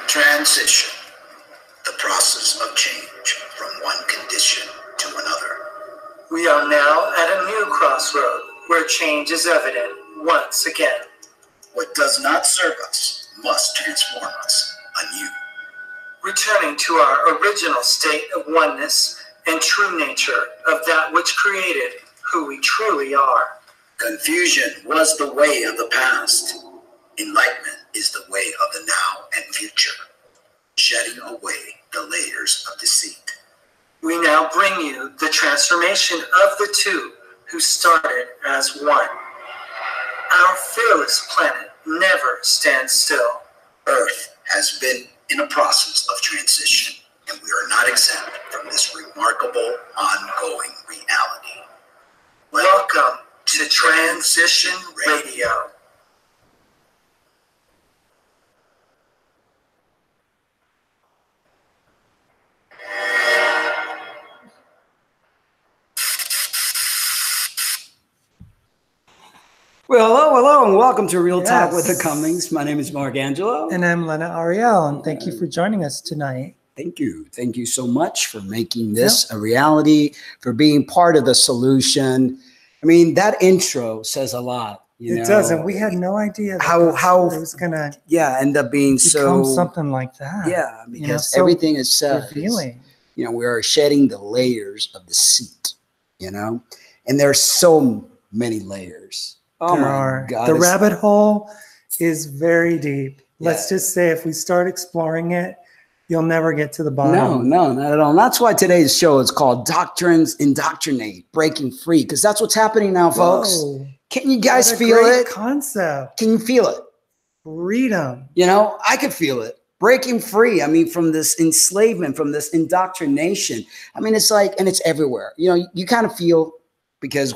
Transition, the process of change from one condition to another. We are now at a new crossroad where change is evident once again. What does not serve us must transform us anew. Returning to our original state of oneness and true nature of that which created who we truly are. Confusion was the way of the past. Enlightenment is the way of the now and future, shedding away the layers of deceit. We now bring you the transformation of the two who started as one. Our fearless planet never stands still. Earth has been in a process of transition, and we are not exempt from this remarkable ongoing reality. Welcome to Transition Radio. Well, hello, and welcome to Real Talk with the Cummings. My name is Mark Angelo. And I'm Lena Ariel, and thank you for joining us tonight. Thank you. Thank you so much for making this a reality, for being part of the solution. I mean, that intro says a lot. It does, and we had no idea that how it was going to end up being become something like that. Yeah, because everything is said. Revealing. We are shedding the layers of deceit, and there's so many layers. Oh my God. The rabbit hole is very deep. Let's just say if we start exploring it, you'll never get to the bottom. No, not at all. And that's why today's show is called Doctrines, Indoctrinate, Breaking Free, because that's what's happening now, folks. Whoa. Can you guys feel it? Concept. Can you feel it? Freedom. I could feel it. Breaking free. I mean, from this enslavement, from this indoctrination. I mean, it's like, and it's everywhere. You kind of feel, because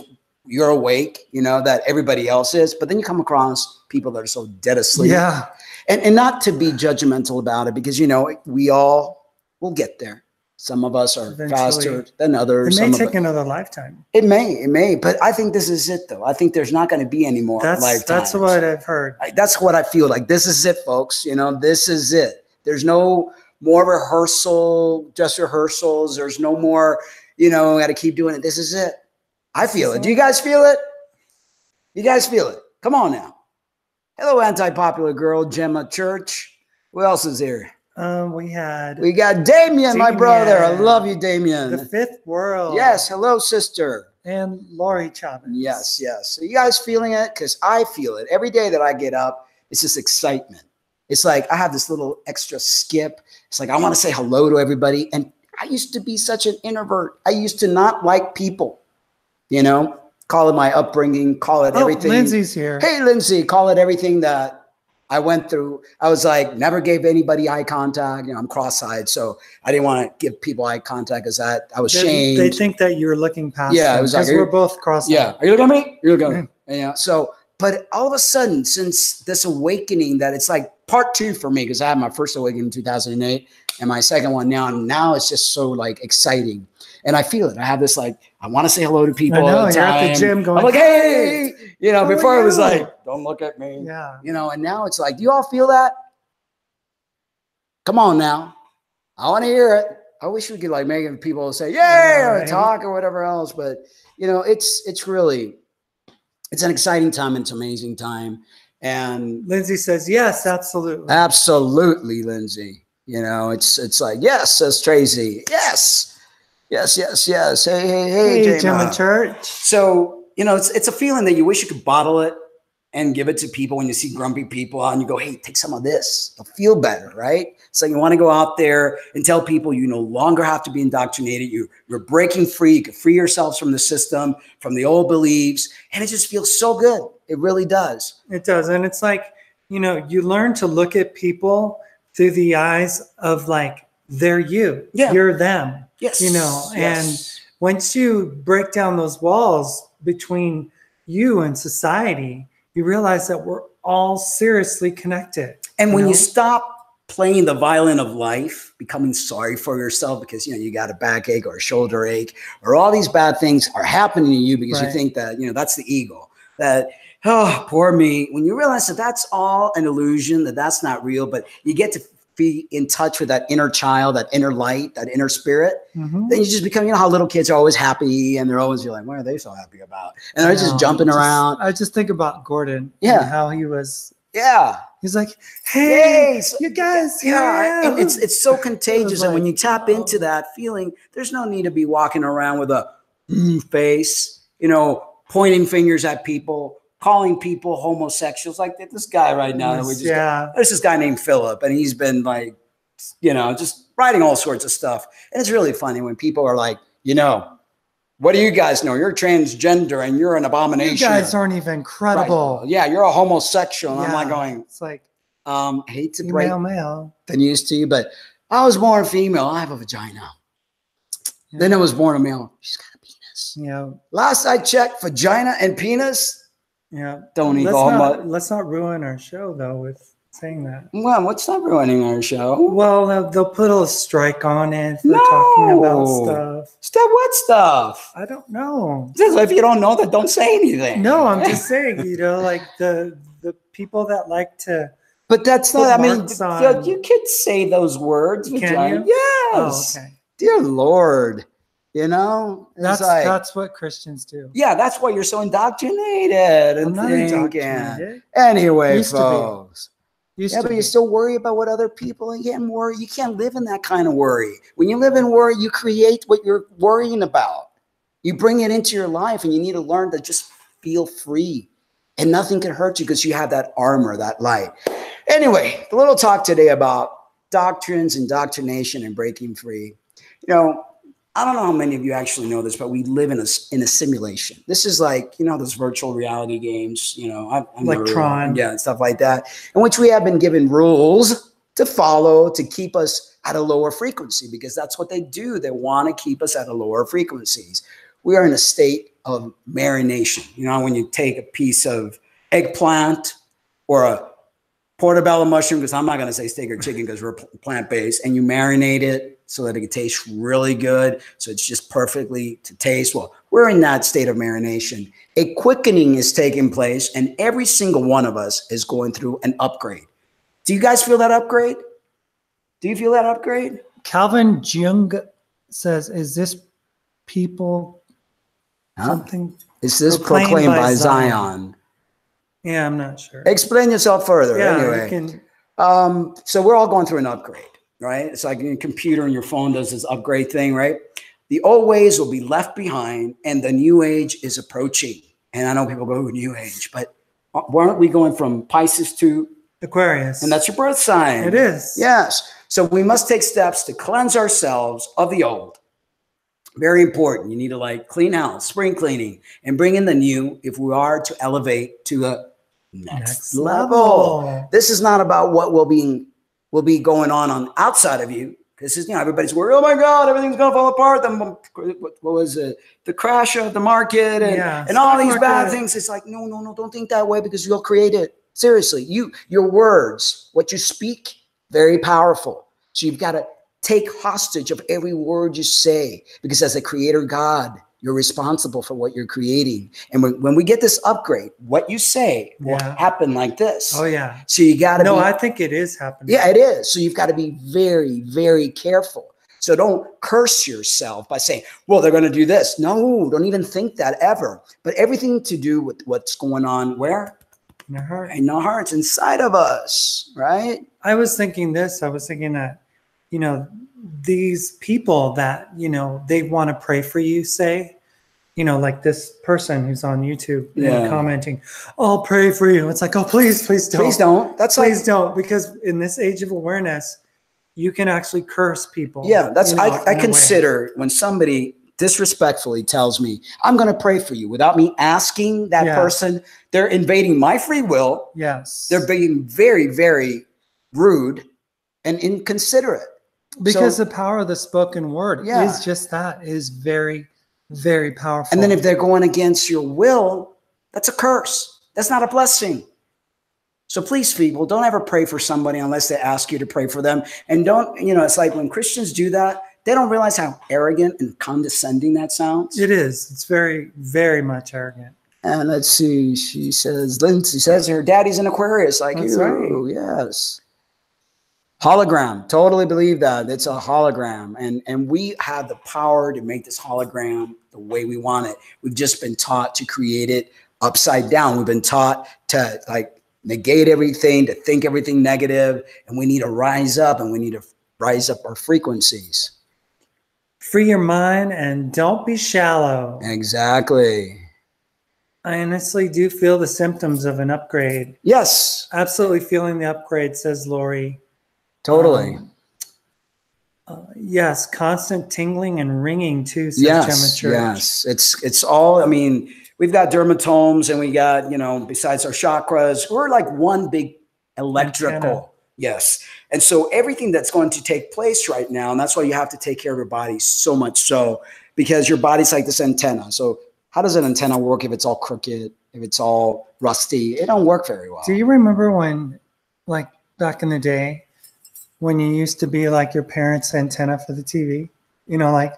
you're awake, that everybody else is, but then you come across people that are so dead asleep. Yeah. And not to be judgmental about it, because, we all will get there. Some of us are faster than others. It may take another lifetime. It may. But I think this is it, though. I think there's not going to be any more lifetimes. That's what I've heard. That's what I feel like. This is it, folks. This is it. There's no more rehearsal, just rehearsals. There's no more, got to keep doing it. This is it. I feel it. Do you guys feel it? You guys feel it? Come on now. Hello, anti-popular girl, Gemma Church. Who else is here? We got Damien, my brother. I love you, Damien. The Fifth World. Yes. Hello, sister. And Lori Chavez. Yes. So you guys feeling it? Because I feel it. Every day that I get up, it's this excitement. It's like I have this little extra skip. It's like I want to say hello to everybody. And I used to be such an introvert. I used to not like people. Call it my upbringing, call it everything. Lindsay's here. Hey, Lindsay, call it everything that I went through. I was like, never gave anybody eye contact. I'm cross-eyed, so I didn't want to give people eye contact because I was shamed. They think that you're looking past them. It was like, we're both cross-eyed. Yeah, are you looking at me? You're looking at me. Yeah. So, but all of a sudden, since this awakening, that it's like part 2 for me, because I had my first awakening in 2008 and my second one now. And now it's just so like exciting. And I feel it. I have this like, I want to say hello to people all the time. You're at the gym going, I'm like, hey, before it was like, don't look at me. Yeah. And now it's like, do you all feel that? Come on now. I want to hear it. I wish we could like make people say, yay, or talk or whatever else. But, it's really, it's an exciting time. It's an amazing time. And Lindsay says, yes, absolutely. Absolutely, Lindsay. It's like, yes, says Tracy. Yes. Yes. Hey, Gemma Church. So, it's a feeling that you wish you could bottle it and give it to people when you see grumpy people out and you go, hey, take some of this. They'll feel better, right? So you want to go out there and tell people you no longer have to be indoctrinated. You're breaking free. You can free yourselves from the system, from the old beliefs. And it just feels so good. It really does. It does. And it's like, you learn to look at people through the eyes of like, they're you. Yeah. You're them. Yes. And once you break down those walls between you and society, you realize that we're all seriously connected. And when you stop playing the violin of life, becoming sorry for yourself because, you got a backache or a shoulder ache or all these bad things are happening to you because you think that, that's the ego, that, oh, poor me. When you realize that that's all an illusion, that that's not real, but you get to be in touch with that inner child, that inner light, that inner spirit, Mhm. then you just become, you know how little kids are always happy and they're always like, what are they so happy about? And they're just jumping around. I just think about Gordon. Yeah. And how he was. Yeah. He's like, hey, Yes. you guys, here I Yeah. am. And it's so contagious. And when like, you tap into that feeling, there's no need to be walking around with a face, you know, pointing fingers at people, calling people homosexuals. Like this guy right now. That we just there's this guy named Philip, and he's been like, you know, just writing all sorts of stuff. And it's really funny when people are like, you know, what do you guys know? You're transgender and you're an abomination. You guys aren't even credible. Right. Yeah, you're a homosexual. And Yeah. I'm like going, it's like, hate to break male. the news to you, but I was born female. I have a vagina. Yeah. Then I was born a male. She's got a penis. Yeah. Last I checked, vagina and penis. Yeah. Don't need let's not ruin our show though with saying that. Well, what's not ruining our show? Well, they'll put a strike on it for talking about stuff. Stuff? What stuff? I don't know. If you don't know that, don't say anything. No, I'm just saying, you know, like the people that like to. But that's not, I mean, on, you could say those words. Can you? Yes. Oh, okay. Dear Lord. You know? That's what Christians do. Yeah, that's why you're so indoctrinated. I'm not indoctrinated. Anyway, folks. But you still worry about what other people, again, worry. You can't live in that kind of worry. When you live in worry, you create what you're worrying about. You bring it into your life, and you need to learn to just feel free. And nothing can hurt you because you have that armor, that light. Anyway, the little talk today about doctrines, indoctrination, and breaking free. You know, I don't know how many of you actually know this, but we live in a simulation. This is like, you know, those virtual reality games, you know, I'm like Tron. Yeah, and stuff like that, in which we have been given rules to follow to keep us at a lower frequency, because that's what they do. They want to keep us at a lower frequencies. We are in a state of marination. You know, when you take a piece of eggplant or a portobello mushroom, because I'm not going to say steak or chicken because we're plant-based, and you marinate it so that it can taste really good, so it's just perfectly to taste. Well, we're in that state of marination. A quickening is taking place, and every single one of us is going through an upgrade. Do you guys feel that upgrade? Do you feel that upgrade? Calvin Jung says, is this people something? Is this proclaimed by Zion? Yeah, I'm not sure. Explain yourself further. Yeah, anyway, so we're all going through an upgrade, right? It's like your computer and your phone does this upgrade thing, right? The old ways will be left behind, and the new age is approaching. And I know people go, new age, but aren't we going from Pisces to Aquarius? And that's your birth sign. It is. Yes. So we must take steps to cleanse ourselves of the old. Very important. You need to like clean house, spring cleaning, and bring in the new if we are to elevate to a next level. This is not about what will be going on outside of you. This is, you know, everybody's worried, oh my God, everything's going to fall apart. What was it? The crash of the market and all these bad things. It's like, no, don't think that way, because you'll create it. Seriously, your words, what you speak, very powerful. So you've got to take hostage of every word you say, because as a creator God, you're responsible for what you're creating. And when we get this upgrade, what you say will happen like this. Oh, yeah. So you got to No, I think it is happening. Yeah, it is. So you've got to be very, very careful. So don't curse yourself by saying, well, they're going to do this. No, don't even think that ever. But everything to do with what's going on where? In our heart. In our hearts, inside of us, right? I was thinking this. I was thinking that, you know, these people that, you know, they want to pray for you, say, you know, like this person who's on YouTube commenting, oh, I'll pray for you. It's like, oh, please don't. Please don't. Please don't. Because in this age of awareness, you can actually curse people. Yeah, that's, I consider when somebody disrespectfully tells me, I'm going to pray for you without me asking that person, they're invading my free will. Yes. They're being very, very rude and inconsiderate. Because the power of the spoken word is just that, is very, very powerful. And then if they're going against your will, that's a curse. That's not a blessing. So please, people, don't ever pray for somebody unless they ask you to pray for them. And don't, you know, it's like when Christians do that, they don't realize how arrogant and condescending that sounds. It is. It's very, very much arrogant. And let's see. She says, Lindsay says her daddy's an Aquarius. Like, that's right. Yes. Hologram. Totally believe that. It's a hologram. And we have the power to make this hologram the way we want it. We've just been taught to create it upside down. We've been taught to like negate everything, to think everything negative, and we need to rise up, and we need to rise up our frequencies. Free your mind and don't be shallow. Exactly. I honestly do feel the symptoms of an upgrade. Yes. Absolutely feeling the upgrade, says Lori. Totally. Yes, constant tingling and ringing too, says Gemma Church. Yes. It's all, I mean, we've got dermatomes and we got, you know, besides our chakras, we're like one big electrical. Antenna. Yes. And so everything that's going to take place right now, and that's why you have to take care of your body so much so, because your body's like this antenna. So how does an antenna work if it's all crooked, if it's all rusty? It don't work very well. Do you remember when, like back in the day, when you used to be like your parents' antenna for the TV? You know, like,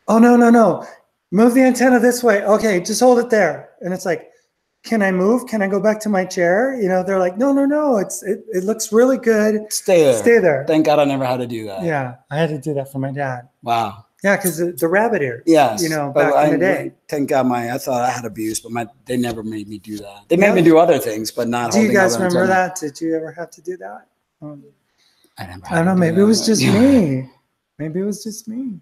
oh, no. Move the antenna this way. Okay, just hold it there. And it's like, can I move? Can I go back to my chair? You know, they're like, no. It looks really good. Stay there. Stay there. Thank God I never had to do that. Yeah, I had to do that for my dad. Wow. Yeah, because the rabbit ears. Yes. You know, back in the day. Thank God I thought I had abuse, but they never made me do that. They made me do other things, but not. Do you guys remember that? Did you ever have to do that? I don't know. Maybe it was just me. Maybe it was just me.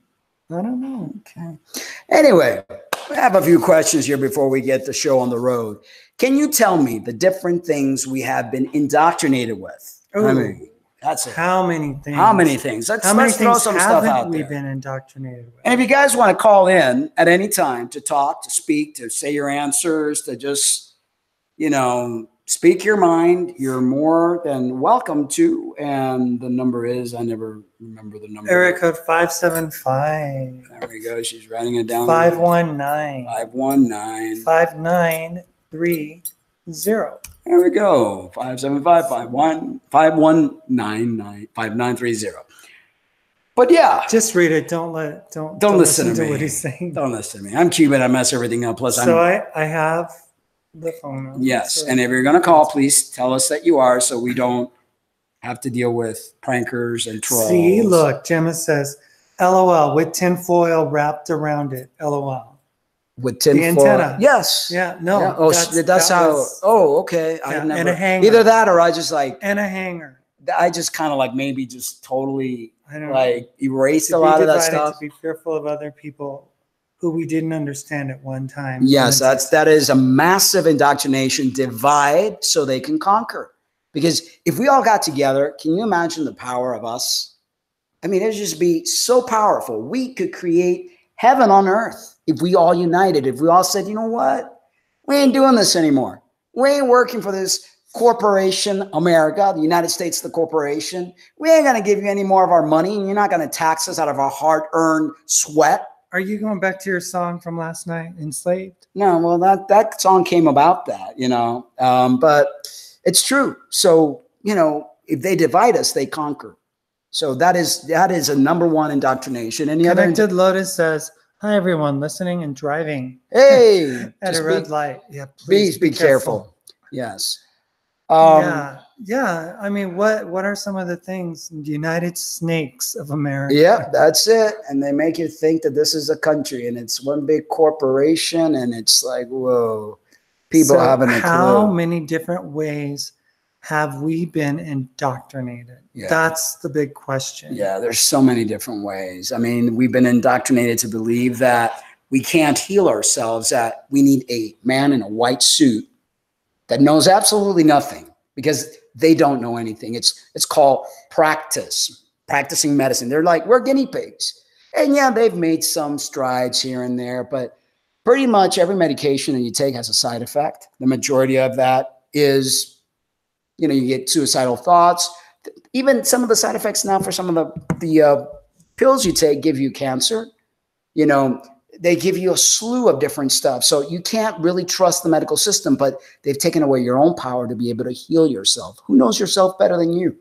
I don't know. Okay. Anyway, we have a few questions here before we get the show on the road. Can you tell me the different things we have been indoctrinated with? Ooh. I mean, that's it. How many things? How many things? Let's throw some stuff out there. We've been indoctrinated with? And if you guys want to call in at any time to talk, to speak, to say your answers, to just, you know, speak your mind, you're more than welcome to. And the number is, I never remember the number. Area code 575. There we go. She's writing it down. 519. 519. 5930. There we go. 575-5199-5930. But yeah. Just read it. Don't listen to what he's saying. Don't listen to me. I'm Cuban. I mess everything up. Plus, I have the phone number. Yes. So. And if you're going to call, please tell us that you are so we don't have to deal with prankers and trolls. See, look, Gemma says, LOL, with tinfoil wrapped around it. LOL. With tinfoil. The antenna. Yes. Yeah. No. Yeah. Oh, that's how. Okay. Yeah, I never. and a hanger. Either that or I just like. And a hanger. I just kind of like maybe just totally like erased a lot of that stuff. To be fearful of other people who we didn't understand at one time. Yes, that is a massive indoctrination. Divide so they can conquer. Because if we all got together, can you imagine the power of us? I mean, it'd just be so powerful. We could create heaven on earth if we all united. If we all said, you know what? We ain't doing this anymore. We ain't working for this corporation, America, the United States, the corporation. We ain't going to give you any more of our money, and you're not going to tax us out of our hard-earned sweat. Are you going back to your song from last night, Enslaved? No, well, that song came about that, you know, but it's true. So, you know, if they divide us, they conquer. So that is a number one indoctrination. And the Connected Lotus says, hi, everyone listening and driving. Hey, at a red light. Yeah, please be careful. Yes. Yeah. I mean, what are some of the things? The United Snakes of America. Yeah, that's it. And they make you think that this is a country and it's one big corporation, and it's like, whoa, people having a clue. How many different ways have we been indoctrinated? Yeah. That's the big question. Yeah, there's so many different ways. I mean, we've been indoctrinated to believe that we can't heal ourselves, that we need a man in a white suit that knows absolutely nothing, because they don't know anything. It's called practicing medicine. They're like, we're guinea pigs. And yeah, they've made some strides here and there, but pretty much every medication that you take has a side effect. The majority of that is, you know, you get suicidal thoughts. Even some of the side effects now for some of the pills you take give you cancer. You know, they give you a slew of different stuff. So you can't really trust the medical system, but they've taken away your own power to be able to heal yourself. Who knows yourself better than you?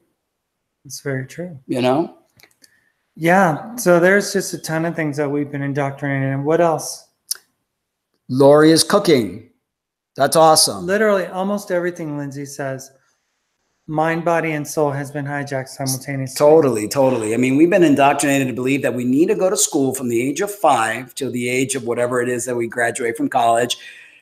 It's very true. You know? Yeah. So there's just a ton of things that we've been indoctrinated in. What else? Lori is cooking. That's awesome. Literally almost everything Lindsay says. mind, body, and soul has been hijacked simultaneously. Totally. I mean, we've been indoctrinated to believe that we need to go to school from the age of 5 till the age of whatever it is that we graduate from college,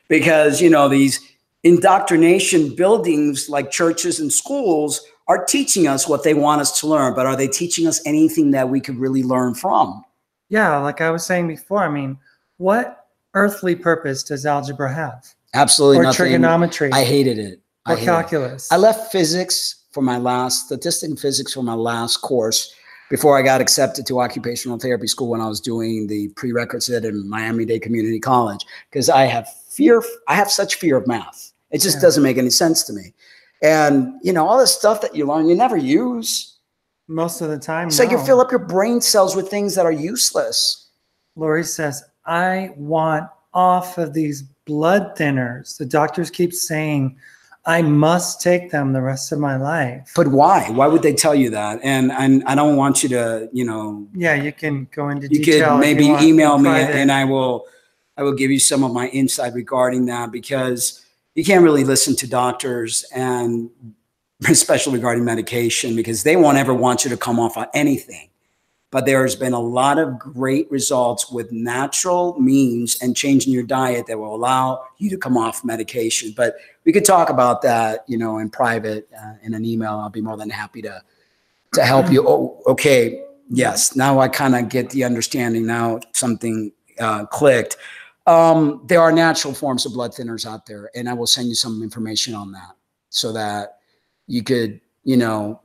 because, you know, these indoctrination buildings like churches and schools are teaching us what they want us to learn, but are they teaching us anything that we could really learn from? Yeah, like I was saying before, I mean, what earthly purpose does algebra have? Absolutely or nothing. Trigonometry. I hated it. Or calculus. I left physics for my last, statistics and physics for my last course before I got accepted to occupational therapy school when I was doing the prerequisite in Miami-Dade Community College, because I have such fear of math. It just doesn't make any sense to me. And, you know, all this stuff that you learn, you never use. Most of the time, it's like you fill up your brain cells with things that are useless. Lori says, I want off of these blood thinners. The doctors keep saying I must take them the rest of my life. But why? Why would they tell you that? And I don't want you to, you know. Yeah, you can go into detail. You could maybe email me and I will give you some of my insight regarding that, because you can't really listen to doctors, and especially regarding medication, because they won't ever want you to come off on anything. But there's been a lot of great results with natural means and changing your diet that will allow you to come off medication. But we could talk about that, you know, in private, in an email. I'll be more than happy to help you. Oh, okay. Yes. Now I kind of get the understanding. Now something clicked. There are natural forms of blood thinners out there, and I will send you some information on that so that you could, you know,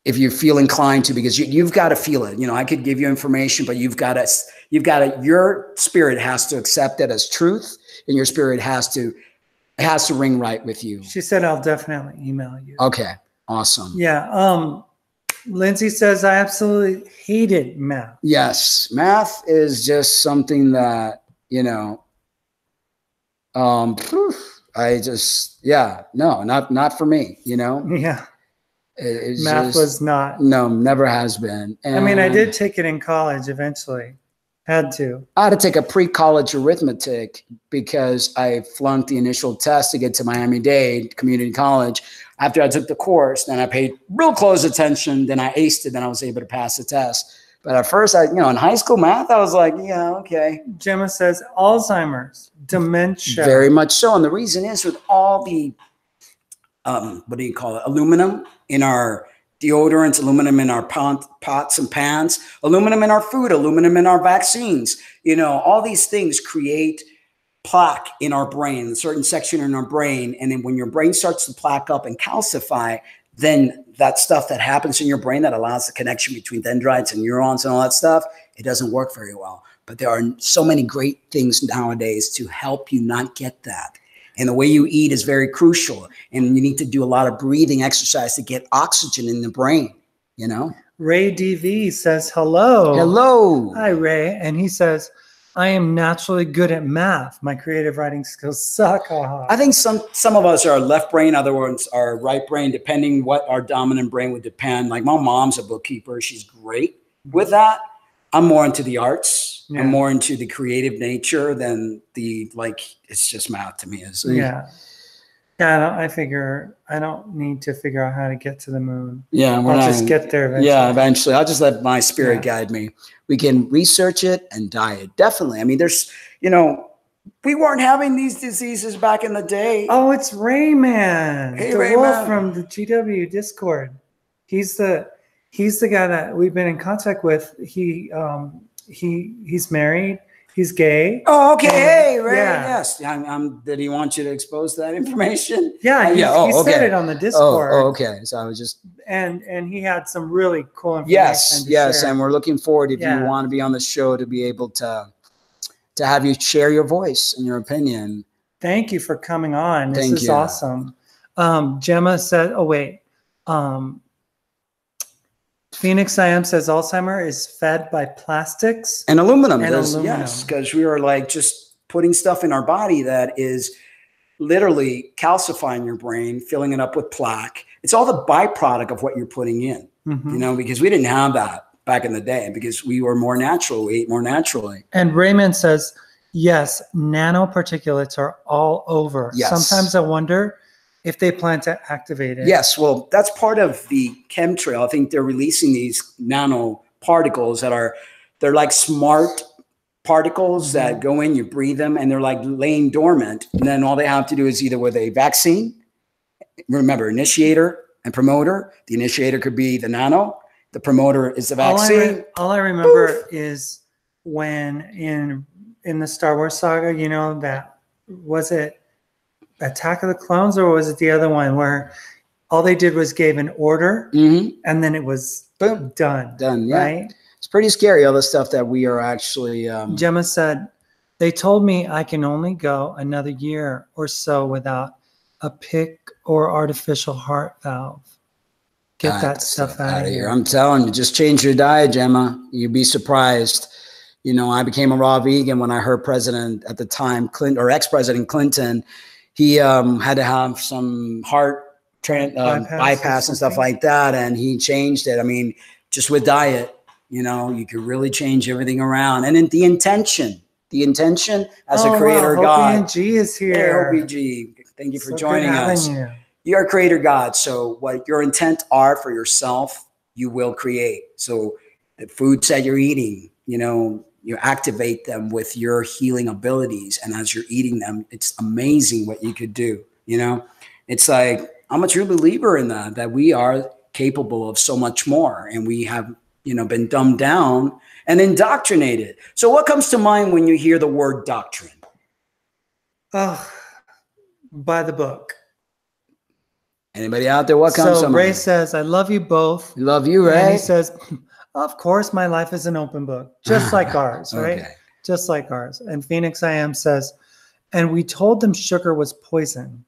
if you feel inclined to, because you've got to feel it. You know, I could give you information, but you've got to, your spirit has to accept it as truth, and your spirit has to ring right with you. She said, I'll definitely email you. Okay. Awesome. Yeah. Lindsay says, I absolutely hated math. Yes. Math is just something that, you know, I just, no, not for me, you know? Yeah. Math was not. No, never has been. And I mean, I did take it in college eventually. Had to. I had to take a pre-college arithmetic because I flunked the initial test to get to Miami-Dade Community College. After I took the course, then I paid real close attention, then I aced it, then I was able to pass the test. But at first, in high school math, I was like, yeah, okay. Gemma says Alzheimer's, dementia. Very much so. And the reason is with all the, what do you call it, aluminum in our deodorants, aluminum in our pots and pans, aluminum in our food, aluminum in our vaccines. You know, all these things create plaque in our brain, a certain section in our brain. And then when your brain starts to plaque up and calcify, then that stuff that happens in your brain that allows the connection between dendrites and neurons and all that stuff, it doesn't work very well. But there are so many great things nowadays to help you not get that. And the way you eat is very crucial. And you need to do a lot of breathing exercise to get oxygen in the brain, you know? Ray DV says, hello. Hello. Hi, Ray. And he says, I am naturally good at math. My creative writing skills suck. I think some of us are left brain, other ones are right brain, depending what our dominant brain would depend. Like my mom's a bookkeeper. She's great with that. I'm more into the arts. Yeah. I'm more into the creative nature than the, it's just math to me. Yeah. I don't need to figure out how to get to the moon. Yeah. I'll just get there eventually. Yeah, eventually. I'll just let my spirit guide me. We can research it and diet. Definitely. I mean, there's, we weren't having these diseases back in the day. Oh, it's Rayman. Hey, the Rayman. Wolf from the GW Discord. He's the guy that we've been in contact with. He's married. He's gay. Oh, okay. Hey, Ray. Yeah. Yes. Did he want you to expose that information? Yeah. He said it on the Discord. Oh, okay. So I was just. And he had some really cool information. Yes. And we're looking forward, if you want to be on the show, to be able to have you share your voice and your opinion. Thank you for coming on. This is awesome. Gemma said, Phoenix I Am says Alzheimer is fed by plastics and aluminum. Yes, because we are just putting stuff in our body that is literally calcifying your brain, filling it up with plaque. It's all the byproduct of what you're putting in, because we didn't have that back in the day because we were more natural. We ate more naturally. And Raymond says, yes, nanoparticulates are all over. Yes. Sometimes I wonder if they plan to activate it. Yes, well, that's part of the chemtrail. I think they're releasing these nanoparticles they're like smart particles that go in, you breathe them, and they're like laying dormant. And then all they have to do is either with a vaccine, remember, initiator and promoter. The initiator could be the nano. The promoter is the vaccine. All I remember is when in the Star Wars saga, you know, that was it Attack of the Clones, or was it the other one where all they did was gave an order and then it was boom, done. Done, yeah. Right? It's pretty scary, all the stuff that we are actually... Gemma said, they told me I can only go another year or so without a PIC or artificial heart valve. Get that stuff out of here. I'm telling you, just change your diet, Gemma. You'd be surprised. You know, I became a raw vegan when I heard President at the time, Clinton, or ex-President Clinton, he had to have some heart bypass and stuff like that, and he changed it. I mean, just with diet, you know, you could really change everything around. And then the intention as a creator God. OBG is here. Hey, OBG, thank you for joining us. You're a creator God. So what your intent are for yourself, you will create. So the foods that you're eating, you know, you activate them with your healing abilities. And as you're eating them, it's amazing what you could do. You know, it's like, I'm a true believer in that we are capable of so much more. And we have, you know, been dumbed down and indoctrinated. So what comes to mind when you hear the word doctrine? Oh, by the book. Anybody out there? What comes to mind? So Ray says, I love you both. Love you, Ray. And he says, of course, my life is an open book, just like ours, right? Okay. Just like ours. And Phoenix I Am says, and we told them sugar was poison.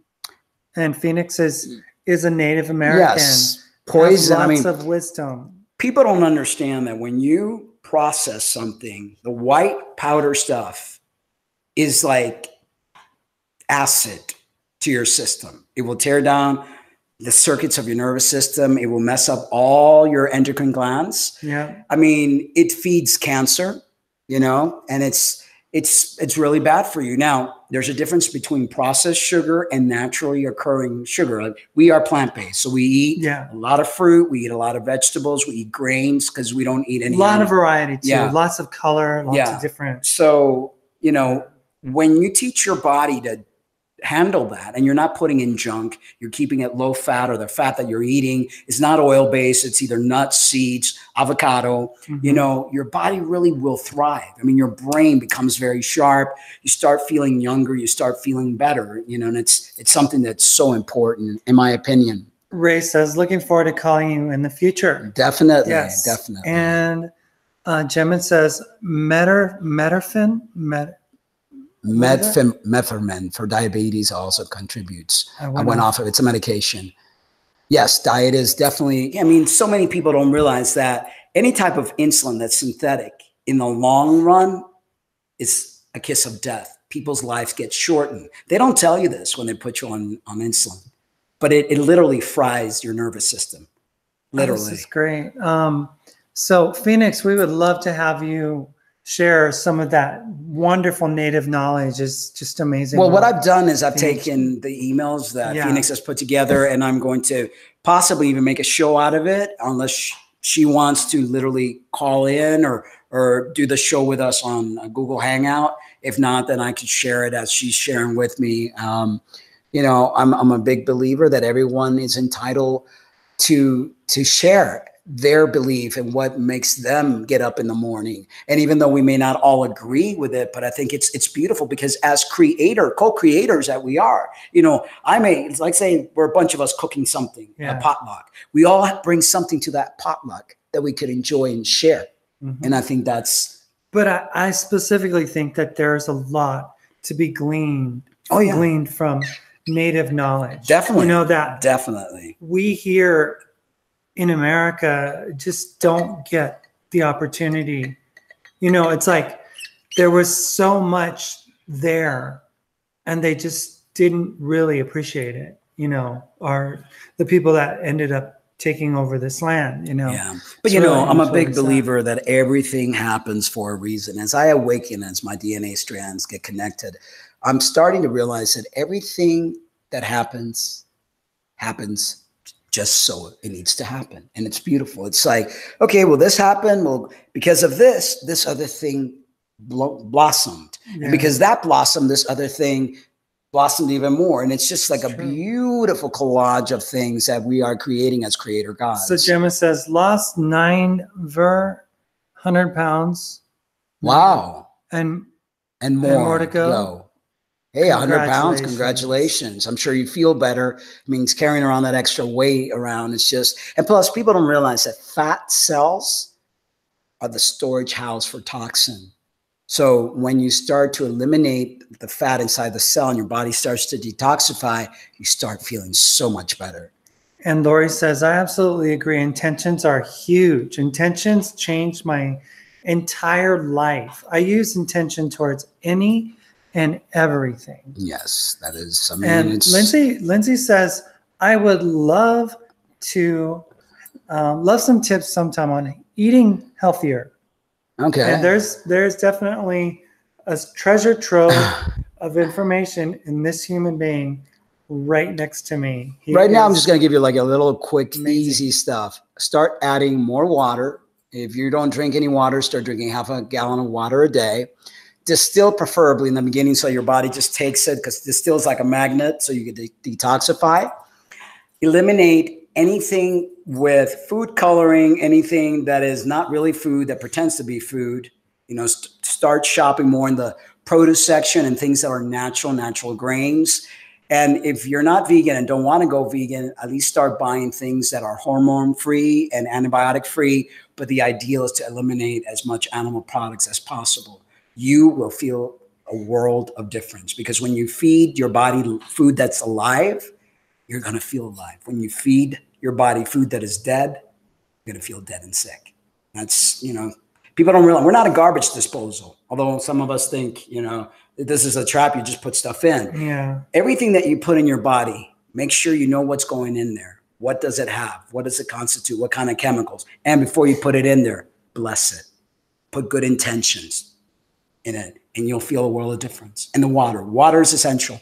And Phoenix is a Native American. Yes, poison. Lots of wisdom. People don't understand that when you process something, the white powder stuff is like acid to your system. It will tear down the circuits of your nervous system. It will mess up all your endocrine glands. Yeah. I mean, it feeds cancer, you know, and it's really bad for you. Now, there's a difference between processed sugar and naturally occurring sugar. Like, we are plant-based, so we eat a lot of fruit, we eat a lot of vegetables, we eat grains because we don't eat any. A lot of variety too. Yeah. Lots of color, lots of different. So, you know, when you teach your body to handle that and you're not putting in junk, you're keeping it low fat, or the fat that you're eating is not oil based, it's either nuts, seeds, avocado, you know, your body really will thrive. I mean, your brain becomes very sharp, you start feeling younger, you start feeling better, you know, and it's something that's so important, in my opinion. Ray says, looking forward to calling you in the future. Definitely. Yes. Definitely. And Gemma says, metformin for diabetes also contributes. I went off of it. It's a medication. Yes, diet is definitely, I mean, so many people don't realize that any type of insulin that's synthetic in the long run is a kiss of death. People's lives get shortened. They don't tell you this when they put you on insulin, but it literally fries your nervous system. Literally. This is great. So Phoenix, we would love to have you share some of that wonderful native knowledge. Is just amazing. Well, what I've done is I've taken the emails that Phoenix has put together, and I'm going to possibly even make a show out of it, unless she wants to literally call in or do the show with us on Google Hangout. If not, then I could share it as she's sharing with me. You know, I'm a big believer that everyone is entitled to share their belief and what makes them get up in the morning. And even though we may not all agree with it, but I think it's beautiful, because as co-creators that we are, you know, it's like saying we're a bunch of us cooking something, a potluck. We all bring something to that potluck that we could enjoy and share. And I think that's. But I specifically think that there's a lot to be gleaned from native knowledge. Definitely. You know that. Definitely. We here in America just don't get the opportunity. You know, it's like there was so much there and they just didn't really appreciate it, you know, the people that ended up taking over this land, you know. Yeah. But, you know, I'm a big believer that everything happens for a reason. As I awaken, as my DNA strands get connected, I'm starting to realize that everything that happens happens just so it needs to happen. And it's beautiful. It's like, okay, well, this happened. Well, because of this other thing blossomed. Yeah. And because that blossomed, this other thing blossomed even more. And it's just like a beautiful collage of things that we are creating as creator gods. So Gemma says, lost 900 pounds. Wow. And more to go. Hey, 100 pounds, congratulations. I'm sure you feel better. It means carrying around that extra weight around. It's just, and plus people don't realize that fat cells are the storage house for toxin. So when you start to eliminate the fat inside the cell and your body starts to detoxify, you start feeling so much better. And Lori says, I absolutely agree. Intentions are huge. Intentions changed my entire life. I use intention towards any and everything. Yes, that is. I mean, and Lindsay says, I would love to love some tips sometime on eating healthier. Okay. And there's definitely a treasure trove of information in this human being right next to me. Right now, I'm just going to give you like a little quick, easy stuff. Start adding more water. If you don't drink any water, start drinking half a gallon of water a day. Distill preferably in the beginning so your body just takes it, because distill is like a magnet, so you can detoxify. Eliminate anything with food coloring, anything that is not really food, that pretends to be food. You know, start shopping more in the produce section and things that are natural grains. And if you're not vegan and don't want to go vegan, at least start buying things that are hormone-free and antibiotic-free. But the ideal is to eliminate as much animal products as possible. You will feel a world of difference, because when you feed your body food that's alive, you're going to feel alive. When you feed your body food that is dead, you're going to feel dead and sick. That's, you know, people don't realize we're not a garbage disposal. Although some of us think, you know, this is a trap. You just put stuff in. Yeah. Everything that you put in your body, make sure you know what's going in there. What does it have? What does it constitute? What kind of chemicals? And before you put it in there, bless it. Put good intentions in it, and you'll feel a world of difference. And the water is essential.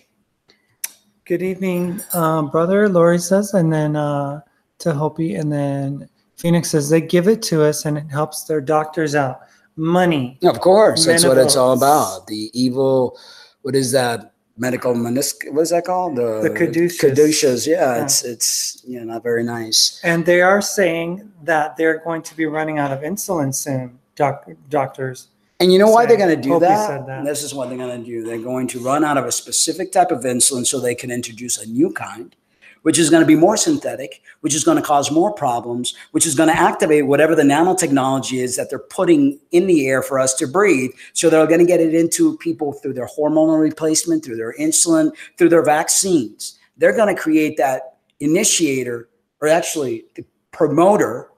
Good evening, brother, Lori says, and then to Hopi, and then Phoenix says they give it to us and it helps their doctors out. Money. Of course, that's what it's all about. The evil, what is that? Medical meniscus, what is that called? The caduceus. Yeah, it's not very nice. And they are saying that they're going to be running out of insulin soon, doctors. And you know why they're going to do that? This is what they're going to do. They're going to run out of a specific type of insulin so they can introduce a new kind, which is going to be more synthetic, which is going to cause more problems, which is going to activate whatever the nanotechnology is that they're putting in the air for us to breathe. So they're going to get it into people through their hormonal replacement, through their insulin, through their vaccines. They're going to create that initiator, or actually the promoter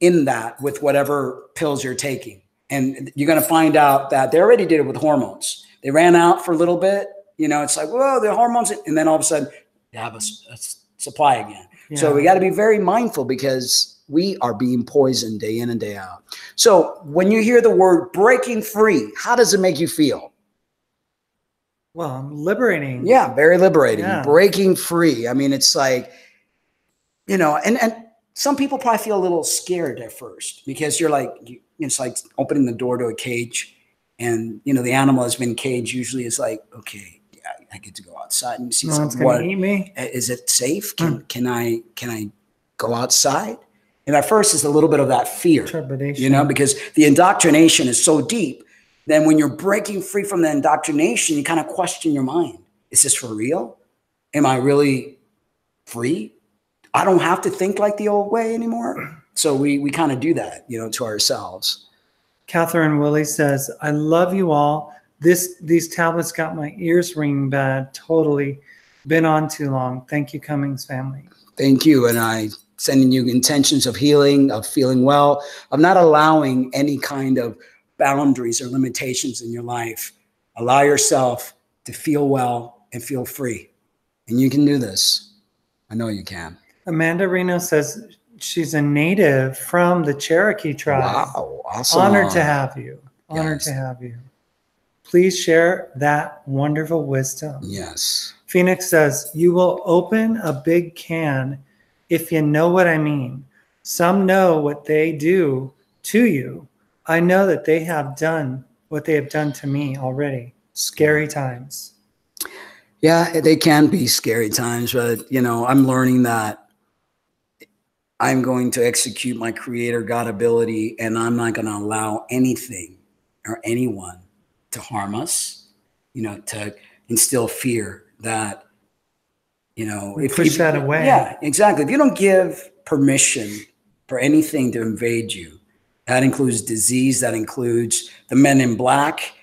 in that with whatever pills you're taking. And you're going to find out that they already did it with hormones. They ran out for a little bit. You know, it's like, whoa, the hormones. And then all of a sudden, they have a supply again. Yeah. So we got to be very mindful, because we are being poisoned day in and day out. So when you hear the word breaking free, how does it make you feel? Well, liberating. Yeah, very liberating. Yeah. Breaking free. I mean, it's like, you know, and some people probably feel a little scared at first, because you're like, it's like opening the door to a cage, and you know the animal has been caged. Usually, it's like, okay, yeah, I get to go outside and see something. No one's gonna eat me. Is it safe? Can I go outside? And at first, it's a little bit of that fear, trepidation, you know, because the indoctrination is so deep. Then when you're breaking free from the indoctrination, you kind of question your mind. Is this for real? Am I really free? I don't have to think like the old way anymore. So we kind of do that, you know, to ourselves. Catherine Willie says, I love you all. These tablets got my ears ringing bad. Totally been on too long. Thank you, Cummings family. Thank you. And I sending you intentions of healing, of feeling well, of not allowing any kind of boundaries or limitations in your life. Allow yourself to feel well and feel free. And you can do this. I know you can. Amanda Reno says she's a native from the Cherokee tribe. Wow, awesome. Honored to have you. Honored to have you. Please share that wonderful wisdom. Yes. Phoenix says, you will open a big can if you know what I mean. Some know what they do to you. I know that they have done what they have done to me already. Scary times. Yeah, they can be scary times, but you know, I'm learning that I'm going to execute my creator God ability, and I'm not going to allow anything or anyone to harm us, you know, to instill fear that, you know, We push that away. Yeah, exactly. If you don't give permission for anything to invade you, that includes disease, that includes the men in black,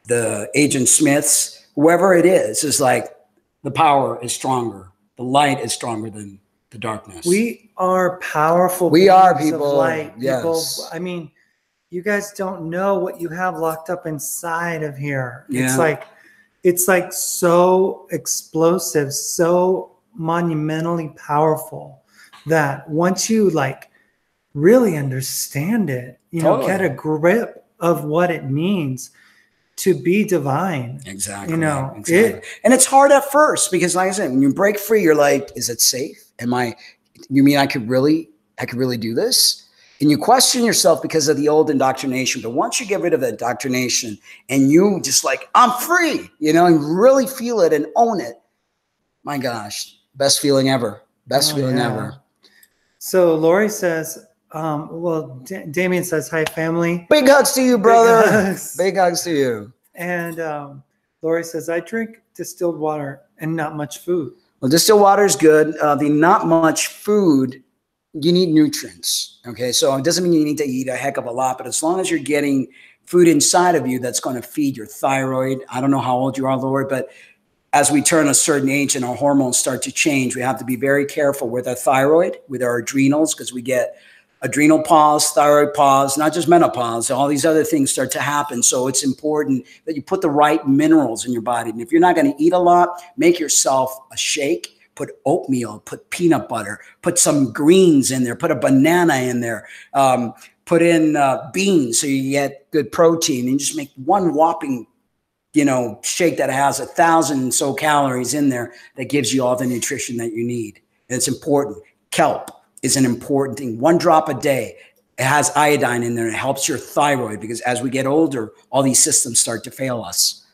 the Agent Smiths, whoever it is like the power is stronger. The light is stronger than the darkness. We are powerful. We are beings people. Of light. Yes. People, I mean, you guys don't know what you have locked up inside of here. Yeah. It's like so explosive, so monumentally powerful that once you like really understand it, you know, get a grip of what it means to be divine. Exactly. You know, exactly. And it's hard at first because, like I said, when you break free, you're like, is it safe? You mean I could really do this? And you question yourself because of the old indoctrination. But once you get rid of the indoctrination and you just like, I'm free, you know, and really feel it and own it. My gosh, best feeling ever. Best feeling ever. So Lori says, Damien says, hi, family. Big hugs to you, brother. Big hugs to you. And Lori says, I drink distilled water and not much food. Well, distilled water is good. The not much food, you need nutrients. Okay, so it doesn't mean you need to eat a heck of a lot, but as long as you're getting food inside of you that's going to feed your thyroid. I don't know how old you are, Lori, but as we turn a certain age and our hormones start to change, we have to be very careful with our thyroid, with our adrenals, because we get adrenal pause, thyroid pause, not just menopause, all these other things start to happen. So it's important that you put the right minerals in your body. And if you're not going to eat a lot, make yourself a shake, put oatmeal, put peanut butter, put some greens in there, put a banana in there, put in beans so you get good protein, and just make one whopping, you know, shake that has 1,000 and so calories in there that gives you all the nutrition that you need. And it's important. Kelp is an important thing. 1 drop a day. It has iodine in there. It helps your thyroid because as we get older, all these systems start to fail us.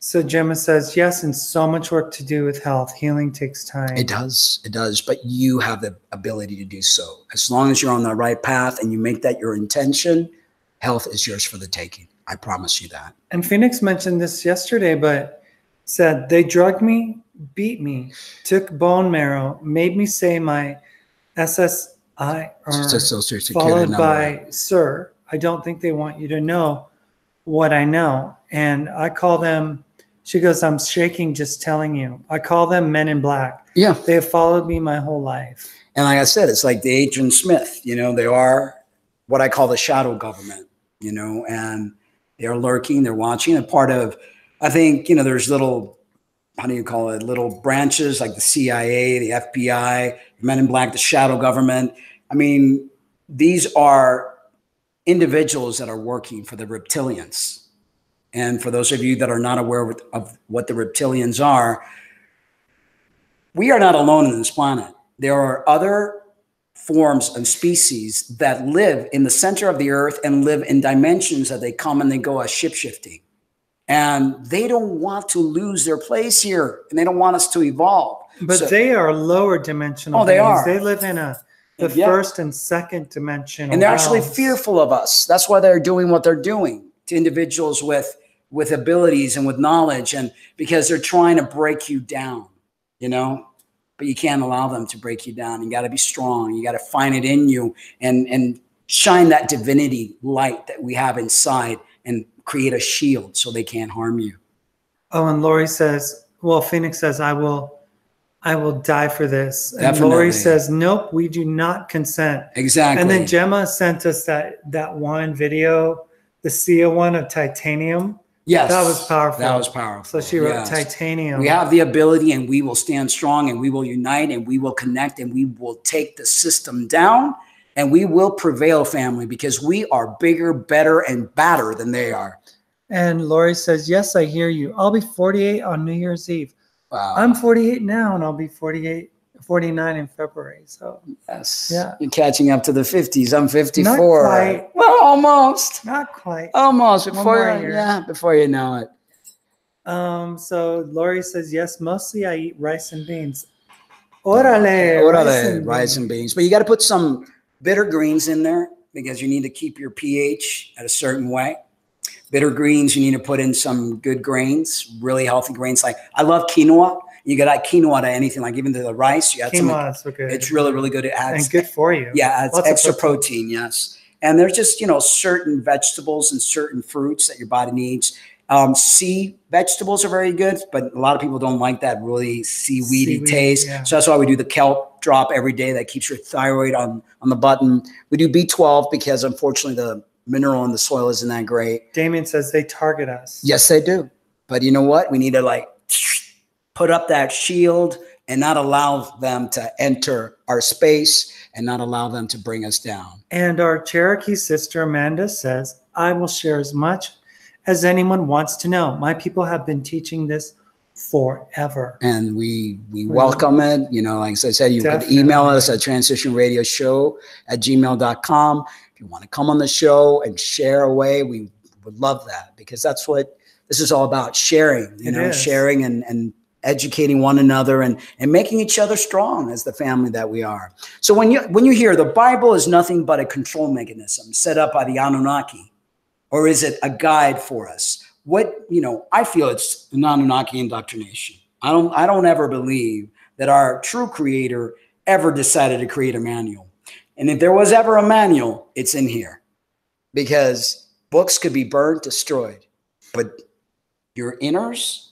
So Gemma says, yes, and so much work to do with health. Healing takes time. It does. It does. But you have the ability to do so. As long as you're on the right path and you make that your intention, health is yours for the taking. I promise you that. And Phoenix mentioned this yesterday, but said they drugged me, beat me, took bone marrow, made me say my SSI, followed by sir. I don't think they want you to know what I know. And I call them, she goes, I'm shaking just telling you. I call them men in black. Yeah. They have followed me my whole life. And like I said, it's like the Agent Smith, you know, they are what I call the shadow government, you know, and they're lurking, they're watching. And part of, I think, you know, there's little, how do you call it, little branches like the CIA, the FBI, Men in Black, the shadow government. I mean, these are individuals that are working for the reptilians. And for those of you that are not aware of what the reptilians are, we are not alone on this planet. There are other forms and species that live in the center of the earth and live in dimensions that they come and they go as shifting. And they don't want to lose their place here, and they don't want us to evolve. But they are lower dimensional. Oh, they are. They live in the first and second dimension. And they're actually fearful of us. That's why they're doing what they're doing to individuals with abilities and with knowledge, and because they're trying to break you down, you know, but you can't allow them to break you down. You got to be strong. You got to find it in you and shine that divinity light that we have inside and create a shield so they can't harm you. Oh, and Lori says, well, Phoenix says, I will die for this. And Definitely. Lori says, nope, we do not consent. Exactly. And then Gemma sent us that one video, the Sia one of titanium. Yes. That was powerful. That was powerful. So she wrote titanium. We have the ability, and we will stand strong, and we will unite, and we will connect, and we will take the system down, and we will prevail, family, because we are bigger, better, and badder than they are. And Lori says, yes, I hear you. I'll be 48 on New Year's Eve. Wow. I'm 48 now, and I'll be 49 in February. So yes, yeah, you're catching up to the 50s. I'm 54. Not quite. Well, almost. Not quite. Almost. One Before more you, year. yeah, before you know it. So Lori says, yes, mostly I eat rice and beans. Orale, Rice and beans. But you got to put some bitter greens in there because you need to keep your pH at a certain way. Bitter greens, you need to put in some good grains, really healthy grains. Like I love quinoa. You can add quinoa to anything, like even to the rice. You add quinoa is so good. It's really, really good. It adds, and good for you. Yeah, it's extra protein. Yes. And there's just, certain vegetables and certain fruits that your body needs. Sea vegetables are very good, but a lot of people don't like that really seaweedy taste. Yeah. So that's why we do the kelp drop every day. That keeps your thyroid on the button. We do B12 because unfortunately the mineral in the soil isn't that great. Damien says they target us. Yes, they do. But you know what? We need to put up that shield and not allow them to enter our space and not allow them to bring us down. And our Cherokee sister Amanda says, I will share as much as anyone wants to know. My people have been teaching this forever. And we welcome it. Like I said, you can email us at transitionradioshow@gmail.com. If you want to come on the show and share away, we would love that because that's what this is all about, sharing, sharing and educating one another and making each other strong as the family that we are. So when you hear the Bible is nothing but a control mechanism set up by the Anunnaki, or is it a guide for us? I feel it's an Anunnaki indoctrination. I don't ever believe that our true creator ever decided to create a manual. And if there was ever a manual, it's in here because books could be burned, destroyed, but your inners,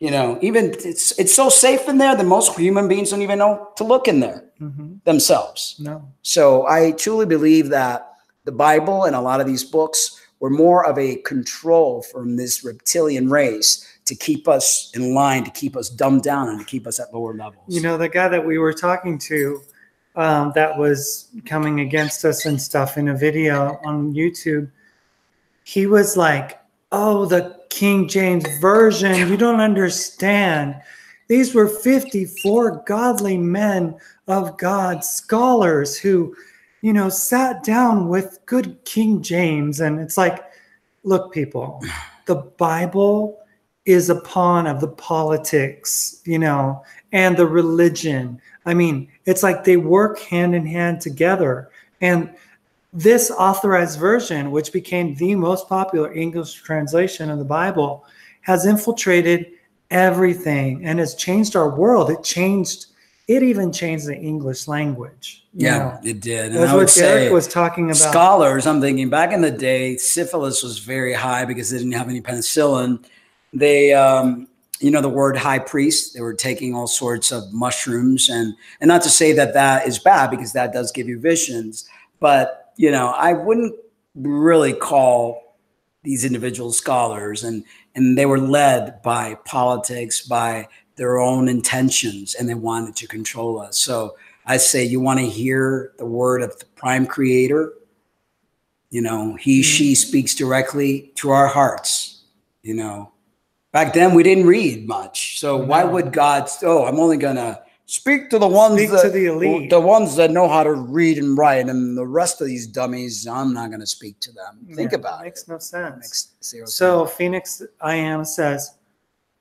even it's so safe in there that most human beings don't even know to look in there themselves. No. So I truly believe that the Bible and a lot of these books were more of a control from this reptilian race to keep us in line, to keep us dumbed down, and to keep us at lower levels. The guy that we were talking to that was coming against us and stuff in a video on YouTube, he was like, oh, the King James Version, you don't understand. These were 54 godly men of God, scholars who, sat down with good King James. And it's like, look, people, the Bible is a pawn of the politics, and the religion. I mean, it's like they work hand in hand together. And this authorized version, which became the most popular English translation of the Bible, has infiltrated everything and has changed our world. It even changed the English language. It did. That's what Derek was talking about. Scholars, I'm thinking back in the day, syphilis was very high because they didn't have any penicillin. They, the word high priest, they were taking all sorts of mushrooms and not to say that is bad because that does give you visions. But, I wouldn't really call these individual scholars and they were led by politics, by their own intentions, and they wanted to control us. So I say you want to hear the word of the prime creator. She speaks directly to our hearts. Back then we didn't read much. So why would God, I'm only going to speak to the ones to the elite, the ones that know how to read and write, and the rest of these dummies, I'm not going to speak to them. Think about it. Makes no sense. Makes zero so sense. Phoenix I Am says,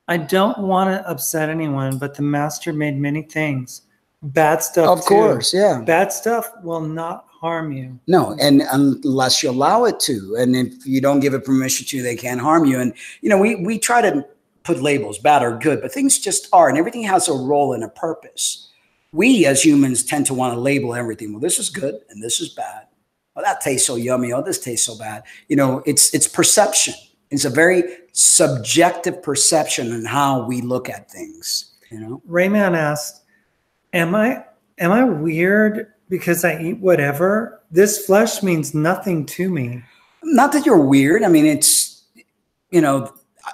I don't want to upset anyone, but the master made many things. Bad stuff Of course, yeah. Bad stuff will not harm you. No, and unless you allow it to. And if you don't give it permission to, they can't harm you. And, we try to put labels, bad or good, but things just are. And everything has a role and a purpose. We as humans tend to want to label everything. Well, this is good and this is bad. Oh, that tastes so yummy. Oh, this tastes so bad. It's perception. It's a very subjective perception on how we look at things. Rayman asked, am I weird because I eat whatever? This flesh means nothing to me. Not that you're weird. I mean, it's,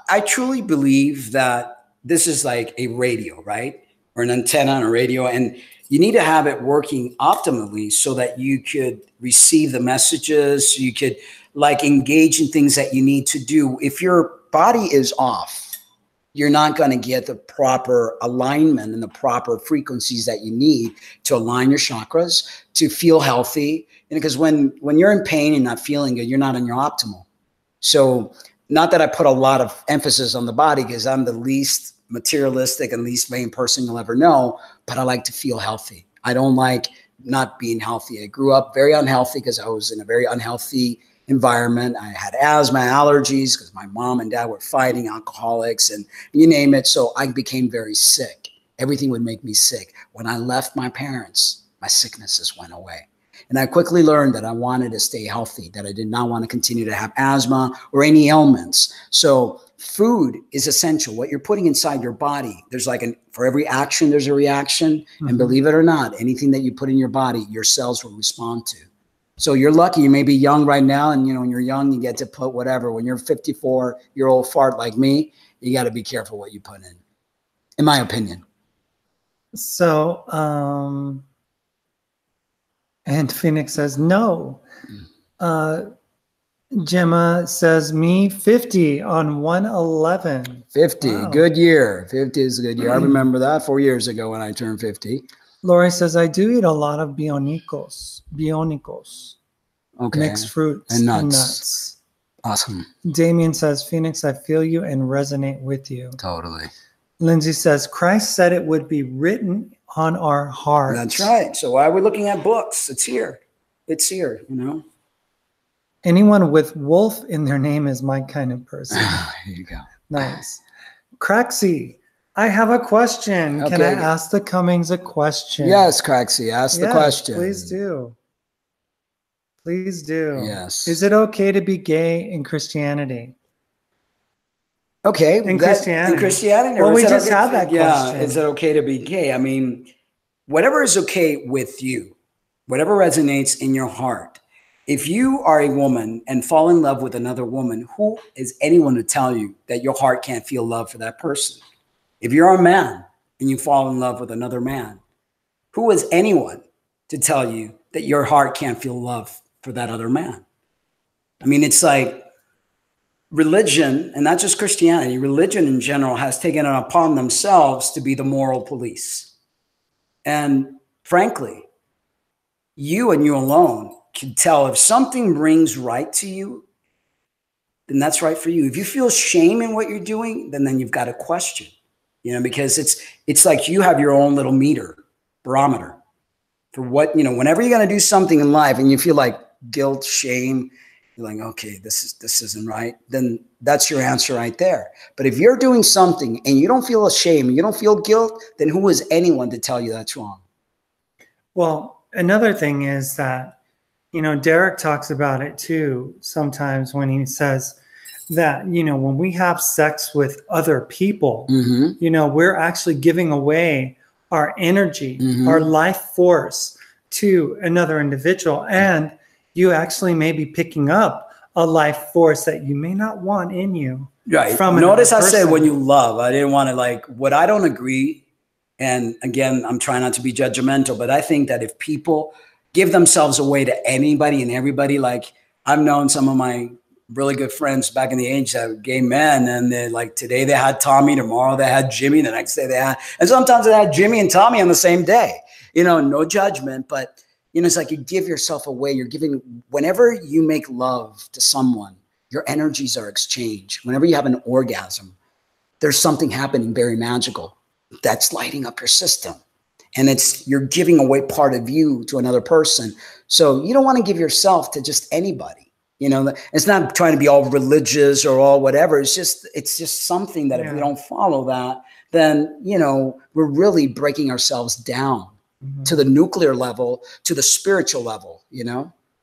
I truly believe that this is like a radio, right? Or an antenna on a radio. And you need to have it working optimally so that you could receive the messages. You could engage in things that you need to do. If your body is off, you're not going to get the proper alignment and the proper frequencies that you need to align your chakras, to feel healthy. And because when you're in pain and not feeling good, you're not in your optimal. So not that I put a lot of emphasis on the body, because I'm the least materialistic and least vain person you'll ever know, but I like to feel healthy. I don't like not being healthy. I grew up very unhealthy because I was in a very unhealthy environment. I had asthma, allergies, because my mom and dad were fighting, alcoholics, and you name it. So I became very sick. Everything would make me sick. When I left my parents, my sicknesses went away. And I quickly learned that I wanted to stay healthy, that I did not want to continue to have asthma or any ailments. So food is essential. What you're putting inside your body, there's like for every action, there's a reaction. Mm-hmm. And believe it or not, anything that you put in your body, your cells will respond to. So you're lucky. You may be young right now. And, when you're young, you get to put whatever. When you're 54-year-old fart like me, you got to be careful what you put in my opinion. So, and Phoenix says, no. Gemma says, me 50 on 1/11. 50, wow. Good year. 50 is a good year. I remember that 4 years ago when I turned 50. Lori says, I do eat a lot of bionicos, okay, mixed fruits and nuts. Awesome. Damien says, Phoenix, I feel you and resonate with you. Totally. Lindsay says, Christ said it would be written on our hearts. That's right. So why are we looking at books? It's here. It's here, Anyone with wolf in their name is my kind of person. Here you go. Nice. Craxy, I have a question. Okay. Can I ask the Cummings a question? Yes, Craxy, ask the question. Please do. Please do. Yes. Is it okay to be gay in Christianity? Okay. In Christianity? Well, we just had that question. Yeah. Is it okay to be gay? I mean, whatever is okay with you, whatever resonates in your heart. If you are a woman and fall in love with another woman, who is anyone to tell you that your heart can't feel love for that person? If you're a man and you fall in love with another man, who is anyone to tell you that your heart can't feel love for that other man? I mean, it's like religion, and not just Christianity, religion in general has taken it upon themselves to be the moral police. And frankly, you and you alone can tell if something rings right to you, then that's right for you. If you feel shame in what you're doing, then you've got to question, because it's like you have your own little barometer for what, whenever you're going to do something in life and you feel like guilt, shame, you're like, okay, this isn't right. Then that's your answer right there. But if you're doing something and you don't feel shame, you don't feel guilt, then who is anyone to tell you that's wrong? Well, another thing is that, Derek talks about it too, sometimes when he says that, when we have sex with other people, mm-hmm. We're actually giving away our energy, mm-hmm. our life force to another individual. And you actually may be picking up a life force that you may not want in you. Right. Notice I said when you love, I didn't want to what I don't agree. And again, I'm trying not to be judgmental, but I think that if people give themselves away to anybody and everybody, like I've known some of my really good friends back in the age that were gay men, and they're like, today they had Tommy, tomorrow they had Jimmy, the next day they had, and sometimes they had Jimmy and Tommy on the same day, no judgment, but it's like you give yourself away. You're giving, whenever you make love to someone, your energies are exchanged. Whenever you have an orgasm, there's something happening very magical that's lighting up your system. And you're giving away part of you to another person. So you don't want to give yourself to just anybody. It's not trying to be all religious or all whatever. It's just something that if we don't follow that, then, we're really breaking ourselves down mm-hmm. to the nuclear level, to the spiritual level,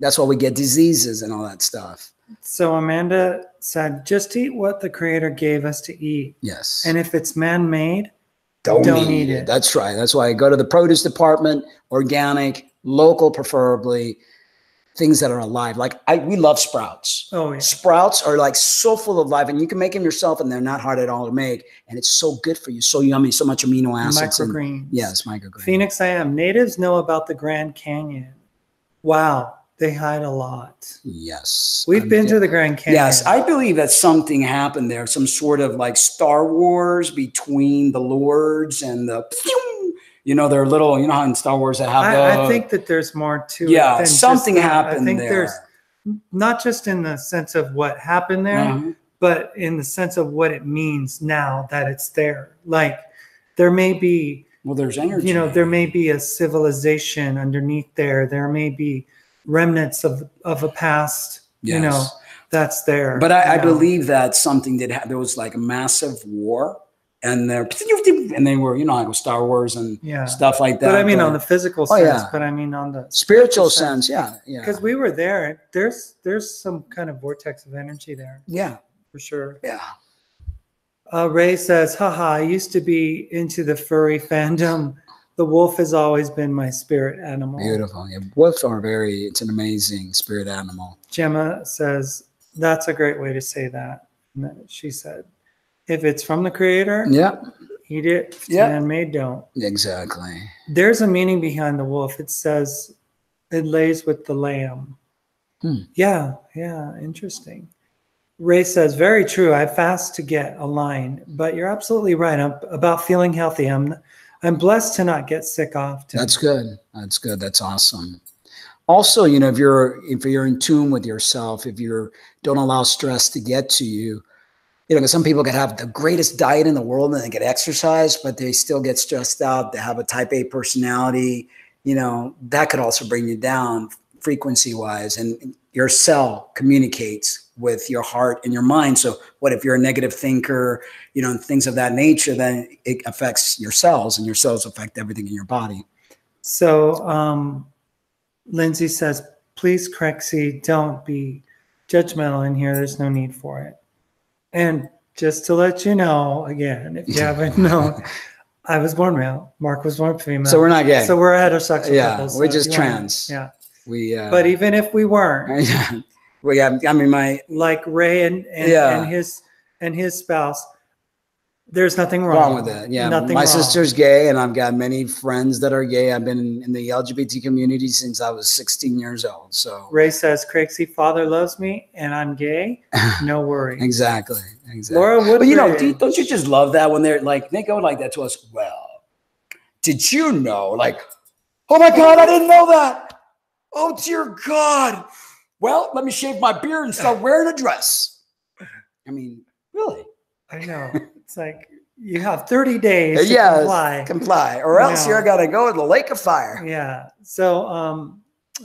That's why we get diseases and all that stuff. So Amanda said, just eat what the Creator gave us to eat. Yes. And if it's man-made, don't eat it. That's right. That's why I go to the produce department, organic, local, preferably, things that are alive. Like we love sprouts. Oh, yeah. Sprouts are like so full of life, and you can make them yourself, and they're not hard at all to make. And it's so good for you, so yummy, so much amino acids. Microgreens. Yes, microgreens. Phoenix, I am. Natives know about the Grand Canyon. Wow. They hide a lot. Yes. We've been to the Grand Canyon. Yes, I believe that something happened there, some sort of like Star Wars between the Lords and the, you know, they're little, you know how in Star Wars they have I think that there's more to it. Yeah, than something just that. happened I think there. there's not just in the sense of what happened there, but in the sense of what it means now that it's there. Like there may be, well, there's energy. You know, there may be a civilization underneath there. There may be remnants of a past, you know, that's there. But I believe that something did happen. There was like a massive war, and they were, you know, like Star Wars and stuff like that. But I mean, on the physical sense, but I mean on the spiritual sense, yeah. Because we were there. There's some kind of vortex of energy there. Yeah, for sure. Yeah. Ray says, haha, I used to be into the furry fandom. The wolf has always been my spirit animal. Beautiful. Yeah, wolves are it's an amazing spirit animal. Gemma says, that's a great way to say that. She said, if it's from the creator, eat it. If it's man-made, don't. Exactly. There's a meaning behind the wolf. It says it lays with the lamb. Yeah, interesting. Ray says, very true. I fast to get aligned, but you're absolutely right. I'm about feeling healthy. I'm blessed to not get sick often. That's good. That's good. That's awesome. Also, you know, if you're in tune with yourself, if you don't allow stress to get to you, you know, because some people can have the greatest diet in the world and they get exercise, but they still get stressed out. They have a type A personality, you know, that could also bring you down frequency wise, and your cell communicates with your heart and your mind. So what if you're a negative thinker, you know, and things of that nature, then it affects your cells, and your cells affect everything in your body. So Lindsay says, please, Crexy, don't be judgmental in here. There's no need for it. And just to let you know, again, if you haven't known, I was born male. Mark was born female. So we're not gay. So we're heterosexual. Yeah, so we're just trans. But even if we weren't, I mean, like Ray and his spouse, there's nothing wrong with it. Yeah, my sister's gay, and I've got many friends that are gay. I've been in the LGBT community since I was 16 years old. So Ray says, Craigsy, father loves me, and I'm gay. No worries. Exactly. Laura Woodbridge. But you know, don't you just love that when they're like, they go like that to us? Well, did you know? Like, oh my God, I didn't know that. Oh dear God. Well, let me shave my beard and start wearing a dress. I mean, really? I know. It's like you have 30 days to comply, or else you're gonna go in the lake of fire. Yeah. So,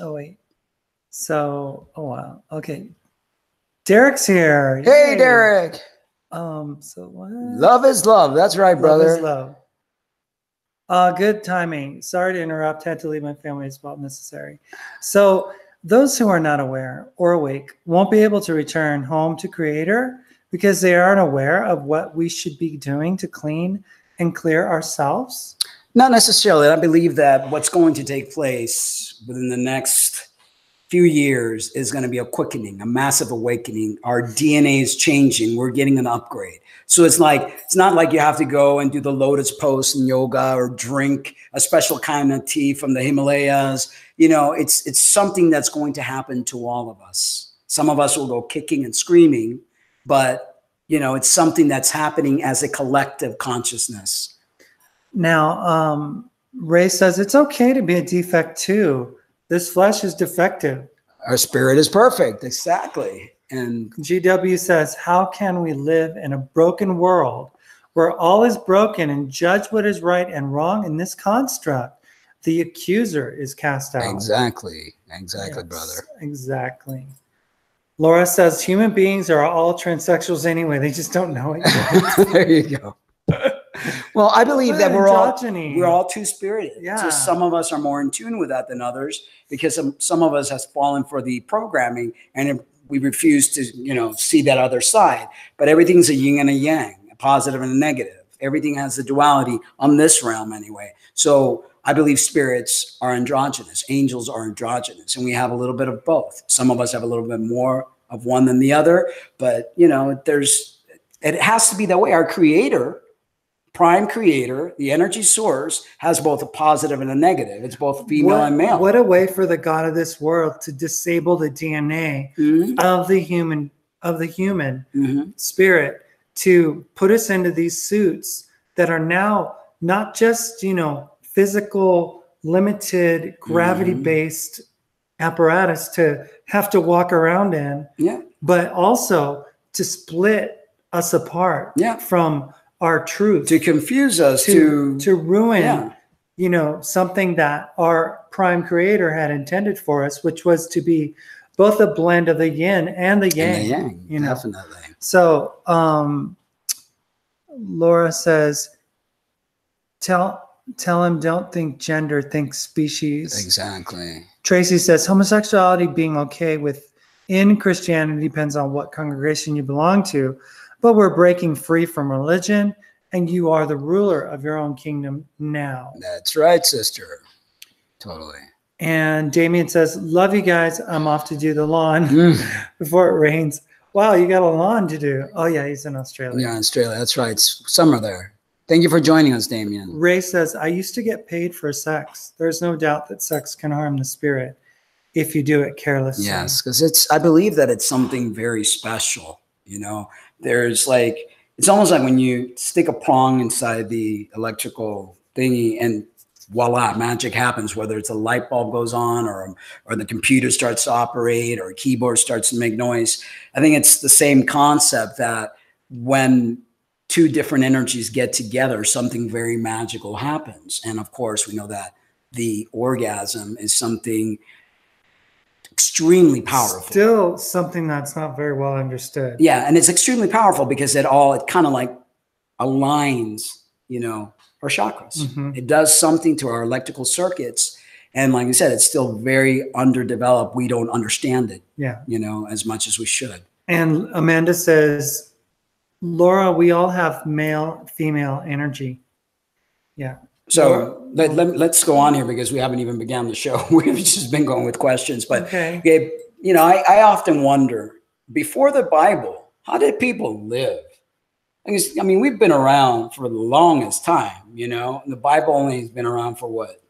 oh wait. So, oh wow. Okay. Derek's here. Hey, Derek. So what? Love is love. That's right, brother. Love is love. Good timing. Sorry to interrupt. Had to leave my family as well necessary. So those who are not aware or awake won't be able to return home to Creator because they aren't aware of what we should be doing to clean and clear ourselves? Not necessarily. I believe that what's going to take place within the next few years is going to be a quickening, a massive awakening. Our DNA is changing. We're getting an upgrade. So it's not like you have to go and do the lotus pose in yoga or drink a special kind of tea from the Himalayas. You know, it's something that's going to happen to all of us. Some of us will go kicking and screaming, but you know, it's something that's happening as a collective consciousness. Now, Ray says it's okay to be a defect too. This flesh is defective. Our spirit is perfect. Exactly. And GW says, how can we live in a broken world where all is broken and judge what is right and wrong in this construct? The accuser is cast out. Exactly, yes, brother. Exactly. Laura says, human beings are all transsexuals anyway. They just don't know it yet. There you go. Well, I believe that we're all two-spirited. Yeah. So some of us are more in tune with that than others because some of us has fallen for the programming and we refuse to, you know, see that other side. But everything's a yin and a yang, a positive and a negative. Everything has the duality on this realm anyway. So I believe spirits are androgynous. Angels are androgynous. And we have a little bit of both. Some of us have a little bit more of one than the other. But, you know, it has to be that way. Our creator prime creator, the energy source, has both a positive and a negative. It's both female and male. What a way for the God of this world to disable the DNA of the human spirit, to put us into these suits that are now not just, physical, limited, gravity-based apparatus to have to walk around in, but also to split us apart from our truth, to confuse us, to ruin, something that our prime creator had intended for us, which was to be both a blend of the yin and the yang. Definitely. So Laura says, tell him don't think gender, think species. Exactly. Tracy says homosexuality being okay within Christianity depends on what congregation you belong to, but we're breaking free from religion and you are the ruler of your own kingdom now. That's right, sister. Totally. And Damien says, love you guys. I'm off to do the lawn before it rains. Wow, you got a lawn to do. Oh yeah, he's in Australia. Yeah, Australia. That's right. It's summer there. Thank you for joining us, Damien. Ray says, I used to get paid for sex. There's no doubt that sex can harm the spirit if you do it carelessly. Yes, because I believe that it's something very special. There's it's almost like when you stick a prong inside the electrical thingy and voila, magic happens, whether it's a light bulb goes on or the computer starts to operate or a keyboard starts to make noise. I think it's the same concept that when two different energies get together, something very magical happens. And of course, we know that the orgasm is something extremely powerful. Still something that's not very well understood. Yeah, and it's extremely powerful because it kind of aligns, our chakras. It does something to our electrical circuits. And like I said, it's still very underdeveloped. We don't understand it, as much as we should. And Amanda says, Laura, we all have male, female energy. Yeah. So let's go on here because we haven't even begun the show. We've just been going with questions. But, okay. I often wonder, before the Bible, how did people live? I mean, we've been around for the longest time, The Bible only has been around for what?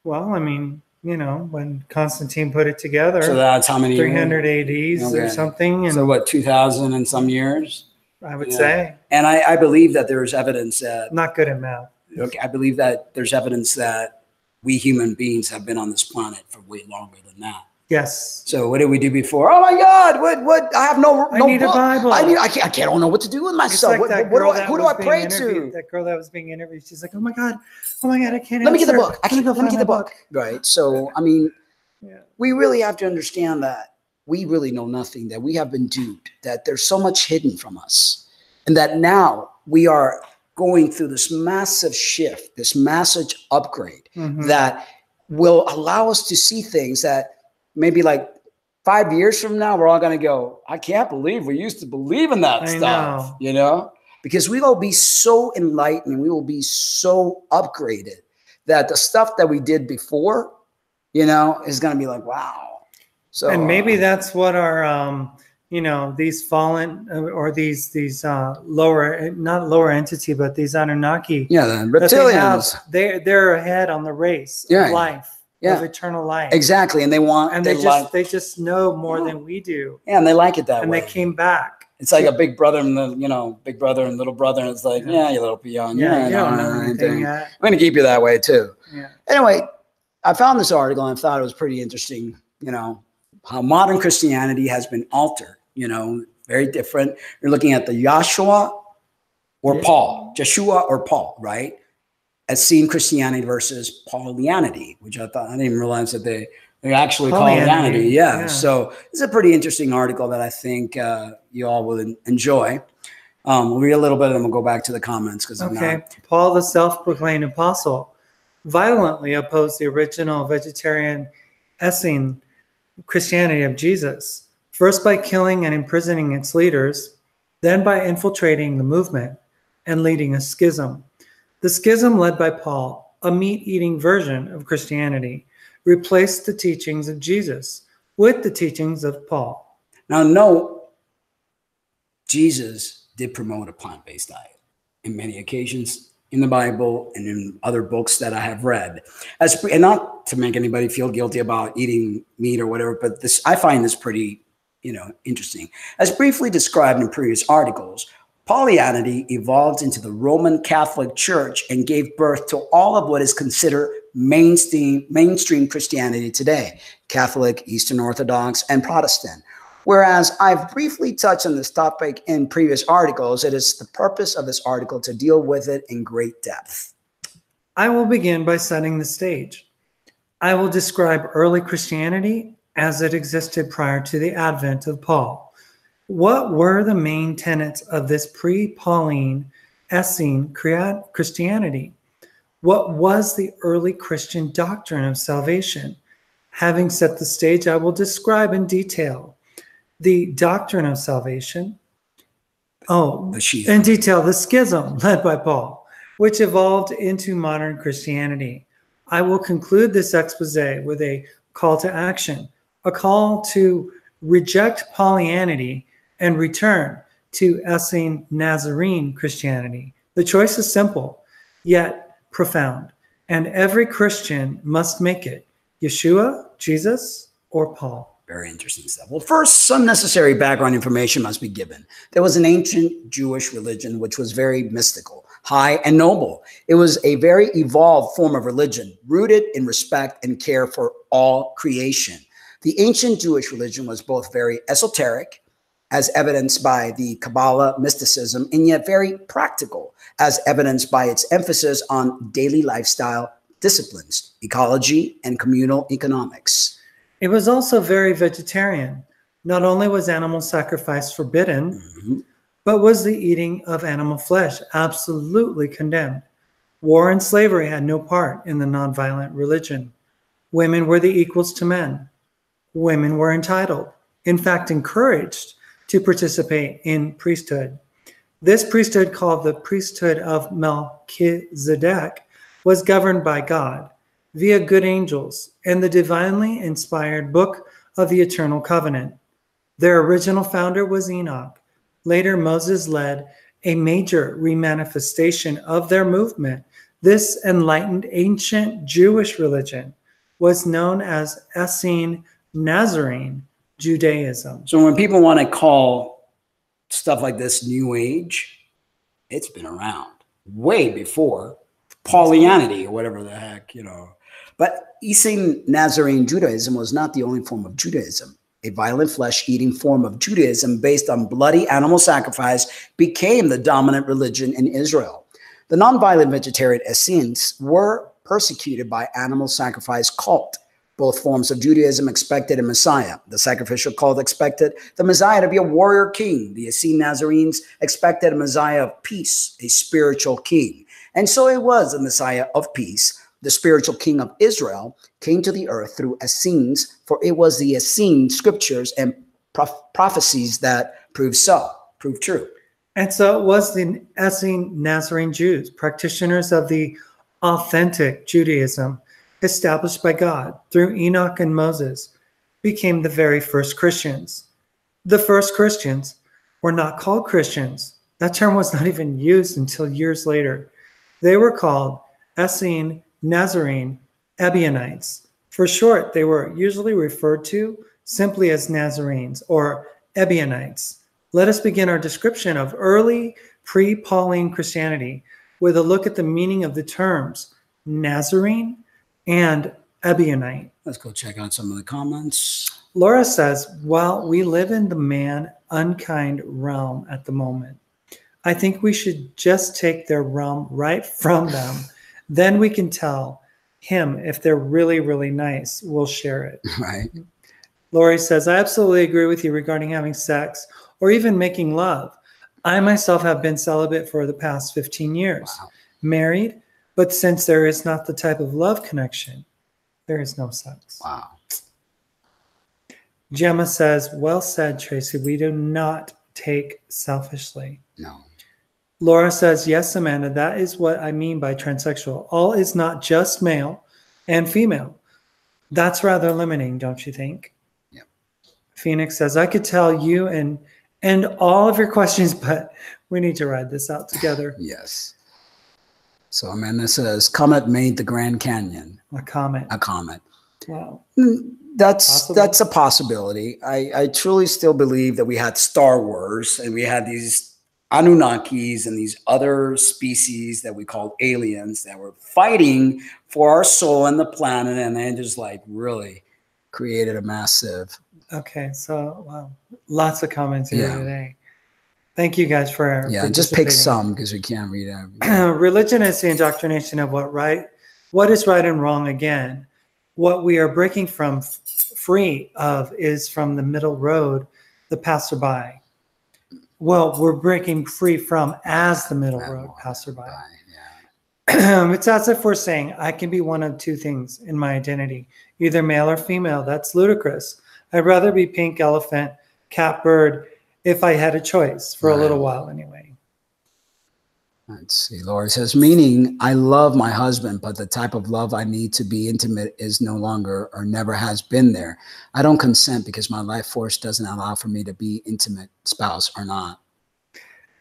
Well, I mean, when Constantine put it together. So that's how many? 300 ADs or something. And so what, 2,000 and some years? I would say. And I believe that there's evidence that. Not good at math. Okay, I believe that there's evidence that we human beings have been on this planet for way longer than that. Yes. So what did we do before? Oh my God! What? I have no. I need book. a Bible. I don't know what to do with myself. Like who do I pray to? That girl that was being interviewed. She's like, oh my God, I can't. Let me get the book. Let me get the book. Right. So I mean, yeah. We really have to understand that we really know nothing. That we have been duped. That there's so much hidden from us, and that now we are going through this massive shift, this massive upgrade that will allow us to see things that maybe 5 years from now, we're all going to go, I can't believe we used to believe in that stuff, because we will be so enlightened. We will be so upgraded that the stuff that we did before, is going to be like, wow. So, and maybe that's what our, these fallen or these lower, not lower entity, but these Anunnaki. Yeah, the reptilians. They're ahead on the race of life, of eternal life. Exactly, and they just know more than we do. Yeah, and they like it that way. And they came back. It's like a big brother and big brother and little brother, and it's like, you little peon. Yeah, you don't know anything. I'm going to keep you that way too. Yeah. Anyway, I found this article and I thought it was pretty interesting. How modern Christianity has been altered. Very different. You're looking at the YAHSHUA or Paul, Joshua or Paul, right? Essene Christianity versus Paulianity, which I didn't even realize that they actually call Paulianity. Yeah. So it's a pretty interesting article that I think you all will enjoy. We'll read a little bit and then we'll go back to the comments. Paul, the self-proclaimed apostle, violently opposed the original vegetarian Essene Christianity of Jesus. First by killing and imprisoning its leaders, then by infiltrating the movement and leading a schism. The schism led by Paul, a meat-eating version of Christianity, replaced the teachings of Jesus with the teachings of Paul. Now, no, Jesus did promote a plant-based diet. In many occasions, in the Bible and in other books that I have read. And not to make anybody feel guilty about eating meat or whatever, but I find this pretty, interesting. As briefly described in previous articles, Paulianity evolved into the Roman Catholic Church and gave birth to all of what is considered mainstream Christianity today: Catholic, Eastern Orthodox, and Protestant. Whereas I've briefly touched on this topic in previous articles, it is the purpose of this article to deal with it in great depth. I will begin by setting the stage. I will describe early Christianity as it existed prior to the advent of Paul. What were the main tenets of this pre-Pauline Essene Christianity? What was the early Christian doctrine of salvation? Having set the stage, I will describe in detail the doctrine of salvation. In detail, the schism led by Paul, which evolved into modern Christianity. I will conclude this expose with a call to action, a call to reject Paulianity and return to Essene Nazarene Christianity. The choice is simple, yet profound, and every Christian must make it: Yeshua, Jesus, or Paul. Very interesting stuff. Well, first, some necessary background information must be given. There was an ancient Jewish religion which was very mystical, high, and noble. It was a very evolved form of religion, rooted in respect and care for all creation. The ancient Jewish religion was both very esoteric, as evidenced by the Kabbalah mysticism, and yet very practical, as evidenced by its emphasis on daily lifestyle disciplines, ecology, and communal economics. It was also very vegetarian. Not only was animal sacrifice forbidden, but was the eating of animal flesh absolutely condemned. War and slavery had no part in the nonviolent religion. Women were the equals to men. Women were entitled, in fact encouraged, to participate in priesthood. This priesthood, called the priesthood of Melchizedek, was governed by God via good angels and the divinely inspired book of the eternal covenant. Their original founder was Enoch. Later, Moses led a major remanifestation of their movement. This enlightened ancient Jewish religion was known as Essene Nazarene Judaism. So when people want to call stuff like this New Age, it's been around way before Paulianity or whatever the heck, But Essene Nazarene Judaism was not the only form of Judaism. A violent flesh-eating form of Judaism based on bloody animal sacrifice became the dominant religion in Israel. The nonviolent vegetarian Essenes were persecuted by animal sacrifice cult. Both forms of Judaism expected a Messiah. The sacrificial cult expected the Messiah to be a warrior king. The Essene Nazarenes expected a Messiah of peace, a spiritual king. And so it was the Messiah of peace, the spiritual king of Israel, came to the earth through Essenes, for it was the Essene scriptures and prophecies that proved true. And so it was the Essene Nazarene Jews, practitioners of the authentic Judaism, established by God through Enoch and Moses, became the very first Christians. The first Christians were not called Christians. That term was not even used until years later. They were called Essene Nazarene Ebionites. For short, they were usually referred to simply as Nazarenes or Ebionites. Let us begin our description of early pre-Pauline Christianity with a look at the meaning of the terms Nazarene and Ebionite. Let's go check out some of the comments. Laura says, while we live in the man-unkind realm at the moment, I think we should just take their realm right from them. Then we can tell him if they're really, really nice. We'll share it. Right. Lori says, I absolutely agree with you regarding having sex or even making love. I myself have been celibate for the past 15 years. Wow. Married, but since there is not the type of love connection, there is no sex. Wow. Gemma says, well said, Tracy. We do not take selfishly. No. Laura says, yes, Amanda, that is what I mean by transsexual. All is not just male and female. That's rather limiting, don't you think? Yep. Phoenix says, I could tell you and all of your questions, but we need to ride this out together. Yes. So Amanda says, comet made the Grand Canyon. A comet. A comet. Wow. That's a possibility. I truly still believe that we had Star Wars and we had these Anunnakis and these other species that we called aliens that were fighting for our soul and the planet, and they just like really created a massive. Okay, so wow, lots of comments here today. Thank you guys for just pick some because we can't read everything. Religion is the indoctrination of what is right and wrong. Again, what we are breaking from free of is from the middle road, the passerby. Well, we're breaking free from as the middle road passerby. It's as if we're saying, I can be one of two things in my identity, either male or female. That's ludicrous. I'd rather be pink elephant, cat bird, if I had a choice for a little while anyway. Let's see. Laura says, meaning I love my husband, but the type of love I need to be intimate is no longer or never has been there. I don't consent because my life force doesn't allow for me to be intimate spouse or not.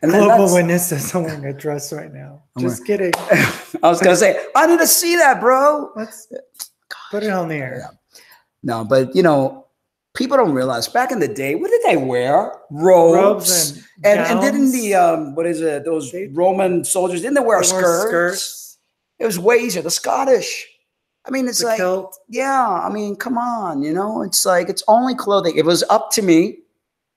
And Global Witness says I'm wearing a dress right now. Just kidding. I was going to say, I need to see that, bro. Let's put it on the air. Yeah. No, but you know, people don't realize back in the day, what did they wear? Robes and didn't the those Roman soldiers, didn't they wear skirts? It was way easier. The Scottish. I mean, it's like kilt. Yeah, I mean, come on, you know, it's like it's only clothing. If it was up to me,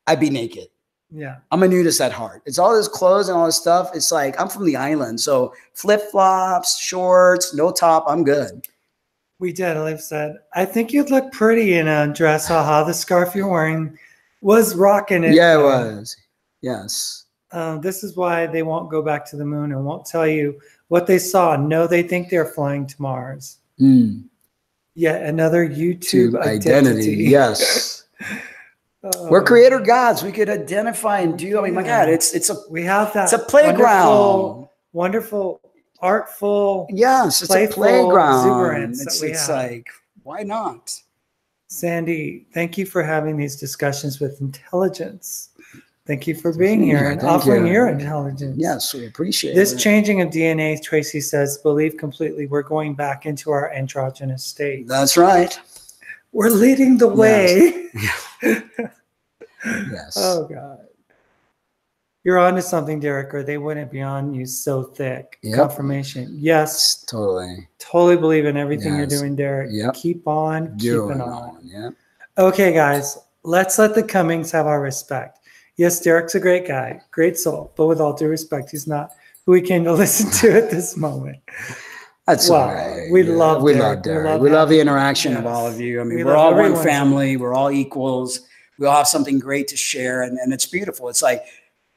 I'd be naked. Yeah. I'm a nudist at heart. It's all this clothes and all this stuff. It's like I'm from the island. So flip-flops, shorts, no top, I'm good. We did. Liv said, I think you'd look pretty in a dress. Haha, the scarf you're wearing was rocking it. Yeah, it was. Yes. This is why they won't go back to the moon and won't tell you what they saw. No, they think they're flying to Mars. Yet another YouTube identity. Yes. We're creator gods. We could identify and do. I mean, my God, we have that. It's a playground. Wonderful, artful. Yes, it's a playground. It's like, why not? Sandy, thank you for having these discussions with intelligence. Thank you for being here and offering your intelligence. Yes, we appreciate this changing of DNA. Tracy says, believe completely. We're going back into our androgynous state. That's right. We're leading the way. Yes. Oh, God. You're on to something, Derek, or they wouldn't be on you so thick. Yep. Confirmation. Yes. Totally. Totally believe in everything you're doing, Derek. Yep. Keep on keeping on. Yep. Okay, guys. Let's let the Cummings have our respect. Yes, Derek's a great guy, great soul, but with all due respect, he's not who we came to listen to at this moment. That's right. We love Derek. We love the interaction of all of you. I mean, we're all one family. We're all equals. We all have something great to share, and it's beautiful. It's like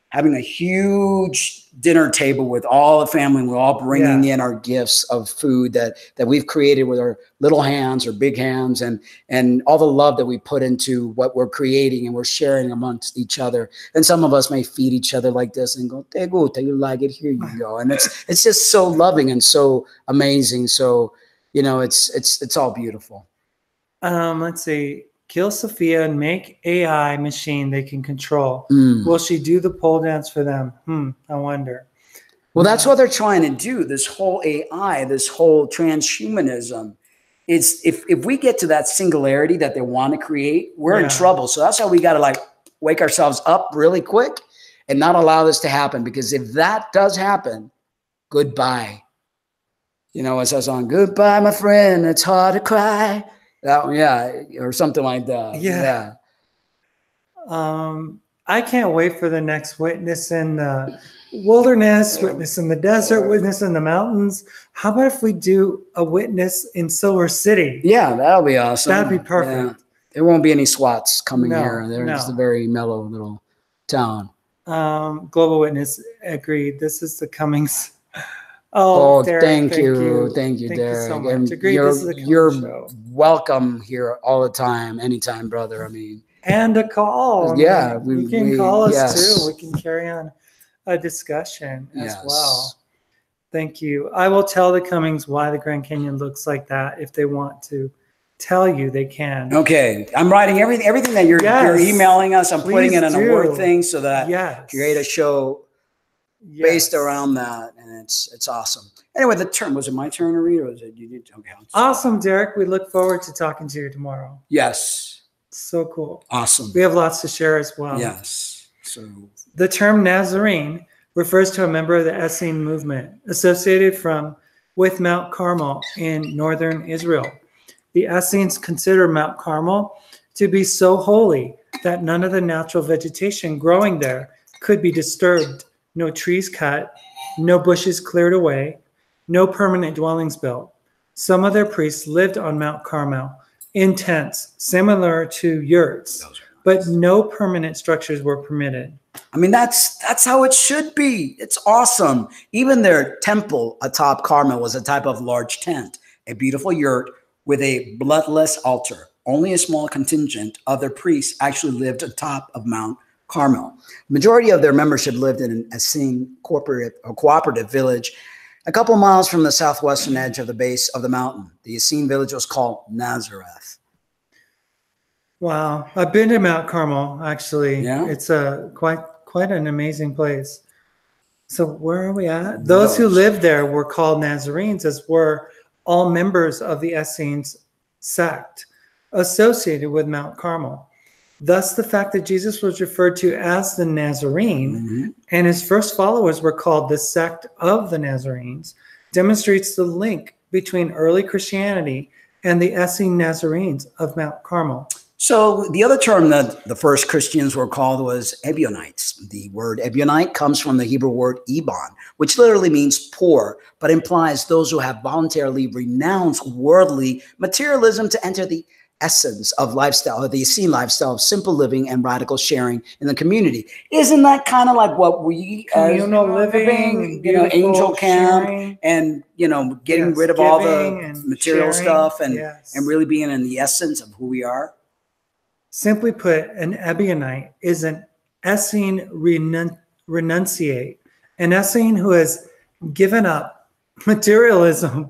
having a huge dinner table with all the family. We're all bringing in our gifts of food that we've created with our little hands or big hands, and all the love that we put into what we're creating, and we're sharing amongst each other. And some of us may feed each other like this and go, "Te gusta, you like it, here you go." And it's just so loving and so amazing. So, you know, it's all beautiful. Let's see. Kill Sophia and make AI machine they can control. Will she do the pole dance for them? I wonder. Well, that's what they're trying to do. This whole AI, this whole transhumanism. It's if we get to that singularity that they want to create, we're in trouble. So that's how we got to like wake ourselves up really quick and not allow this to happen. Because if that does happen, goodbye. You know, it says on "Goodbye, my friend. It's hard to cry." That one, or something like that. Yeah. I can't wait for the next witness in the wilderness, witness in the desert, witness in the mountains. How about if we do a witness in Silver City? Yeah, that'll be awesome. That'd be perfect. Yeah. There won't be any SWATs coming here. They're just a very mellow little town. Global Witness agreed. This is the Cummings. Oh, Derek, thank you, Derek. You so much. Agreed, you're welcome here all the time, anytime, brother. I mean, and a call. Yeah, you can call us too. We can carry on a discussion as well. Thank you. I will tell the Cummings why the Grand Canyon looks like that. If they want to tell you, they can. Okay, I'm writing everything that you're emailing us. I'm putting it in a Word thing so that create a show. based around that, and it's awesome. Anyway, the term, was it my turn to read, or was it you did? Okay. Awesome, Derek. We look forward to talking to you tomorrow. Yes. So cool. Awesome. We have lots to share as well. Yes. So the term Nazarene refers to a member of the Essene movement associated with Mount Carmel in northern Israel. The Essenes consider Mount Carmel to be so holy that none of the natural vegetation growing there could be disturbed. No trees cut, no bushes cleared away, no permanent dwellings built. Some of their priests lived on Mount Carmel in tents similar to yurts, but no permanent structures were permitted. I mean, that's how it should be. It's awesome. Even their temple atop Carmel was a type of large tent, a beautiful yurt with a bloodless altar. Only a small contingent of their priests actually lived atop of Mount Carmel. The majority of their membership lived in an Essene cooperative village a couple miles from the southwestern edge of the base of the mountain. The Essene village was called Nazareth. Wow, I've been to Mount Carmel, actually. Yeah. It's quite an amazing place. So where are we at? Those who lived there were called Nazarenes, as were all members of the Essenes sect associated with Mount Carmel. Thus, the fact that Jesus was referred to as the Nazarene and his first followers were called the sect of the Nazarenes demonstrates the link between early Christianity and the Essene Nazarenes of Mount Carmel. So the other term that the first Christians were called was Ebionites. The word Ebionite comes from the Hebrew word Ebon, which literally means poor, but implies those who have voluntarily renounced worldly materialism to enter the essence of lifestyle, or the Essene lifestyle of simple living and radical sharing in the community. Isn't that kind of like what we communal living, angel camp, sharing, and getting rid of all the material stuff and really being in the essence of who we are? Simply put, an Ebionite is an Essene renunciate, an Essene who has given up materialism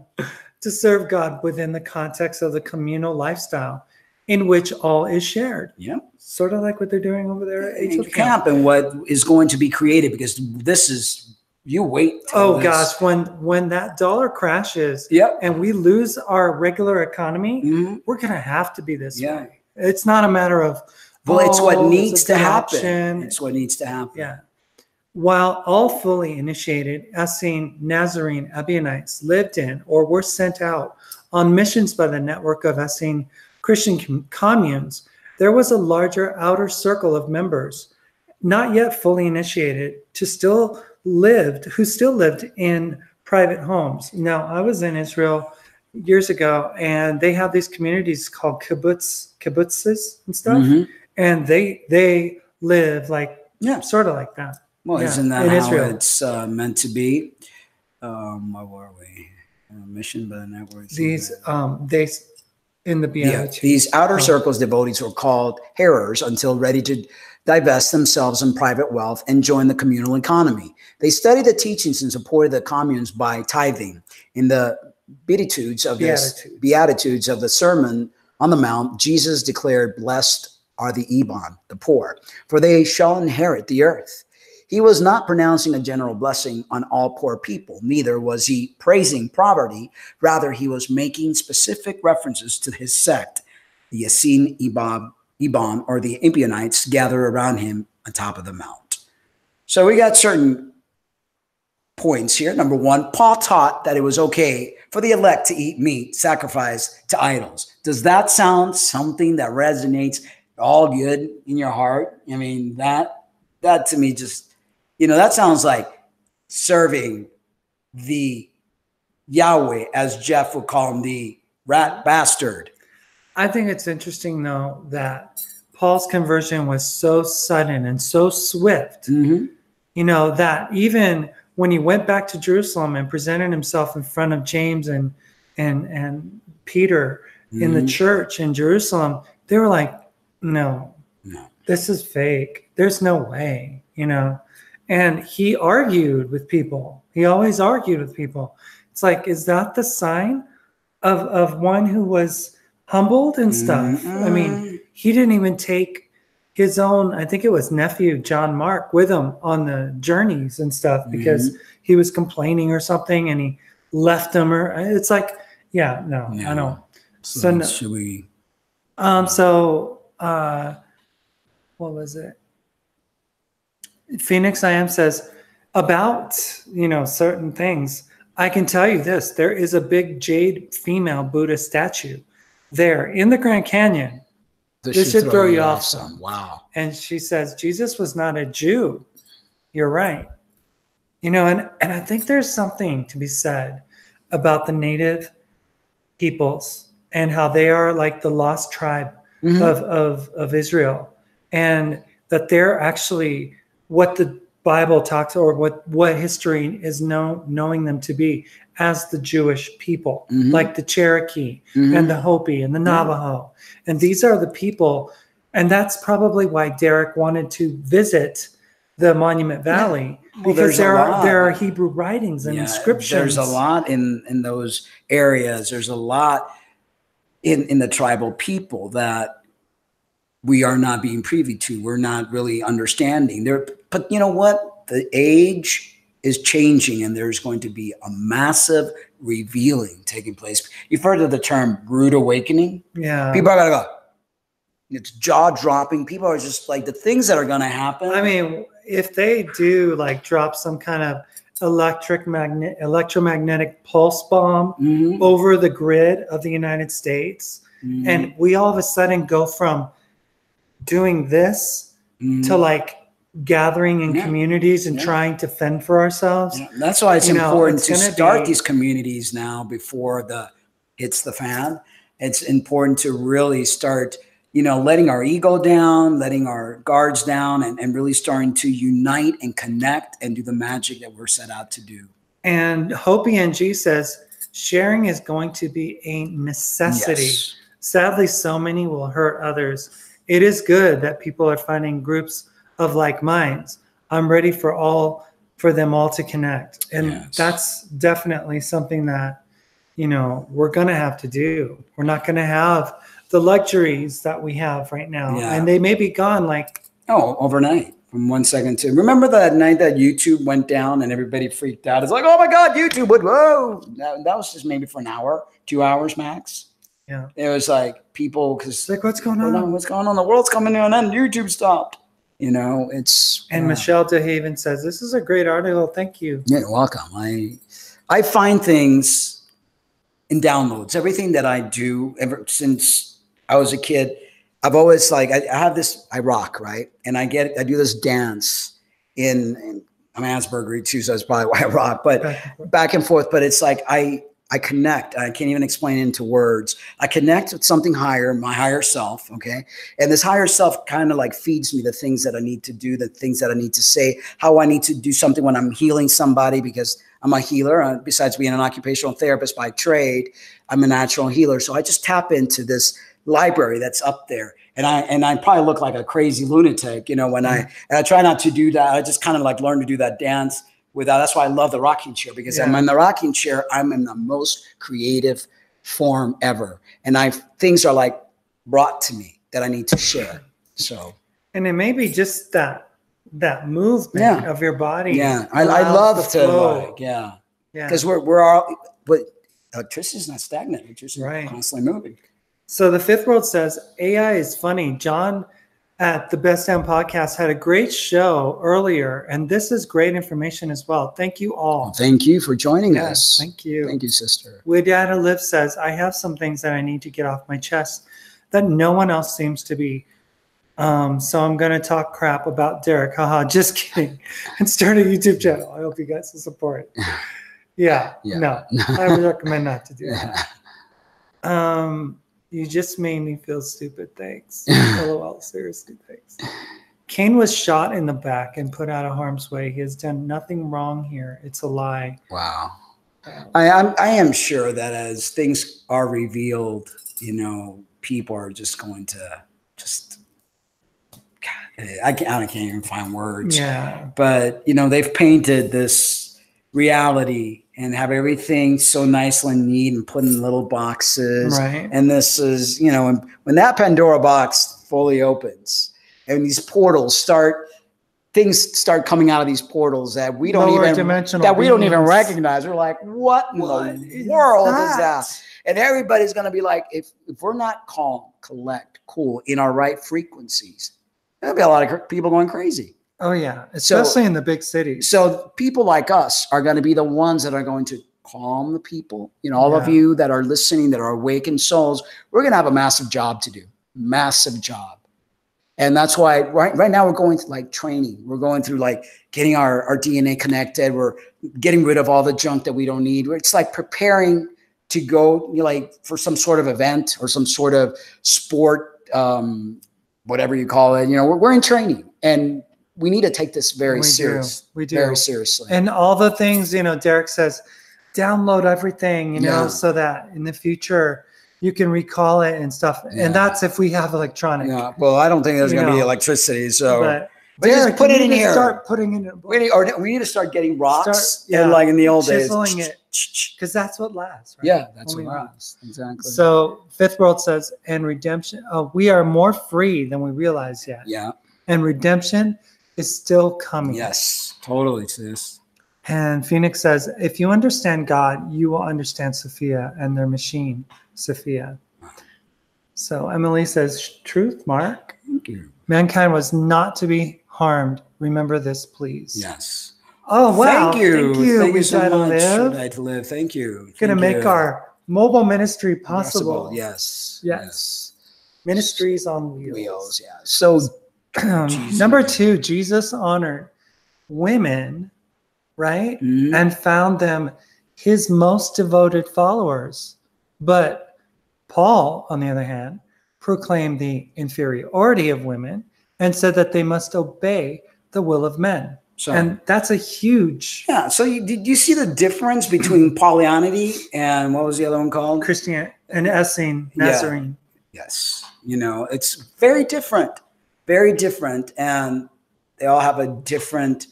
to serve God within the context of the communal lifestyle in which all is shared. Yeah. Sort of like what they're doing over there at Angel Camp and what is going to be created, because this is, you wait. Oh gosh, when that dollar crashes and we lose our regular economy, we're going to have to be this way. It's not a matter of, it's what needs to happen. It's what needs to happen. Yeah. While all fully initiated Essene Nazarene Ebionites lived in or were sent out on missions by the network of Essene Christian communes, there was a larger outer circle of members, not yet fully initiated, who still lived in private homes. Now, I was in Israel years ago, and they have these communities called kibbutzes and stuff, and they live like sort of like that. Well, isn't that how it's meant to be? Where were we? Mission by the network. These they in the Beatitudes. These outer circles devotees were called herers until ready to divest themselves in private wealth and join the communal economy. They studied the teachings and supported the communes by tithing. In the Beatitudes of the Sermon on the Mount, Jesus declared, "Blessed are the Ebon, the poor, for they shall inherit the earth." He was not pronouncing a general blessing on all poor people. Neither was he praising poverty. Rather, he was making specific references to his sect, the Essene Ebon, or the Ebionites, gather around him on top of the mount. So we got certain points here. Number one, Paul taught that it was okay for the elect to eat meat sacrificed to idols. Does that sound something that resonates all good in your heart? I mean, that to me just, that sounds like serving the Yahweh, as Jeff would call him, the rat bastard. I think it's interesting, though, that Paul's conversion was so sudden and so swift, that even when he went back to Jerusalem and presented himself in front of James and Peter in the church in Jerusalem, they were like, no, this is fake. There's no way, And he argued with people. He always argued with people. It's like, is that the sign of one who was humbled and stuff? I mean, he didn't even take his own, I think it was nephew, John Mark, with him on the journeys and stuff because he was complaining or something and he left him. Or it's like, I don't. So should we? What was it? Phoenix I Am says about, certain things. I can tell you this, there is a big jade female Buddha statue there in the Grand Canyon. This should throw you off some. Wow. And she says, Jesus was not a Jew. You're right. And I think there's something to be said about the native peoples and how they are like the lost tribe of Israel. And that they're actually what the Bible talks, or what history is knowing them to be as the Jewish people, like the Cherokee and the Hopi and the Navajo. And these are the people, and that's probably why Derek wanted to visit the Monument Valley, because there are Hebrew writings and inscriptions. There's a lot in those areas. There's a lot in the tribal people that we are not being privy to. We're not really understanding there. But you know what? The age is changing, and there's going to be a massive revealing taking place. You've heard of the term rude awakening? Yeah. People are going to go, it's jaw dropping. People are just like, the things that are going to happen. I mean, if they do like drop some kind of electromagnetic pulse bomb over the grid of the United States, and we all of a sudden go from doing this to like gathering in communities and trying to fend for ourselves. That's why it's important to start these communities now before hits the fan. It's important to really start, letting our ego down, letting our guards down, and really starting to unite and connect and do the magic that we're set out to do. And Hopi NG says, sharing is going to be a necessity. Yes. Sadly, so many will hurt others. It is good that people are finding groups of like minds. I'm ready for them all to connect. And that's definitely something that, we're going to have to do. We're not going to have the luxuries that we have right now. Yeah. And they may be gone overnight from 1 second to. Remember that night that YouTube went down and everybody freaked out? It's like, oh my God, YouTube would, whoa. That was just maybe for an hour, 2 hours max. Yeah. It was like people, because like, what's going on? What's going on? The world's coming to an end. YouTube stopped. It's. And Michelle DeHaven says, this is a great article. Thank you. Yeah, you're welcome. I find things in downloads. Everything that I do ever since I was a kid, I've always I have this, I rock, right? And I do this dance I'm Asperger too, so that's probably why I rock, but back and forth. But it's like, I connect. I can't even explain it into words. I connect with something higher, my higher self, okay? And this higher self kind of like feeds me the things that I need to do, the things that I need to say, how I need to do something when I'm healing somebody, because I'm a healer. Besides being an occupational therapist by trade, I'm a natural healer. So I just tap into this library that's up there. And I probably look like a crazy lunatic, when I try not to do that. I just kind of like learn to do that dance. That's why I love the rocking chair, because I'm in the rocking chair. I'm in the most creative form ever. And things are like brought to me that I need to share. So, and it may be just that movement of your body. Yeah. I love to because we're all, but electricity is not stagnant. Electricity is constantly moving. So the Fifth World says, AI is funny. John at the Best Damn Podcast had a great show earlier, and this is great information as well. Thank you all. Well, thank you for joining us. Thank you. Thank you, sister. Widiana Liv says, I have some things that I need to get off my chest that no one else seems to be. So I'm going to talk crap about Derek. Haha, just kidding. And start a YouTube channel. I hope you guys will support it. No, I would recommend not to do that. You just made me feel stupid. Thanks. LOL. Seriously, thanks. Cain was shot in the back and put out of harm's way. He has done nothing wrong here. It's a lie. Wow. I am sure that as things are revealed, people are just going to I can't even find words. Yeah. But, they've painted this reality and have everything so nicely and neat and put in little boxes. Right. And this is, when that Pandora box fully opens, and these portals things start coming out of these portals that we don't even recognize. We're like, what in the world is that? And everybody's going to be like, if we're not calm, collect, cool in our right frequencies, there'll be a lot of people going crazy. Oh yeah, especially in the big cities. So people like us are going to be the ones that are going to calm the people. You know, all of you that are listening, that are awakened souls, we're going to have a massive job to do. Massive job. And that's why right now we're going through like training. We're going through like getting our DNA connected. We're getting rid of all the junk that we don't need. It's like preparing to go, you know, like for some sort of event or some sort of sport, whatever you call it. You know, we're in training, and we need to take this very seriously. We do. Very seriously. And all the things, you know, Derek says, download everything, you know, so that in the future you can recall it and stuff. And that's if we have electronic. Yeah. Well, I don't think there's going to be electricity. So but Derek, just put it in here. Start putting it in. We need to start getting rocks, like in the old days. Chiseling it, because that's what lasts. Right? Yeah, that's what lasts. Exactly. So Fifth World says, and redemption, we are more free than we realize yet. Yeah. And redemption is still coming. Yes, totally, sis. And Phoenix says, if you understand God, you will understand Sophia and their machine, Sophia. So Emily says, truth, Mark. Thank you. Mankind was not to be harmed. Remember this, please. Yes. Oh, wow. Thank you. Thank you so much. Die to live. Thank you. Going to make our mobile ministry possible. Yes. Ministries on wheels. Yeah. So number 2, Jesus honored women, right? Mm-hmm. And found them his most devoted followers. But Paul, on the other hand, proclaimed the inferiority of women and said that they must obey the will of men. So, and that's a huge... Yeah. So did you see the difference between Paulianity and what was the other one called? Christian and Essene, Nazarene. Yeah. Yes. You know, it's very different. Very different. And they all have a different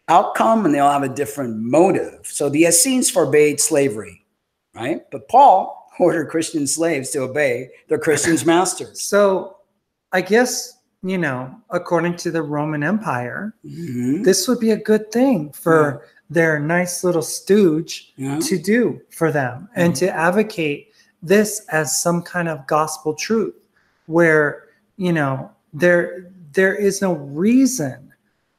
outcome, and they all have a different motive. So the Essenes forbade slavery, right? But Paul ordered Christian slaves to obey their Christian masters. So I guess, you know, according to the Roman Empire, this would be a good thing for their nice little stooge to do for them and to advocate this as some kind of gospel truth where, you know, there is no reason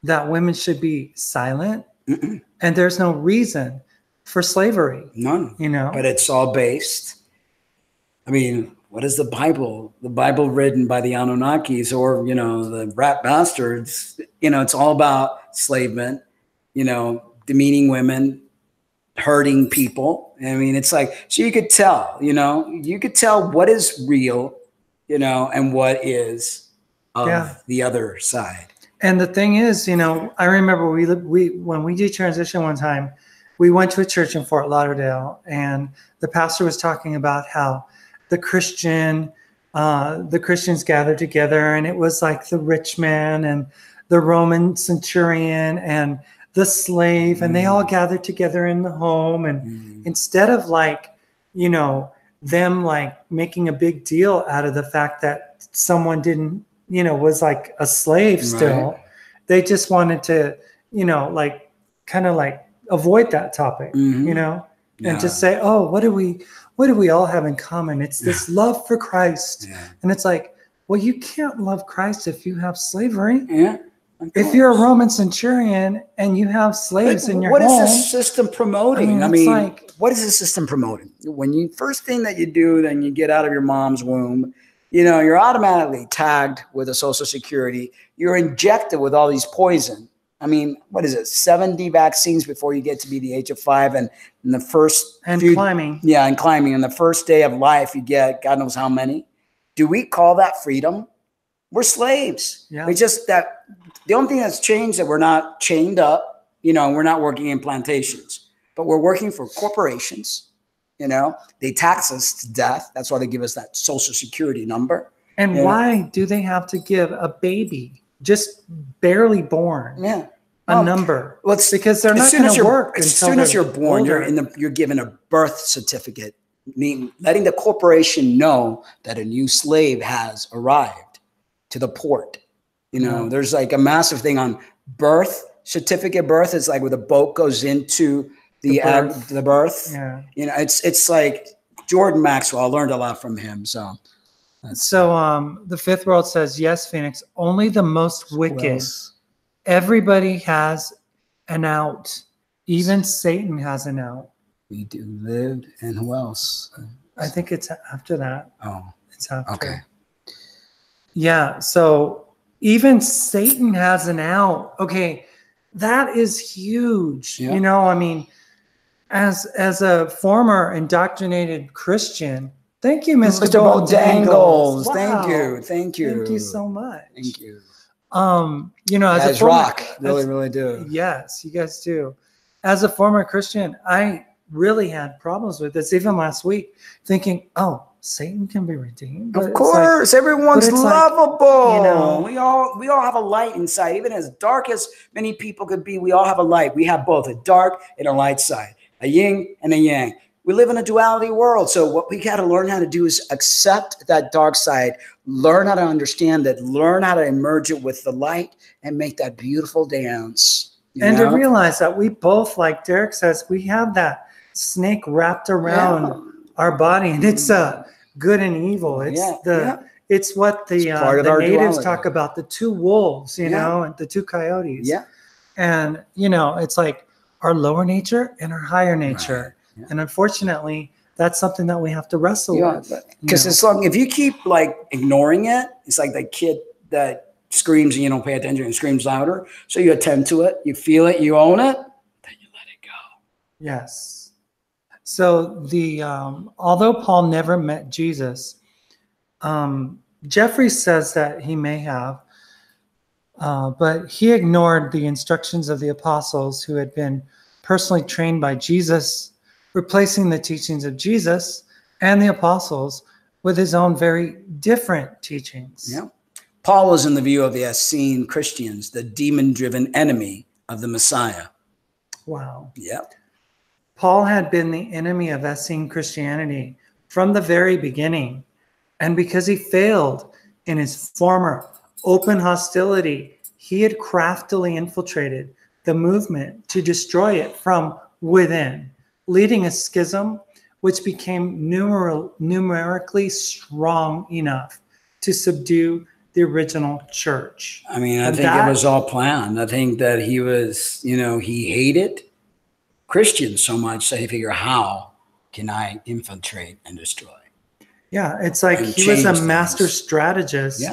that women should be silent and there's no reason for slavery. None. You know, but it's all based. I mean, what is the Bible? The Bible written by the Anunnakis or, you know, the rat bastards, you know, it's all about enslavement, you know, demeaning women, hurting people. I mean, it's like, so you could tell, you know, what is real, you know, and what is of the other side. And the thing is, you know, I remember we when we did transition one time, we went to a church in Fort Lauderdale, and the pastor was talking about how the Christians gathered together, and it was like the rich man and the Roman centurion and the slave, and they all gathered together in the home. And instead of like, you know, them like making a big deal out of the fact that someone didn't, you know, was like a slave still, they just wanted to, you know, like kind of like avoid that topic, you know, and just say, oh, what do we all have in common? It's this love for Christ. And it's like, well, you can't love Christ if you have slavery. If you're a Roman centurion and you have slaves in your home. What is this system promoting? I mean, like, what is the system promoting? When you first thing that you do, then you get out of your mom's womb, you know, you're automatically tagged with a Social Security. You're injected with all these poison. I mean, what is it? 70 vaccines before you get to be the age of 5. And in the first climbing. Yeah, and climbing. And the first day of life, you get God knows how many. Do we call that freedom? We're slaves. It's just that the only thing that's changed that we're not chained up, you know, we're not working in plantations, but we're working for corporations. You know, they tax us to death. That's why they give us that Social Security number. And why do they have to give a baby just barely born a number? Well, it's because they're not going to work. As soon as you're born, you're given a birth certificate, letting the corporation know that a new slave has arrived to the port. You know, there's like a massive thing on birth, certificate birth. It's like where the boat goes into the birth. Yeah. You know, it's like Jordan Maxwell. I learned a lot from him. So the Fifth World says, yes, Phoenix, only the most wicked. Everybody has an out. Even Satan has an out. We do live, and who else? I think it's after that. Oh, it's after. Okay. Yeah. So even Satan has an out. Okay. That is huge. Yeah. You know, I mean, as a former indoctrinated Christian, thank you, Mr. Dangles. Wow. Thank you. Thank you so much. Thank you. You know, as guys a former, rock. Really do. Yes, you guys do. As a former Christian, I really had problems with this. Even last week, thinking, "Oh, Satan can be redeemed." Of course, everyone's lovable. Like, you know, we all have a light inside. Even as dark as many people could be, we all have a light. We have both a dark and a light side, a yin and a yang. We live in a duality world. So what we got to learn how to do is accept that dark side, learn how to understand it, learn how to merge it with the light and make that beautiful dance. And to realize that we both, like Derek says, we have that snake wrapped around our body, and it's good and evil. It's it's what the natives talk about, the two wolves, you know, and the two coyotes. Yeah. And, you know, it's like our lower nature and our higher nature. Right. Yeah. And unfortunately, that's something that we have to wrestle with. Because as long if you keep like ignoring it, it's like that kid that screams and you don't pay attention and screams louder. So you attend to it, you feel it, you own it, then you let it go. Yes. So the although Paul never met Jesus, Jeffrey says that he may have, but he ignored the instructions of the apostles who had been personally trained by Jesus, replacing the teachings of Jesus and the apostles with his own very different teachings. Yeah. Paul was in the view of the Essene Christians, the demon-driven enemy of the Messiah. Wow. Yeah. Paul had been the enemy of Essene Christianity from the very beginning. And because he failed in his former open hostility, he had craftily infiltrated the movement to destroy it from within, leading a schism which became numerically strong enough to subdue the original church. I mean, I think it was all planned. I think that he was, you know, he hated Christians so much that he figured, how can I infiltrate and destroy? Yeah, it's like he was a master strategist,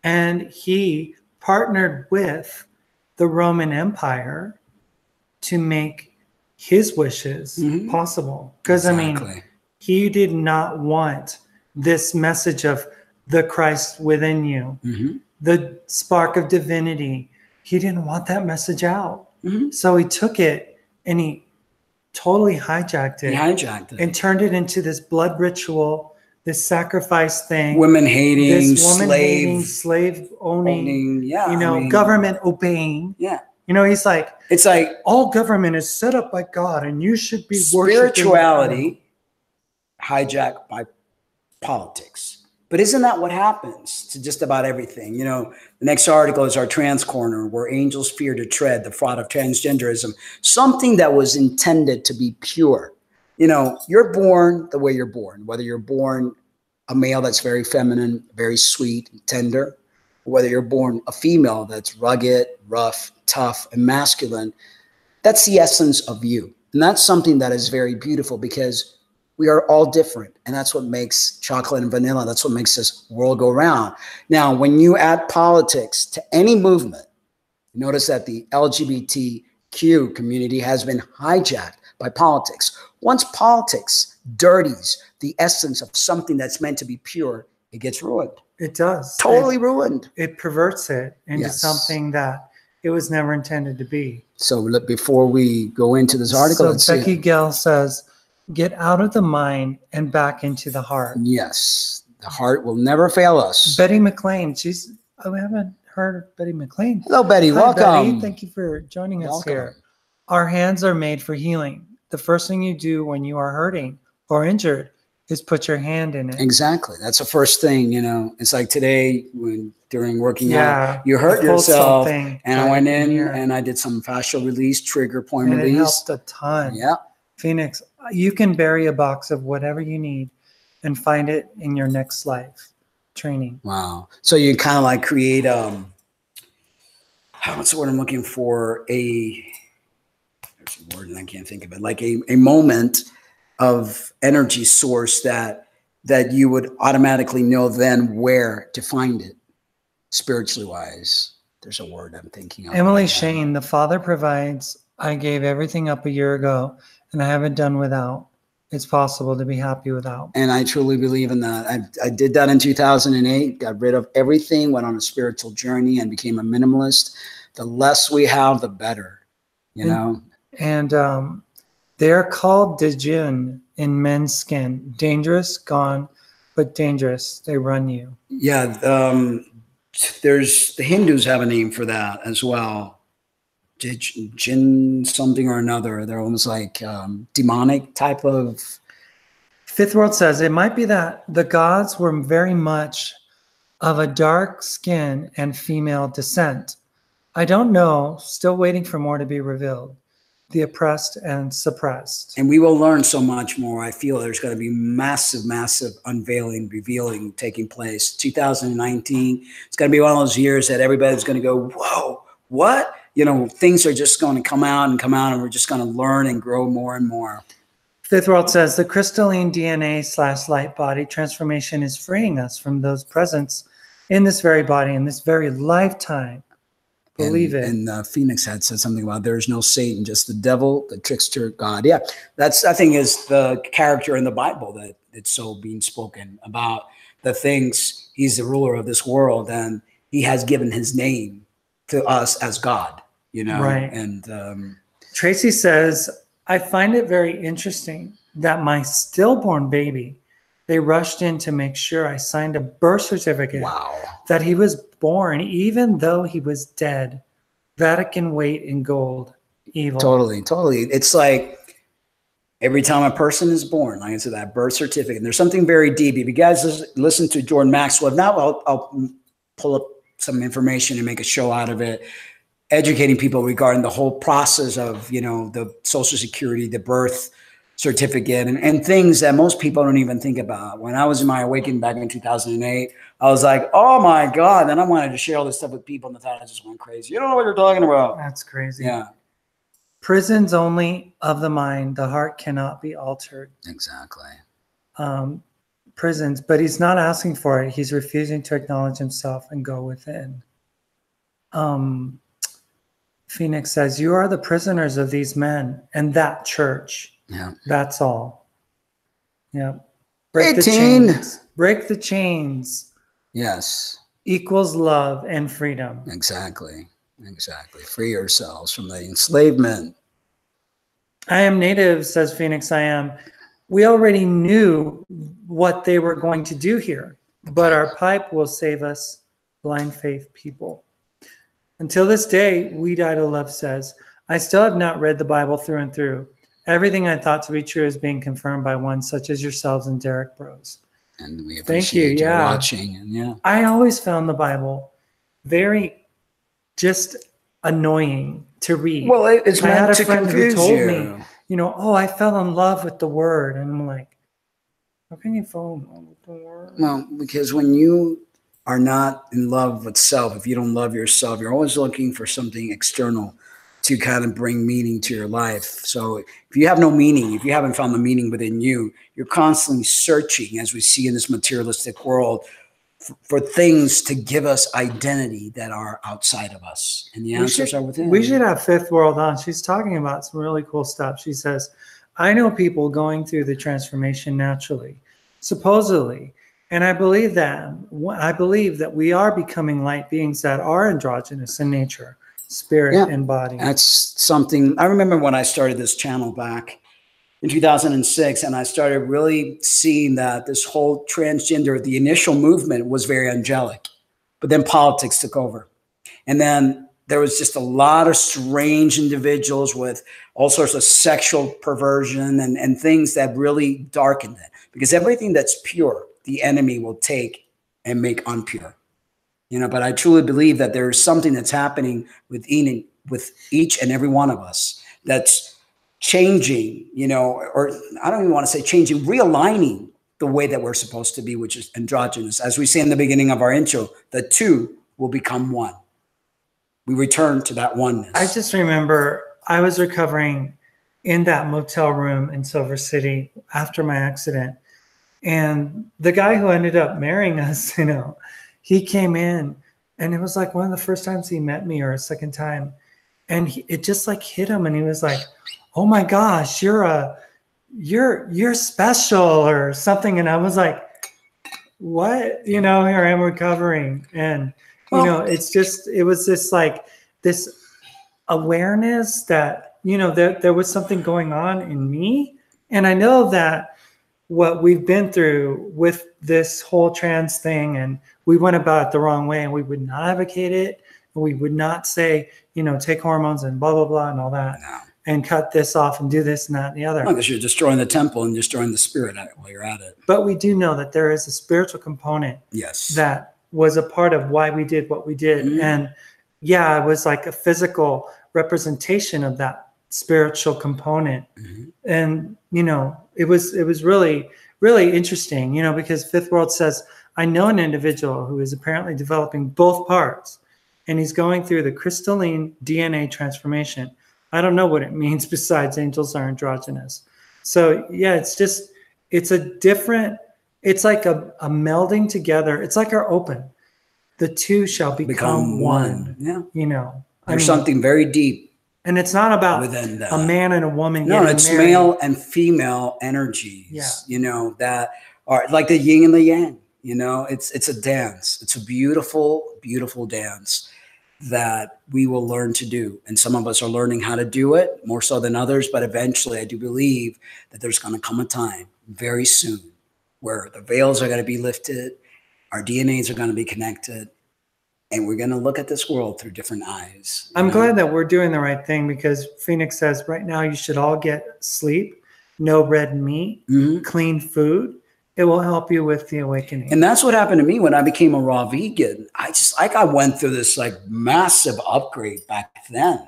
and he partnered with the Roman Empire to make his wishes possible. Because, I mean, he did not want this message of the Christ within you, the spark of divinity. He didn't want that message out. So he took it and he totally hijacked it. He hijacked it. And turned it into this blood ritual, this sacrifice thing. Women hating, slave owning, you know, government obeying. Yeah. You know, he's like, it's like all government is set up by God and you should be spirituality hijacked by politics. But isn't that what happens to just about everything? You know, the next article is our Trans Corner, where angels fear to tread the fraud of transgenderism, something that was intended to be pure. You know, you're born the way you're born, whether you're born a male that's very feminine, very sweet, and tender, or whether you're born a female that's rugged, rough, tough, and masculine. That's the essence of you. And that's something that is very beautiful because we are all different. And that's what makes chocolate and vanilla. That's what makes this world go round. Now, when you add politics to any movement, notice that the LGBTQ community has been hijacked by politics. Once politics dirties the essence of something that's meant to be pure, it gets ruined. It does. Totally ruined. It perverts it into something that it was never intended to be. So before we go into this article, so Becky Gale says, get out of the mind and back into the heart. Yes. The heart will never fail us. Betty McLean. We haven't heard of Betty McLean. Hello, Betty. Hi, welcome. Betty. Thank you for joining us here. Our hands are made for healing. The first thing you do when you are hurting or injured is put your hand in it. Exactly. That's the first thing, you know. It's like today during working out, you hurt yourself. And I went in and I did some fascial release, trigger point and release. It helped a ton. Yeah. Phoenix, you can bury a box of whatever you need and find it in your next life training. Wow. So you kind of like create, what's the word I'm looking for? There's a word and I can't think of it. Like a moment of energy source that you would automatically know then where to find it, spiritually wise. There's a word I'm thinking of. Emily Shane, the Father provides. I gave everything up a year ago, and I haven't done without. It's possible to be happy without. And I truly believe in that. I did that in 2008, got rid of everything, went on a spiritual journey and became a minimalist. The less we have, the better, you know? And they're called Dejun in men's skin. Dangerous, gone, but dangerous. They run you. Yeah. The Hindus have a name for that as well. Jinn something or another. They're almost like demonic type of. Fifth World says it might be that the gods were very much of a dark skin and female descent. I don't know. Still waiting for more to be revealed. The oppressed and suppressed. And we will learn so much more. I feel there's going to be massive, massive unveiling, revealing taking place. 2019, it's going to be one of those years that everybody's going to go, whoa, what? You know, things are just going to come out, and we're just going to learn and grow more and more. Fifth World says the crystalline DNA / light body transformation is freeing us from those presents in this very body, in this very lifetime. Believe it. And Phoenix had said something about there's no Satan, just the devil, the trickster, God. Yeah, that's, I think, is the character in the Bible that it's so being spoken about. The things, he's the ruler of this world, and he has given his name to us as God, you know? Right. And Tracy says, I find it very interesting that my stillborn baby, they rushed in to make sure I signed a birth certificate. Wow. That he was born, even though he was dead. Vatican weight in gold. Evil. Totally, totally. It's like every time a person is born, like I said, that birth certificate, and there's something very deep. If you guys listen to Jordan Maxwell, now I'll pull up some information and make a show out of it, educating people regarding the whole process of, you know, the Social Security, the birth certificate, and things that most people don't even think about. When I was in my awakening back in 2008, I was like, oh my God. Then I wanted to share all this stuff with people, and the thought I just went crazy. You don't know what you're talking about. That's crazy. Yeah. Prisons only of the mind. The heart cannot be altered. Exactly. Prisons, but he's not asking for it. He's refusing to acknowledge himself and go within. Phoenix says, you are the prisoners of these men and that church. Yeah. That's all. Yeah. Break 18. the chains. Break the chains. Yes. Equals love and freedom. Exactly. Exactly. Free yourselves from the enslavement. I am native, says Phoenix. I am. We already knew what they were going to do here, but our pipe will save us, blind faith people. Until this day, We Die to Love says, I still have not read the Bible through and through. Everything I thought to be true is being confirmed by one such as yourselves and Derek Bros. And we appreciate you watching. And yeah, I always found the Bible very just annoying to read. Well, it's meant I had a to friend confuse who told you. me, you know, oh, I fell in love with the word. And I'm like, how can you fall in love with the word? Well, because when you are not in love with self, if you don't love yourself, you're always looking for something external to kind of bring meaning to your life. So if you have no meaning, if you haven't found the meaning within you, you're constantly searching, as we see in this materialistic world, for things to give us identity that are outside of us. And the answers are within. We should have Fifth World on. She's talking about some really cool stuff. She says, I know people going through the transformation naturally, supposedly. And I believe that. I believe that we are becoming light beings that are androgynous in nature, spirit and body. That's something. I remember when I started this channel back in 2006, and I started really seeing that this whole transgender, the initial movement was very angelic, but then politics took over. And then there was just a lot of strange individuals with all sorts of sexual perversion and things that really darkened it. Because everything that's pure, the enemy will take and make unpure. You know, but I truly believe that there is something that's happening with each and every one of us that's changing, you know, or I don't even want to say changing, realigning the way that we're supposed to be, which is androgynous. As we say in the beginning of our intro, the two will become one. We return to that oneness. I just remember I was recovering in that motel room in Silver City after my accident. And the guy who ended up marrying us, you know, he came in and it was like one of the first times he met me, or a second time. And it just like hit him. And he was like, oh my gosh, you're special or something. And I was like, what? You know, here I am recovering. And, you know, it was just like this awareness that, you know, there was something going on in me. And I know that what we've been through with this whole trans thing, and we went about it the wrong way, and we would not advocate it. And we would not say, you know, take hormones and blah, blah, blah, and all that. No. And cut this off and do this and that and the other. No, because you're destroying the temple and destroying the spirit while you're at it. But we do know that there is a spiritual component. Yes. That was a part of why we did what we did. Mm-hmm. And yeah, it was like a physical representation of that spiritual component. Mm-hmm. And, you know, it was really, really interesting, you know, because Fifth World says, I know an individual who is apparently developing both parts, and he's going through the crystalline DNA transformation. I don't know what it means besides angels are androgynous. So yeah, it's like a melding together. It's like our open. The two shall become one. Yeah. You know, there's something very deep. And it's not about a man and a woman. No, it's married. Male and female energies, yeah. You know, that are like the yin and the yang, you know, it's a dance. It's a beautiful, beautiful dance that we will learn to do. And some of us are learning how to do it more so than others. But eventually I do believe that there's going to come a time very soon where the veils are going to be lifted. Our DNAs are going to be connected. And we're going to look at this world through different eyes. I'm glad that we're doing the right thing, because Phoenix says right now you should all get sleep, no red meat, mm-hmm. clean food. It will help you with the awakening. And that's what happened to me when I became a raw vegan. I went through this like massive upgrade back then.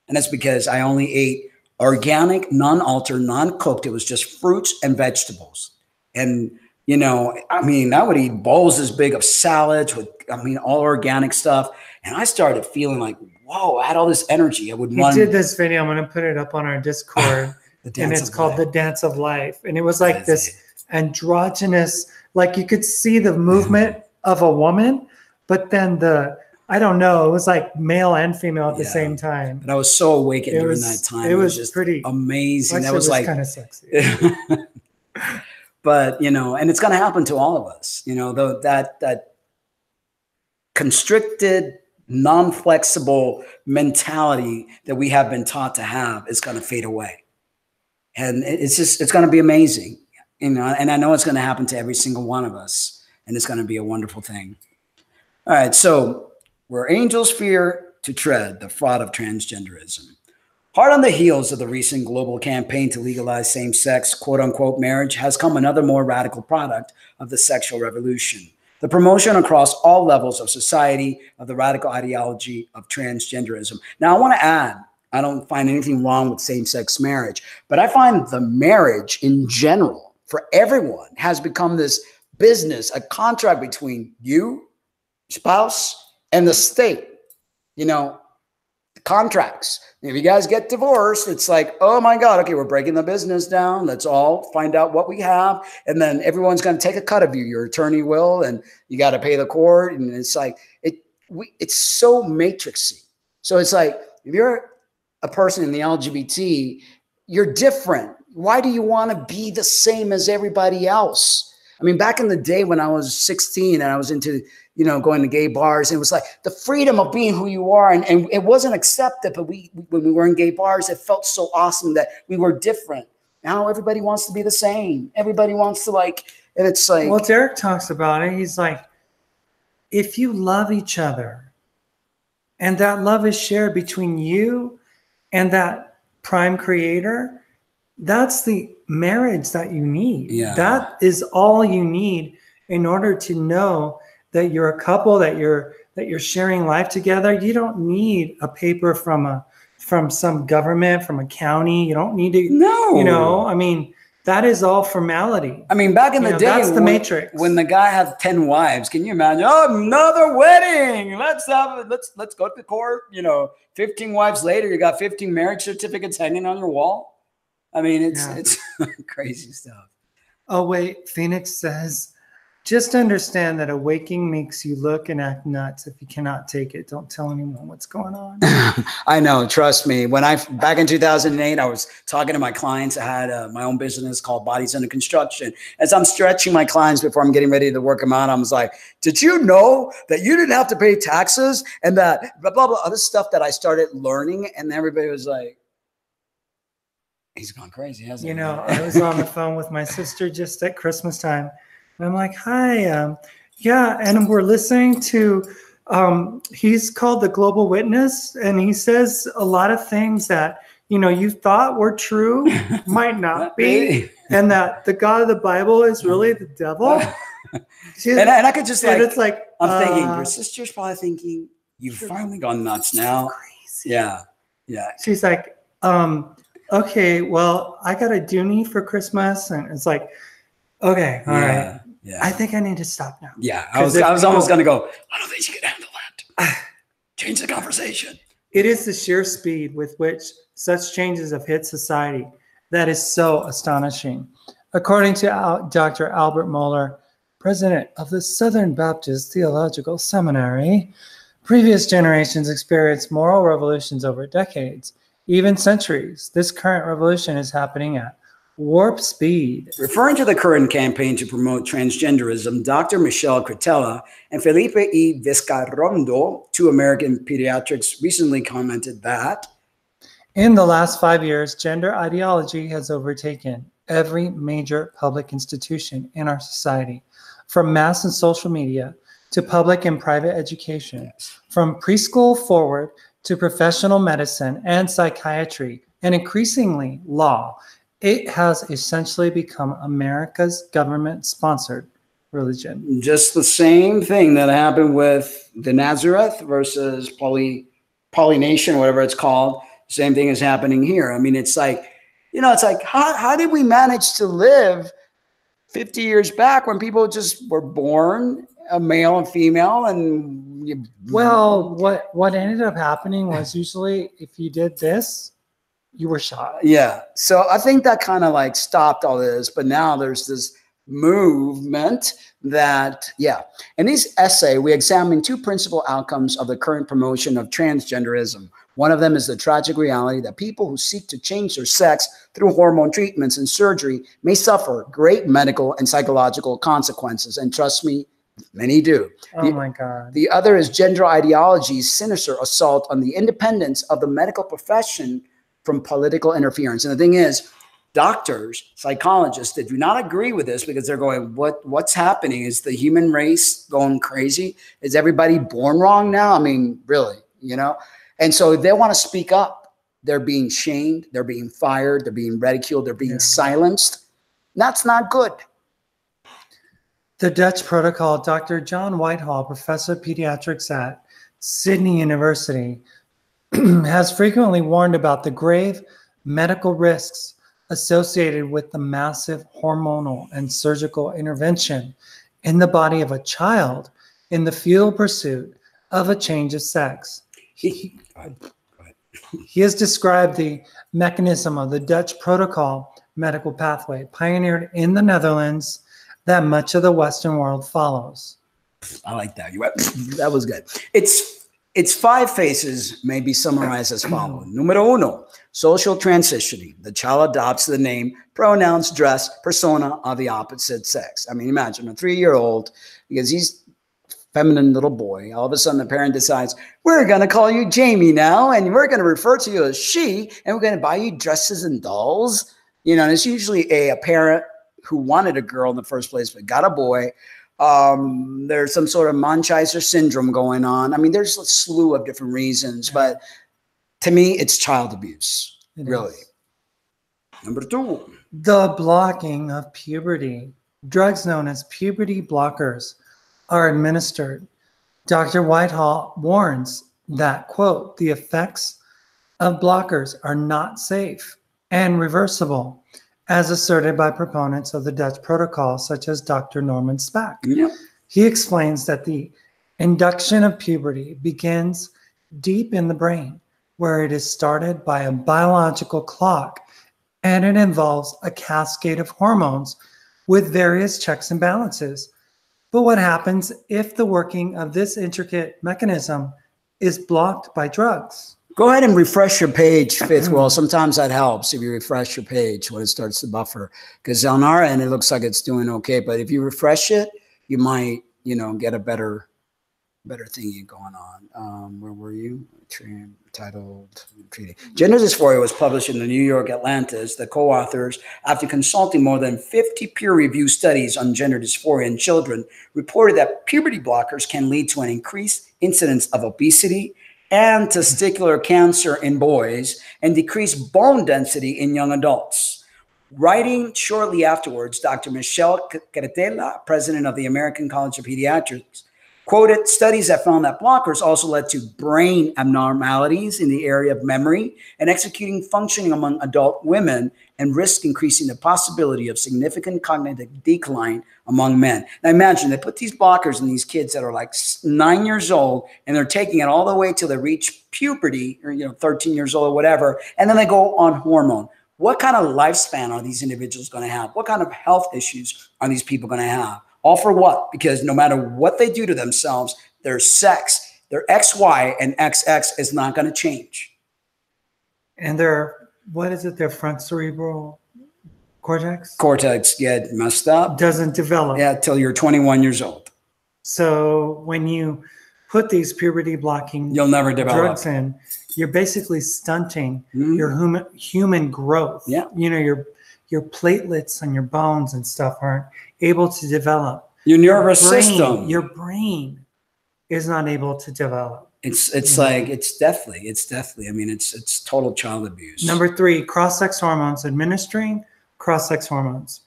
And that's because I only ate organic, non-altered, non-cooked. It was just fruits and vegetables. And, you know, I mean, I would eat bowls as big of salads with, all organic stuff. And I started feeling like, whoa, I had all this energy. You did this video. I'm going to put it up on our Discord. And it's called The Dance of Life. And it was like this androgynous, like you could see the movement of a woman, but then I don't know, it was like male and female at the same time. But I was so awakened during that time. It was just pretty amazing. That was like kind of sexy. But, you know, and it's going to happen to all of us, you know, though that constricted, non-flexible mentality that we have been taught to have is going to fade away. And it's going to be amazing. You know, and I know it's going to happen to every single one of us, and it's going to be a wonderful thing. All right. So where angels fear to tread, the fraud of transgenderism. Hard on the heels of the recent global campaign to legalize same-sex, quote-unquote, marriage has come another more radical product of the sexual revolution. The promotion across all levels of society of the radical ideology of transgenderism. Now, I want to add, I don't find anything wrong with same-sex marriage, but I find the marriage in general for everyone has become this business, a contract between you, spouse, and the state. You know, contracts. If you guys get divorced, it's like, oh my God, okay, we're breaking the business down. Let's all find out what we have. And then everyone's going to take a cut of you. Your attorney will, and you got to pay the court. And it's like, it's so matrixy. So it's like, if you're a person in the LGBT, you're different. Why do you want to be the same as everybody else? I mean, back in the day when I was 16 and I was into, you know, going to gay bars, it was like the freedom of being who you are. And it wasn't accepted, but when we were in gay bars, it felt so awesome that we were different. Now everybody wants to be the same. Everybody wants to and it's like. Well, Derek talks about it. He's like, if you love each other, and that love is shared between you and that prime creator, that's the marriage that you need. Yeah. That is all you need in order to know that you're a couple, that you're sharing life together. You don't need a paper from some government, from a county. You don't need to, No. you know, I mean, that is all formality. I mean, back in the day, that's the Matrix. When the guy had 10 wives, can you imagine? Oh, another wedding. Let's go to the court. You know, 15 wives later, you got 15 marriage certificates hanging on your wall. I mean, it's crazy stuff. Oh, wait. Phoenix says, just understand that awakening makes you look and act nuts. If you cannot take it, don't tell anyone what's going on. I know. Trust me. Back in 2008, I was talking to my clients. I had my own business called Bodies Under Construction. As I'm stretching my clients before I'm getting ready to work them out, I was like, did you know that you didn't have to pay taxes and that blah, blah, blah, other stuff that I started learning? And everybody was like, he's gone crazy, hasn't he? You know, I was on the phone with my sister just at Christmas time. And I'm like, hi, yeah, and we're listening to, he's called the Global Witness, and he says a lot of things that, you know, you thought were true, might not be, and that the God of the Bible is really the devil. And I could just like, it's like, I'm thinking, your sister's probably thinking, you've finally gone nuts now. Crazy. Yeah, yeah. She's like, okay, well, I got a Dooney for Christmas, and it's like, okay, all right. Yeah. I think I need to stop now. Yeah, I was almost going to go, I don't think you can handle that. Change the conversation. It is the sheer speed with which such changes have hit society that is so astonishing. According to Dr. Albert Mohler, president of the Southern Baptist Theological Seminary, previous generations experienced moral revolutions over decades, even centuries. This current revolution is happening at warp speed. Referring to the current campaign to promote transgenderism, Dr. Michelle Cretella and Felipe E. Vizcarrondo, two American pediatrics, recently commented that in the last 5 years, gender ideology has overtaken every major public institution in our society, from mass and social media to public and private education, from preschool forward to professional medicine and psychiatry, and increasingly law. It has essentially become America's government-sponsored religion. Just the same thing that happened with the Nazareth versus Polynation, whatever it's called. Same thing is happening here. I mean, it's like, you know, it's like, how did we manage to live 50 years back when people just were born a male and female? And well, what ended up happening was usually if you did this, you were shot. Yeah. So I think that kind of like stopped all this, but now there's this movement that, yeah. In this essay, we examine two principal outcomes of the current promotion of transgenderism. One of them is the tragic reality that people who seek to change their sex through hormone treatments and surgery may suffer great medical and psychological consequences. And trust me, many do. Oh my God. The other is gender ideology's sinister assault on the independence of the medical profession from political interference. And the thing is, doctors, psychologists that do not agree with this because they're going, what's happening? Is the human race going crazy? Is everybody born wrong now? I mean, really, you know? And so they want to speak up. They're being shamed. They're being fired. They're being ridiculed. They're being silenced. That's not good. The Dutch protocol, Dr. John Whitehall, professor of pediatrics at Sydney University, has frequently warned about the grave medical risks associated with the massive hormonal and surgical intervention in the body of a child in the futile pursuit of a change of sex. He has described the mechanism of the Dutch protocol medical pathway pioneered in the Netherlands that much of the Western world follows. I like that. That was good. Its 5 phases may be summarized as follows. Numero uno, social transitioning. The child adopts the name, pronouns, dress, persona of the opposite sex. I mean, imagine a 3-year-old, because he's a feminine little boy. All of a sudden, the parent decides, we're going to call you Jamie now, and we're going to refer to you as she, and we're going to buy you dresses and dolls. You know, and it's usually a parent who wanted a girl in the first place, but got a boy. There's some sort of Munchausen syndrome going on. I mean, there's a slew of different reasons, but to me, it's child abuse, really. Number 2. The blocking of puberty. Drugs known as puberty blockers are administered. Dr. Whitehall warns that, quote, the effects of blockers are not safe and reversible, as asserted by proponents of the Dutch protocol, such as Dr. Norman Spack. Yep. He explains that the induction of puberty begins deep in the brain, where it is started by a biological clock, and it involves a cascade of hormones with various checks and balances. But what happens if the working of this intricate mechanism is blocked by drugs? Go ahead and refresh your page, Fifth World. Sometimes that helps if you refresh your page when it starts to buffer. Because on our end, it looks like it's doing okay. But if you refresh it, you might, you know, get a better thingy going on. Where were you? Titled Treaty. Gender Dysphoria was published in the New York Atlantis. The co-authors, after consulting more than 50 peer-reviewed studies on gender dysphoria in children, reported that puberty blockers can lead to an increased incidence of obesity and testicular cancer in boys and decreased bone density in young adults. Writing shortly afterwards, Dr. Michelle Cretella, president of the American College of Pediatrics, quoted studies that found that blockers also led to brain abnormalities in the area of memory and executing functioning among adult women and risk increasing the possibility of significant cognitive decline among men. Now imagine they put these blockers in these kids that are like 9 years old and they're taking it all the way till they reach puberty or, 13 years old or whatever. And then they go on hormone. What kind of lifespan are these individuals going to have? What kind of health issues are these people going to have? All for what? Because no matter what they do to themselves, their sex, their XY and XX is not going to change. And their, what is it? Their front cerebral cortex? Cortex get messed up. Doesn't develop. Yeah, till you're 21 years old. So when you put these puberty blocking you'll never develop drugs in, you're basically stunting your human growth. Yeah. Your platelets and your bones and stuff aren't able to develop. Your nervous system. Your brain is not able to develop. It's like, it's deathly. I mean, it's total child abuse. Number 3, cross-sex hormones. Administering cross-sex hormones.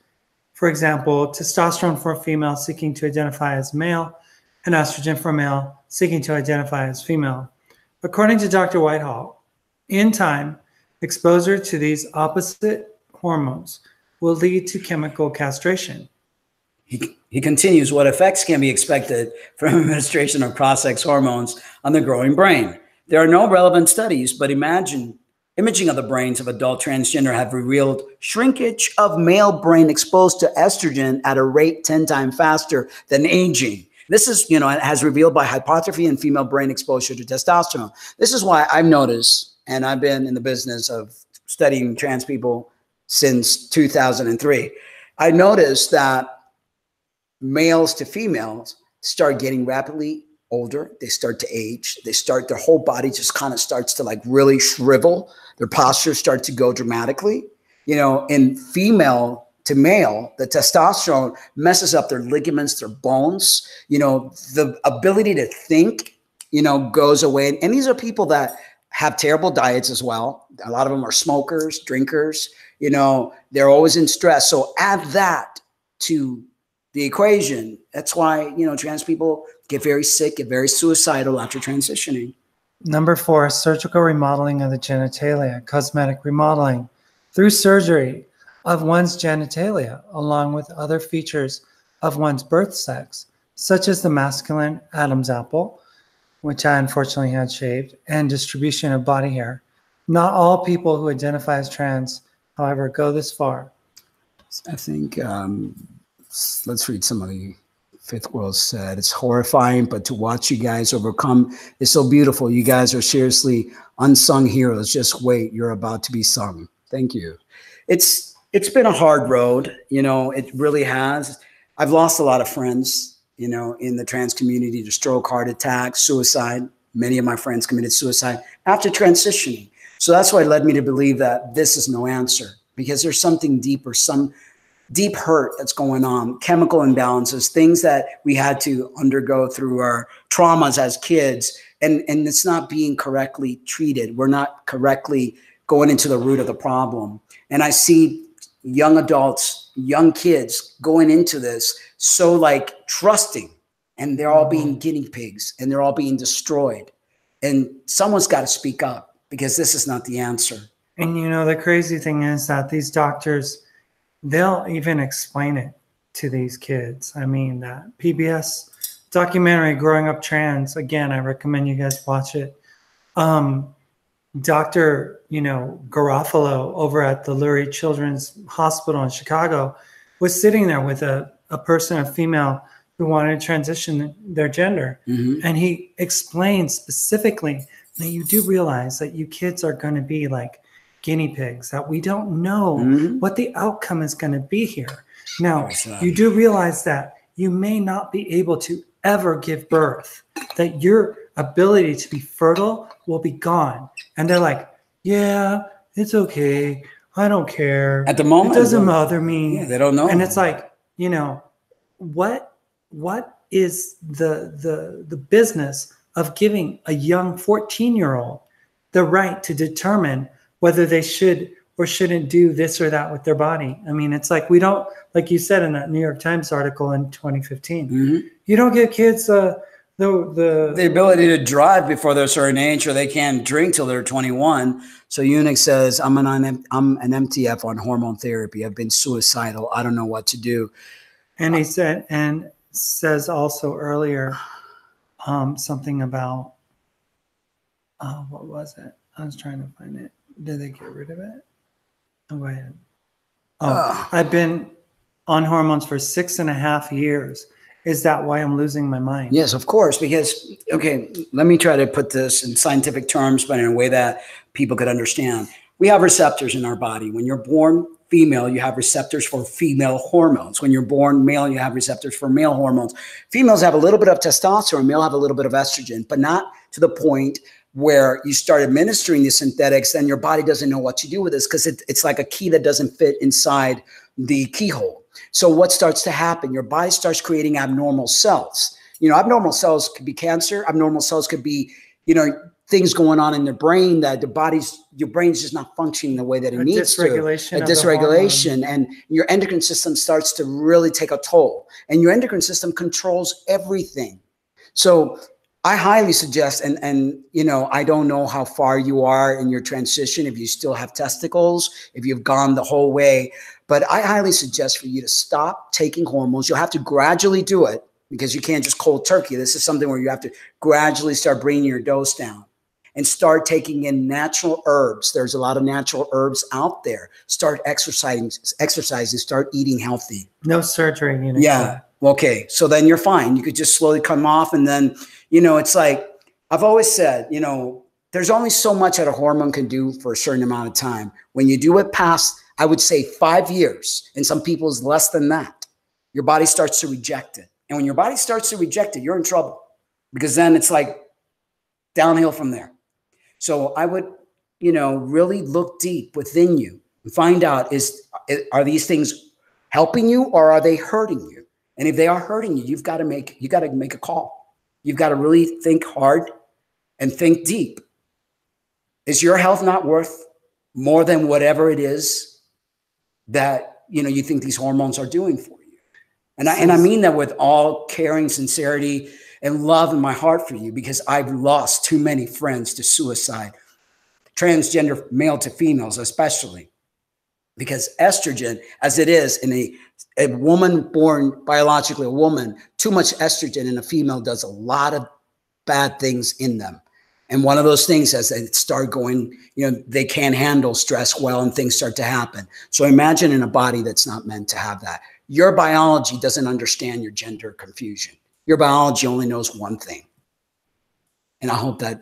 For example, testosterone for a female seeking to identify as male and estrogen for a male seeking to identify as female. According to Dr. Whitehall, in time, exposure to these opposite hormones will lead to chemical castration. He continues, what effects can be expected from administration of cross-sex hormones on the growing brain? There are no relevant studies, but imaging of the brains of adult transgender have revealed shrinkage of male brain exposed to estrogen at a rate 10 times faster than aging. This is, as revealed by hypertrophy in female brain exposure to testosterone. This is why I've noticed, and I've been in the business of studying trans people since 2003. I noticed that males to females start getting rapidly older. They start to age. Their whole body just kind of starts to like really shrivel. Their posture starts to go dramatically. In female to male, the testosterone messes up their ligaments, their bones. The ability to think, goes away. And these are people that have terrible diets as well. A lot of them are smokers, drinkers. They're always in stress. So add that to the equation. That's why, trans people get very sick, get very suicidal after transitioning. Number 4, surgical remodeling of the genitalia, cosmetic remodeling through surgery of one's genitalia, along with other features of one's birth sex, such as the masculine Adam's apple, which I unfortunately had shaved, and distribution of body hair. Not all people who identify as trans, however, go this far. I think, let's read some of the Fifth World said. It's horrifying, but to watch you guys overcome is so beautiful. You guys are seriously unsung heroes. Just wait, you're about to be sung. Thank you. It's been a hard road. It really has. I've lost a lot of friends, in the trans community to stroke, heart attack, suicide. Many of my friends committed suicide after transitioning. So that's why it led me to believe that this is no answer, because there's something deeper, deep hurt that's going on, chemical imbalances, things that we had to undergo through our traumas as kids, and it's not being correctly treated. We're not correctly going into the root of the problem. And I see young adults, young kids going into this so like trusting, and they're all being guinea pigs, and they're all being destroyed. And someone's got to speak up, because this is not the answer. And you know, the crazy thing is that these doctors, they'll even explain it to these kids. I mean, that PBS documentary, Growing Up Trans, again, I recommend you guys watch it. Dr. Garofalo over at the Lurie Children's Hospital in Chicago was sitting there with a person, a female, who wanted to transition their gender. And he explained specifically that you do realize that you kids are going to be like guinea pigs, that we don't know what the outcome is going to be here. Now, you do realize that you may not be able to ever give birth, that your ability to be fertile will be gone. And they're like, yeah, it's okay. I don't care. At the moment, it doesn't bother me. Yeah, they don't know. And it's like, what is the business of giving a young 14-year-old the right to determine whether they should or shouldn't do this or that with their body? I mean, it's like, we don't, like you said in that New York Times article in 2015, you don't give kids the ability to drive before they're a certain age, or they can't drink till they're 21. So Eunuch says, I'm an MTF on hormone therapy. I've been suicidal. I don't know what to do. And he said, and says also earlier something about, what was it? I was trying to find it. Did they get rid of it? Oh, go ahead. I've been on hormones for 6.5 years. Is that why I'm losing my mind? Yes, of course. Because, okay, let me try to put this in scientific terms, but in a way that people could understand. We have receptors in our body. When you're born female, you have receptors for female hormones. When you're born male, you have receptors for male hormones. Females have a little bit of testosterone, male have a little bit of estrogen, but not to the point where you start administering the synthetics, then your body doesn't know what to do with this, because it's like a key that doesn't fit inside the keyhole. So what starts to happen? Your body starts creating abnormal cells. Abnormal cells could be cancer. Abnormal cells could be, things going on in the brain that your brain's just not functioning the way that it needs to. A dysregulation, and your endocrine system starts to really take a toll. And your endocrine system controls everything. So I highly suggest, and I don't know how far you are in your transition, if you still have testicles, if you've gone the whole way, but I highly suggest for you to stop taking hormones. You'll have to gradually do it, because you can't just cold turkey. This is something where you have to gradually start bringing your dose down and start taking in natural herbs. There's a lot of natural herbs out there. Start exercising, start eating healthy. No surgery. Yeah. Okay. So then you're fine. You could just slowly come off. And then, it's like, I've always said, there's only so much that a hormone can do for a certain amount of time. When you do it past, I would say 5 years, and some people is less than that, your body starts to reject it. And when your body starts to reject it, you're in trouble, because then it's like downhill from there. So I would, really look deep within you and find out, are these things helping you, or are they hurting you? And if they are hurting you, you've got to make a call. You've got to really think hard and think deep. Is your health not worth more than whatever it is that, you think these hormones are doing for you? And I mean that with all caring sincerity and love in my heart for you, because I've lost too many friends to suicide, transgender male to females especially, because estrogen, as it is in a woman born biologically a woman, too much estrogen in a female does a lot of bad things in them. And one of those things is they start going, they can't handle stress well, and things start to happen. So imagine in a body that's not meant to have that. Your biology doesn't understand your gender confusion. Your biology only knows one thing. And I hope that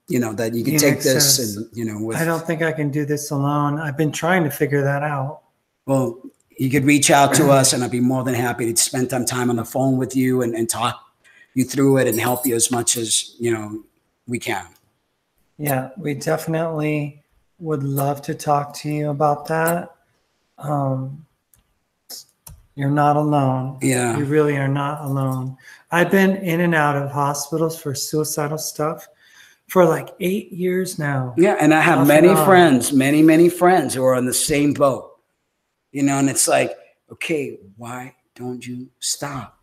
you can take this and, I don't think I can do this alone. I've been trying to figure that out. Well, you could reach out to us, and I'd be more than happy to spend some time on the phone with you and talk you through it and help you as much as, we can. Yeah, we definitely would love to talk to you about that. You're not alone. Yeah. You really are not alone. I've been in and out of hospitals for suicidal stuff for like 8 years now. Yeah, and I have many friends, many friends who are on the same boat. You know, and it's like, okay, why don't you stop?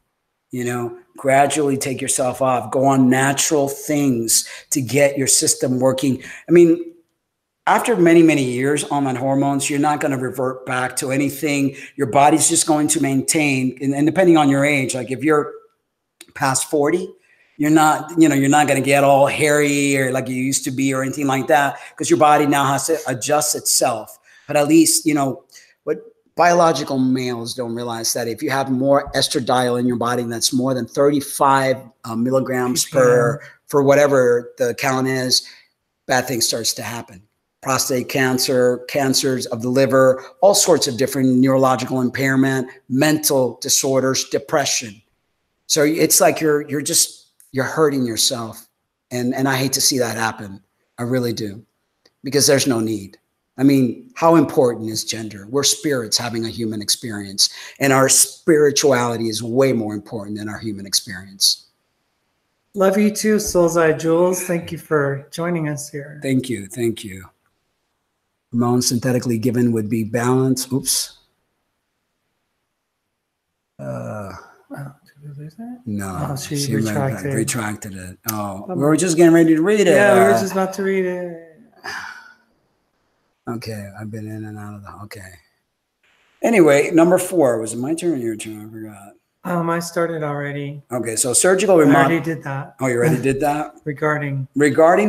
You know, gradually take yourself off, go on natural things to get your system working. I mean, after many years on hormones, you're not going to revert back to anything. Your body's just going to maintain, and depending on your age, like if you're past 40, you're not going to get all hairy or like you used to be or anything like that, because your body now has to adjust itself. But at least, you know, what biological males don't realize that if you have more estradiol in your body that's more than 35 milligrams per for whatever the count is, bad things starts to happen. Prostate cancer, cancers of the liver, all sorts of different neurological impairment, mental disorders, depression. So it's like you're hurting yourself. And I hate to see that happen. I really do, because there's no need. I mean, how important is gender? We're spirits having a human experience, and our spirituality is way more important than our human experience. Love you too, Soulside Jules. Thank you for joining us here. Thank you. Thank you. Hormones synthetically given would be balance. Oops. Oh, did we lose that? No, she retracted it. Oh, we were just getting ready to read it. Yeah, we were just about to read it. Okay, I've been in and out of the. Okay. Anyway, number 4. Was it my turn or your turn? I forgot. I started already. Okay, so surgical I already did that. Oh, you already did that? Regarding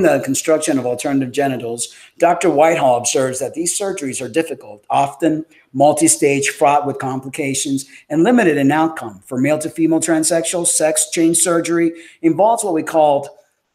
the construction of alternative genitals, Dr. Whitehall observes that these surgeries are difficult, often multi-stage, fraught with complications, and limited in outcome. For male to female transsexual, sex change surgery involves what we called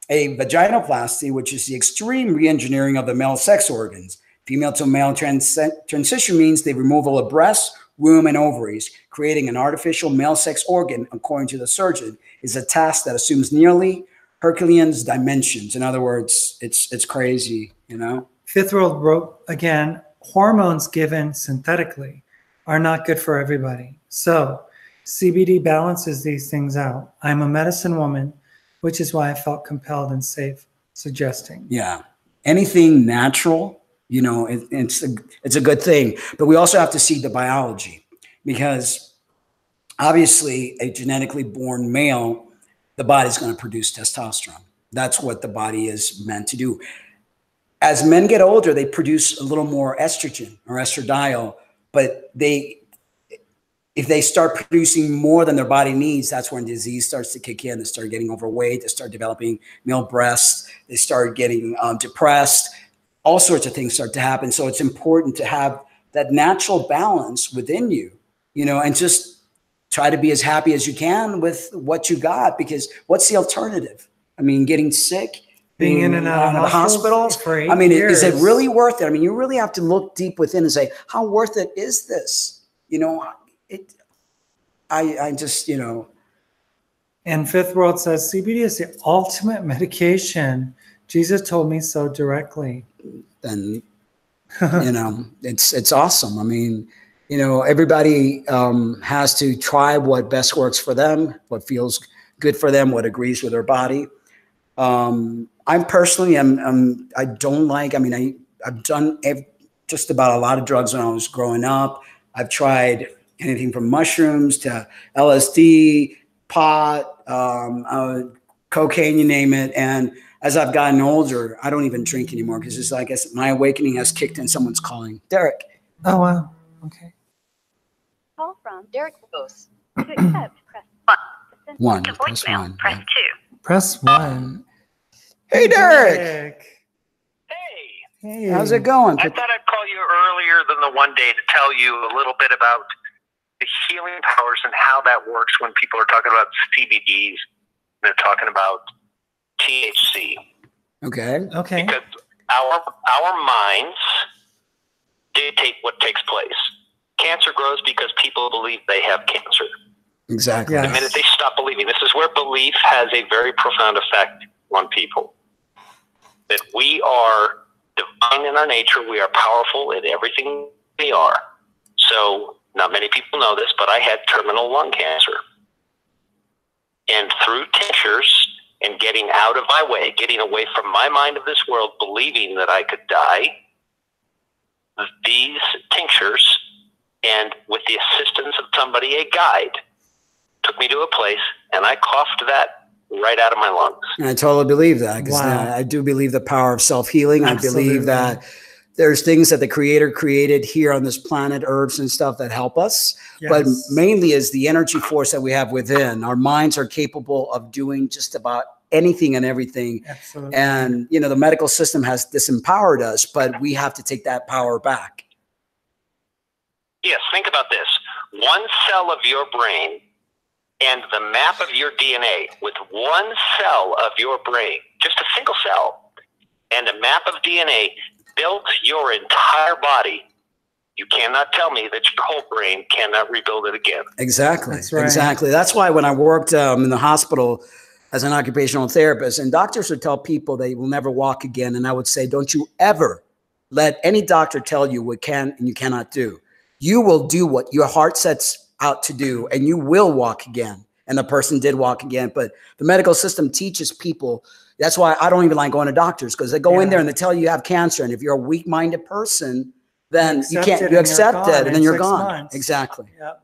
a vaginoplasty, which is the extreme re-engineering of the male sex organs. Female to male transition means the removal of breasts, womb, and ovaries. Creating an artificial male sex organ, according to the surgeon, is a task that assumes nearly Herculean dimensions. In other words, it's crazy, you know? Fifth World wrote again, hormones given synthetically are not good for everybody. So CBD balances these things out. I'm a medicine woman, which is why I felt compelled and safe suggesting. Yeah. Anything natural, you know, it's a good thing. But we also have to see the biology, because obviously a genetically born male, the body's going to produce testosterone. That's what the body is meant to do. As men get older, they produce a little more estrogen or estradiol, but if they start producing more than their body needs, that's when disease starts to kick in. They start getting overweight. They start developing male breasts. They start getting depressed. All sorts of things start to happen. So it's important to have that natural balance within you, you know, and just try to be as happy as you can with what you got, because what's the alternative? I mean, getting sick, being in and out of hospitals for 8 years. Is it really worth it? I mean, you really have to look deep within and say, how worth it is this? You know, I just, you know. And Fifth World says CBD is the ultimate medication. Jesus told me so directly. Then, you know, it's awesome. I mean, you know, everybody has to try what best works for them, what feels good for them, what agrees with their body. I personally I don't like, I mean, I've done just about a lot of drugs when I was growing up. I've tried anything from mushrooms to LSD, pot, cocaine, you name it. And as I've gotten older, I don't even drink anymore, because it's like my awakening has kicked in. Someone's calling. Derek. Oh, wow. Okay. Call from Derek Rose. To accept, press 1. One. To voicemail, press 2. Press 1. Hey, Derek. Hey. How's it going? I thought I'd call you earlier than the one day to tell you a little bit about the healing powers and how that works when people are talking about CBDs. They're talking about THC. Okay. Because our minds dictate what takes place. Cancer grows because people believe they have cancer. Exactly. The minute they stop believing, this is where belief has a very profound effect on people. That we are divine in our nature. We are powerful in everything we are. So not many people know this, but I had terminal lung cancer. And through tinctures and getting out of my way, getting away from my mind of this world, believing that I could die, these tinctures, and with the assistance of somebody, a guide, took me to a place, and I coughed that right out of my lungs. And I totally believe that, because Wow. I do believe the power of self-healing. Absolutely. I believe that there's things that the Creator created here on this planet, herbs and stuff that help us, but Yes. mainly is the energy force that we have within. Our minds are capable of doing just about anything and everything. Absolutely. And, you know, the medical system has disempowered us, but we have to take that power back. Yes, think about this. One cell of your brain and the map of your DNA with one cell of your brain, just a single cell, and a map of DNA built your entire body. You cannot tell me that your whole brain cannot rebuild it again. Exactly. That's right. Exactly. That's why when I worked in the hospital as an occupational therapist, and doctors would tell people they will never walk again, and I would say, don't you ever let any doctor tell you what can and you cannot do. You will do what your heart sets out to do, and you will walk again. And the person did walk again. But the medical system teaches people. That's why I don't even like going to doctors, because they go in there and they tell you have cancer. And if you're a weak-minded person, then you can't, you accept it, and then you're gone. Exactly. Yep.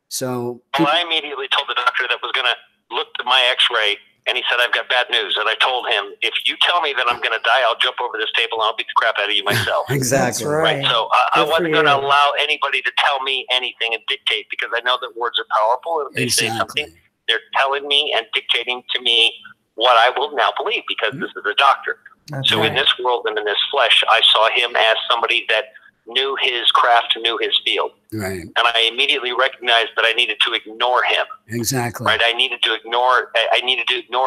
So Well, I immediately told the doctor that was going to look at my x-ray, and he said, I've got bad news. And I told him, if you tell me that I'm going to die, I'll jump over this table and I'll beat the crap out of you myself. exactly. That's right. So I wasn't going to allow anybody to tell me anything and dictate, because I know that words are powerful. And if they say something, they're telling me and dictating to me what I will now believe, because this is a doctor. That's So right. in this world and in this flesh, I saw him as somebody that knew his craft, knew his field. Right. And I immediately recognized that I needed to ignore him. Exactly. Right? I needed to ignore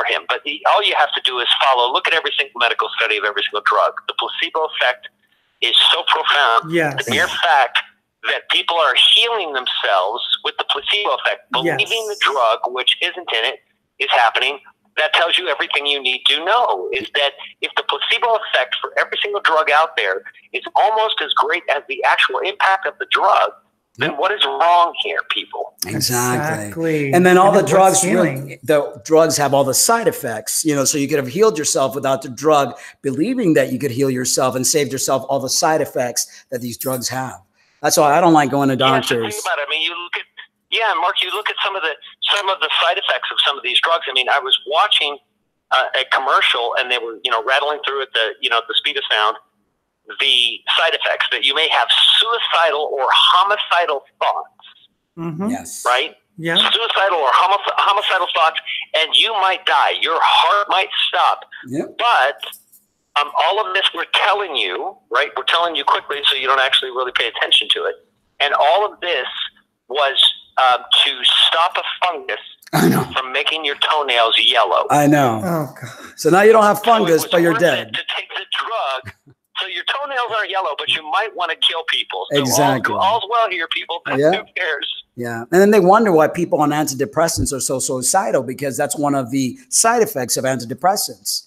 him. But all you have to do is follow. Look at every single medical study of every single drug. The placebo effect is so profound. Yes. The mere fact that people are healing themselves with the placebo effect, believing the drug, which isn't in it, is happening. That tells you everything you need to know, is that if the placebo effect for every single drug out there is almost as great as the actual impact of the drug, then what is wrong here, people? Exactly. And then all the drugs, the drugs have all the side effects, you know, so you could have healed yourself without the drug, believing that you could heal yourself and saved yourself all the side effects that these drugs have. That's why I don't like going to doctors. Yeah, think about it. I mean, you look at, Mark, you look at some of the side effects of some of these drugs. I mean, I was watching a commercial, and they were, rattling through at the speed of sound, the side effects that you may have suicidal or homicidal thoughts. Mm-hmm. Yes. Right? Yeah. Suicidal or homicidal thoughts, and you might die. Your heart might stop. Yep. But all of this we're telling you, right? We're telling you quickly so you don't actually really pay attention to it. And all of this was to stop a fungus from making your toenails yellow. I know. Oh, God. So now you don't have fungus, but you're worth dead. it to take the drug, so your toenails aren't yellow, but you might want to kill people. So Exactly. all's well here, people. Who cares? Yeah. And then they wonder why people on antidepressants are so suicidal, because that's one of the side effects of antidepressants.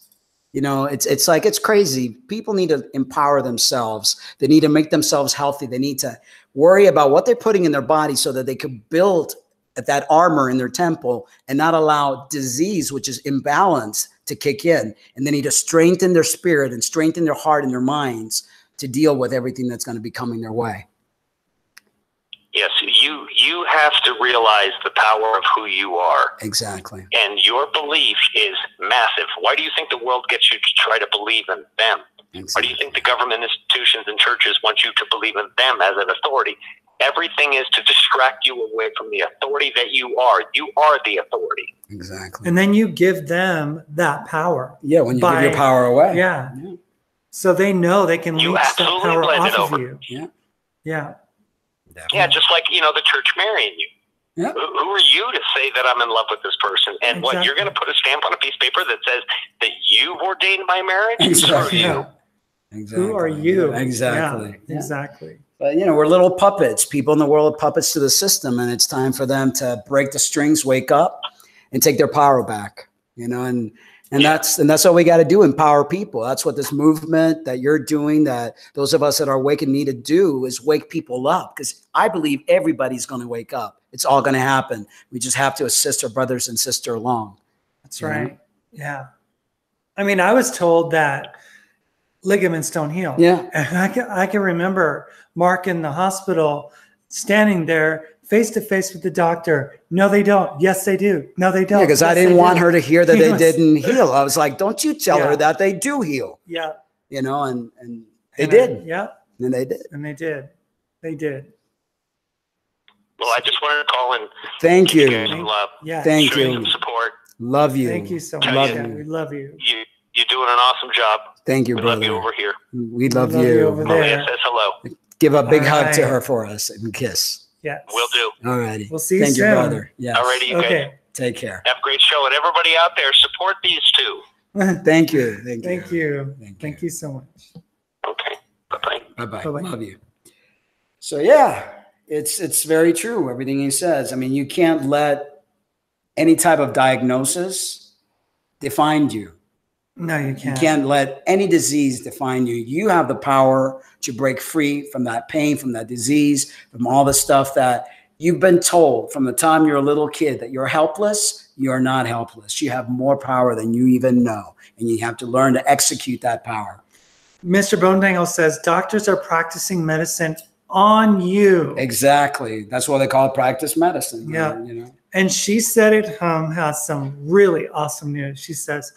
It's like, it's crazy. People need to empower themselves. They need to make themselves healthy. They need to worry about what they're putting in their body so that they can build that armor in their temple and not allow disease, which is imbalanced, to kick in. And they need to strengthen their spirit and strengthen their heart and their minds to deal with everything that's going to be coming their way. Yes, you have to realize the power of who you are. Exactly. And your belief is massive. Why do you think the world gets you to try to believe in them? Exactly. Why do you think the government institutions and churches want you to believe in them as an authority? Everything is to distract you away from the authority that you are. You are the authority. Exactly. And then you give them that power. Yeah, when you give your power away. Yeah. So they know they can leech that power off over. of you. Yeah. Yeah. Definitely. Yeah, just like, the church marrying you. Yeah. Who are you to say that I'm in love with this person? And what, you're going to put a stamp on a piece of paper that says that you've ordained my marriage? Exactly. Who are you? Exactly. Who are you? Exactly. Yeah, exactly. But, we're little puppets, people in the world, puppets to the system. And it's time for them to break the strings, wake up, and take their power back, and And that's all we got to do, empower people. That's what this movement that you're doing, that those of us that are awake and need to do, is wake people up. Because I believe everybody's going to wake up. It's all going to happen. We just have to assist our brothers and sisters along. That's right. Yeah. I mean, I was told that ligaments don't heal. Yeah. And I can remember Mark in the hospital standing there face to face with the doctor. No, they don't. Yes, they do. No, they don't. Yeah, because yes, I didn't want her to hear that they didn't heal. I was like, don't you tell her that they do heal. Yeah. You know, and they did. Yeah. And they did. And they did. They did. Well, I just wanted to call and thank you. Some love. Yeah. Thank Show you. some support. Love you. Thank you so much. Love Yeah, you. we love you. You're doing an awesome job. Thank you, We brother. love you over here. We love you. over there. Maria says hello. Give a big All hug to right. her for us and kiss. Yes. Will do. All righty. We'll see you Thank you, soon. brother. Yes. Alrighty, you guys. Okay. Take care. Have a great show. And everybody out there, support these two. Thank you. Thank you. Thank you. Thank Thank you so much. Okay. Bye-bye. Bye-bye. Bye-bye. Love you. So yeah, it's very true, everything he says. I mean, you can't let any type of diagnosis define you. No, you You can't. can't let any disease define you. You have the power to break free from that pain, from that disease, from all the stuff that you've been told from the time you're a little kid that you're helpless. You're not helpless. You have more power than you even know. And you have to learn to execute that power. Mr. Bonedangle says doctors are practicing medicine on you. Exactly. That's why they call it practice medicine. Yeah. You know? And she said it has some really awesome news. She says,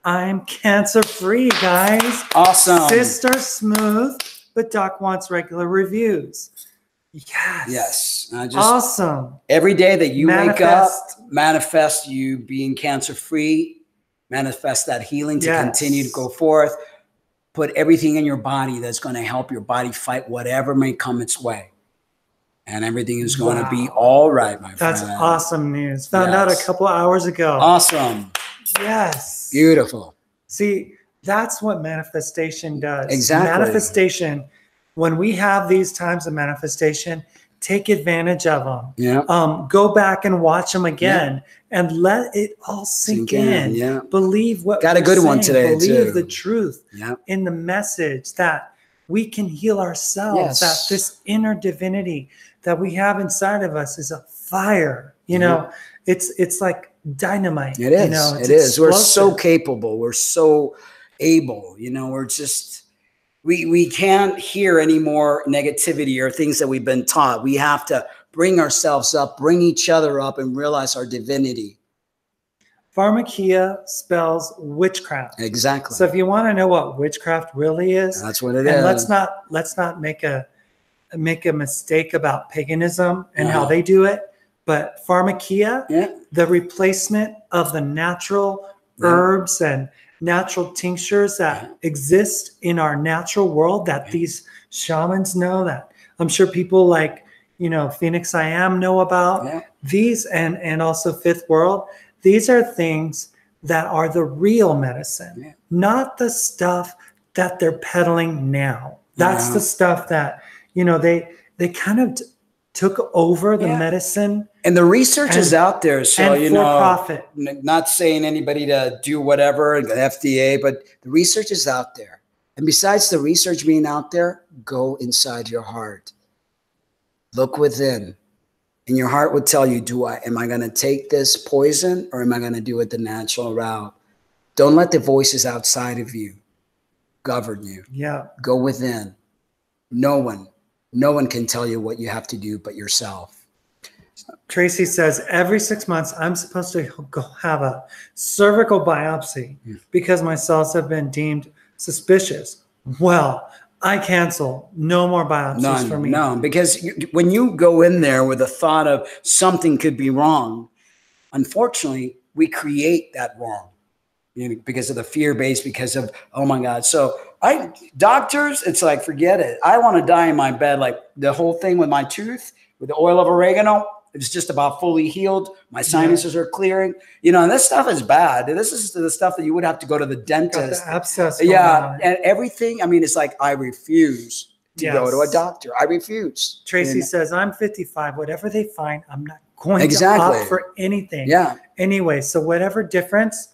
I'm cancer free, guys. Awesome. Sister smooth, but Doc wants regular reviews. Yes. Yes. Awesome. Every day that you wake Manifest. up, manifest you being cancer free, manifest that healing to continue to go forth. Put everything in your body that's going to help your body fight whatever may come its way. And everything is going to be all right, my friend. That's awesome news. Found out a couple hours ago. Awesome. Yes. Beautiful. See, that's what manifestation does. Exactly. Manifestation, when we have these times of manifestation, take advantage of them. Yeah. Go back and watch them again and let it all sink in. Yeah. Believe what Got a good one today, Believe too. the truth in the message that we can heal ourselves, that this inner divinity that we have inside of us is a fire. You know, it's like dynamite. It is. You know, it is. We're so explosive. capable. We're so able. You know, we're just we can't hear any more negativity or things that we've been taught. We have to bring ourselves up, bring each other up, and realize our divinity. Pharmakia spells witchcraft. Exactly. So if you want to know what witchcraft really is, That's what it and is. let's not make a mistake about paganism and how they do it. But pharmakia, the replacement of the natural herbs and natural tinctures that exist in our natural world that these shamans know, that I'm sure people like, you know, Phoenix I Am know about these, and also Fifth World. These are things that are the real medicine, not the stuff that they're peddling now. That's the stuff that, you know, they kind of took over the medicine. And the research is out there. So, and you for know, profit. Not saying anybody to do whatever, the FDA, but the research is out there. And besides the research being out there, go inside your heart. Look within. And your heart would tell you, am I going to take this poison or am I going to do it the natural route? Don't let the voices outside of you govern you. Yeah. Go within. No one can tell you what you have to do but yourself. Tracy says, every 6 months, I'm supposed to go have a cervical biopsy because my cells have been deemed suspicious. Well, I cancel. No more biopsies for me. No, because when you go in there with the thought of something could be wrong, unfortunately, we create that wrong, you know, because of the fear base, because of, oh my God. So doctors, it's like, forget it. I want to die in my bed. Like the whole thing with my tooth, with the oil of oregano, it's just about fully healed. My sinuses are clearing, you know, and this stuff is bad. This is the stuff that you would have to go to the dentist. Got the abscess And everything. I mean, it's like, I refuse to go to a doctor. I refuse. Tracy says, I'm 55. Whatever they find, I'm not going to Exactly. opt for anything. Yeah. Anyway, so whatever difference,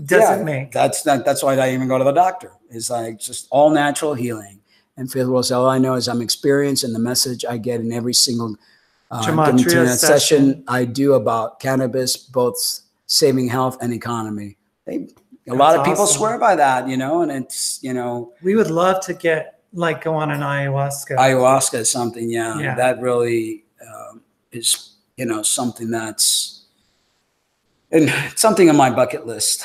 doesn't make. That's why I even go to the doctor. It's like just all natural healing. And Phil, all I know is I'm experiencing the message I get in every single session I do about cannabis, both saving health and economy. A lot of people swear by that, you know, and it's, you know. We would love to go on an ayahuasca. Ayahuasca is something, that really is, you know, something that's something on my bucket list.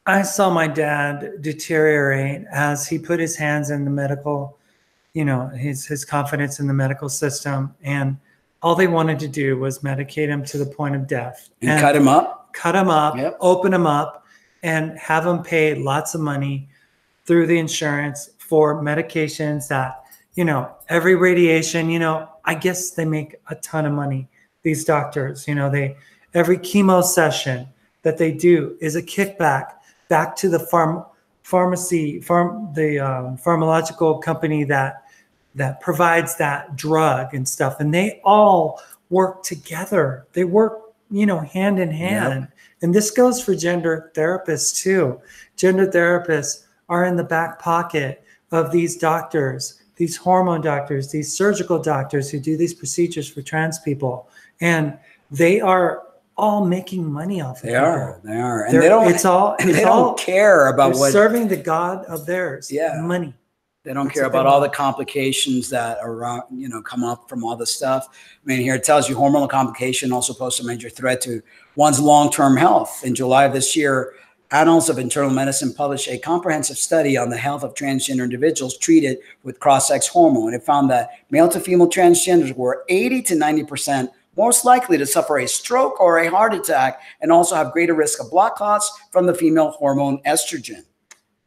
I saw my dad deteriorate as he put his hands in the medical, you know, his confidence in the medical system, and all they wanted to do was medicate him to the point of death and cut him up, yep. Open him up, and have him pay lots of money through the insurance for medications that, you know, every radiation, you know, I guess they make a ton of money. These doctors, you know, every chemo session that they do is a kickback back to the pharmacological company that provides that drug and stuff. And they all work together. They work, you know, hand in hand. Yep. And this goes for gender therapists too. Gender therapists are in the back pocket of these doctors, these hormone doctors, these surgical doctors who do these procedures for trans people. And they are all making money off of it. They are. And they don't care about what serving the God of theirs. Yeah. Money. They don't care about all the complications that are, you know, come up from all this stuff. I mean, here it tells you hormonal complication also pose a major threat to one's long-term health. In July of this year, Annals of Internal Medicine published a comprehensive study on the health of transgender individuals treated with cross-sex hormone. It found that male to female transgenders were 80 to 90% most likely to suffer a stroke or a heart attack, and also have greater risk of blood clots from the female hormone estrogen.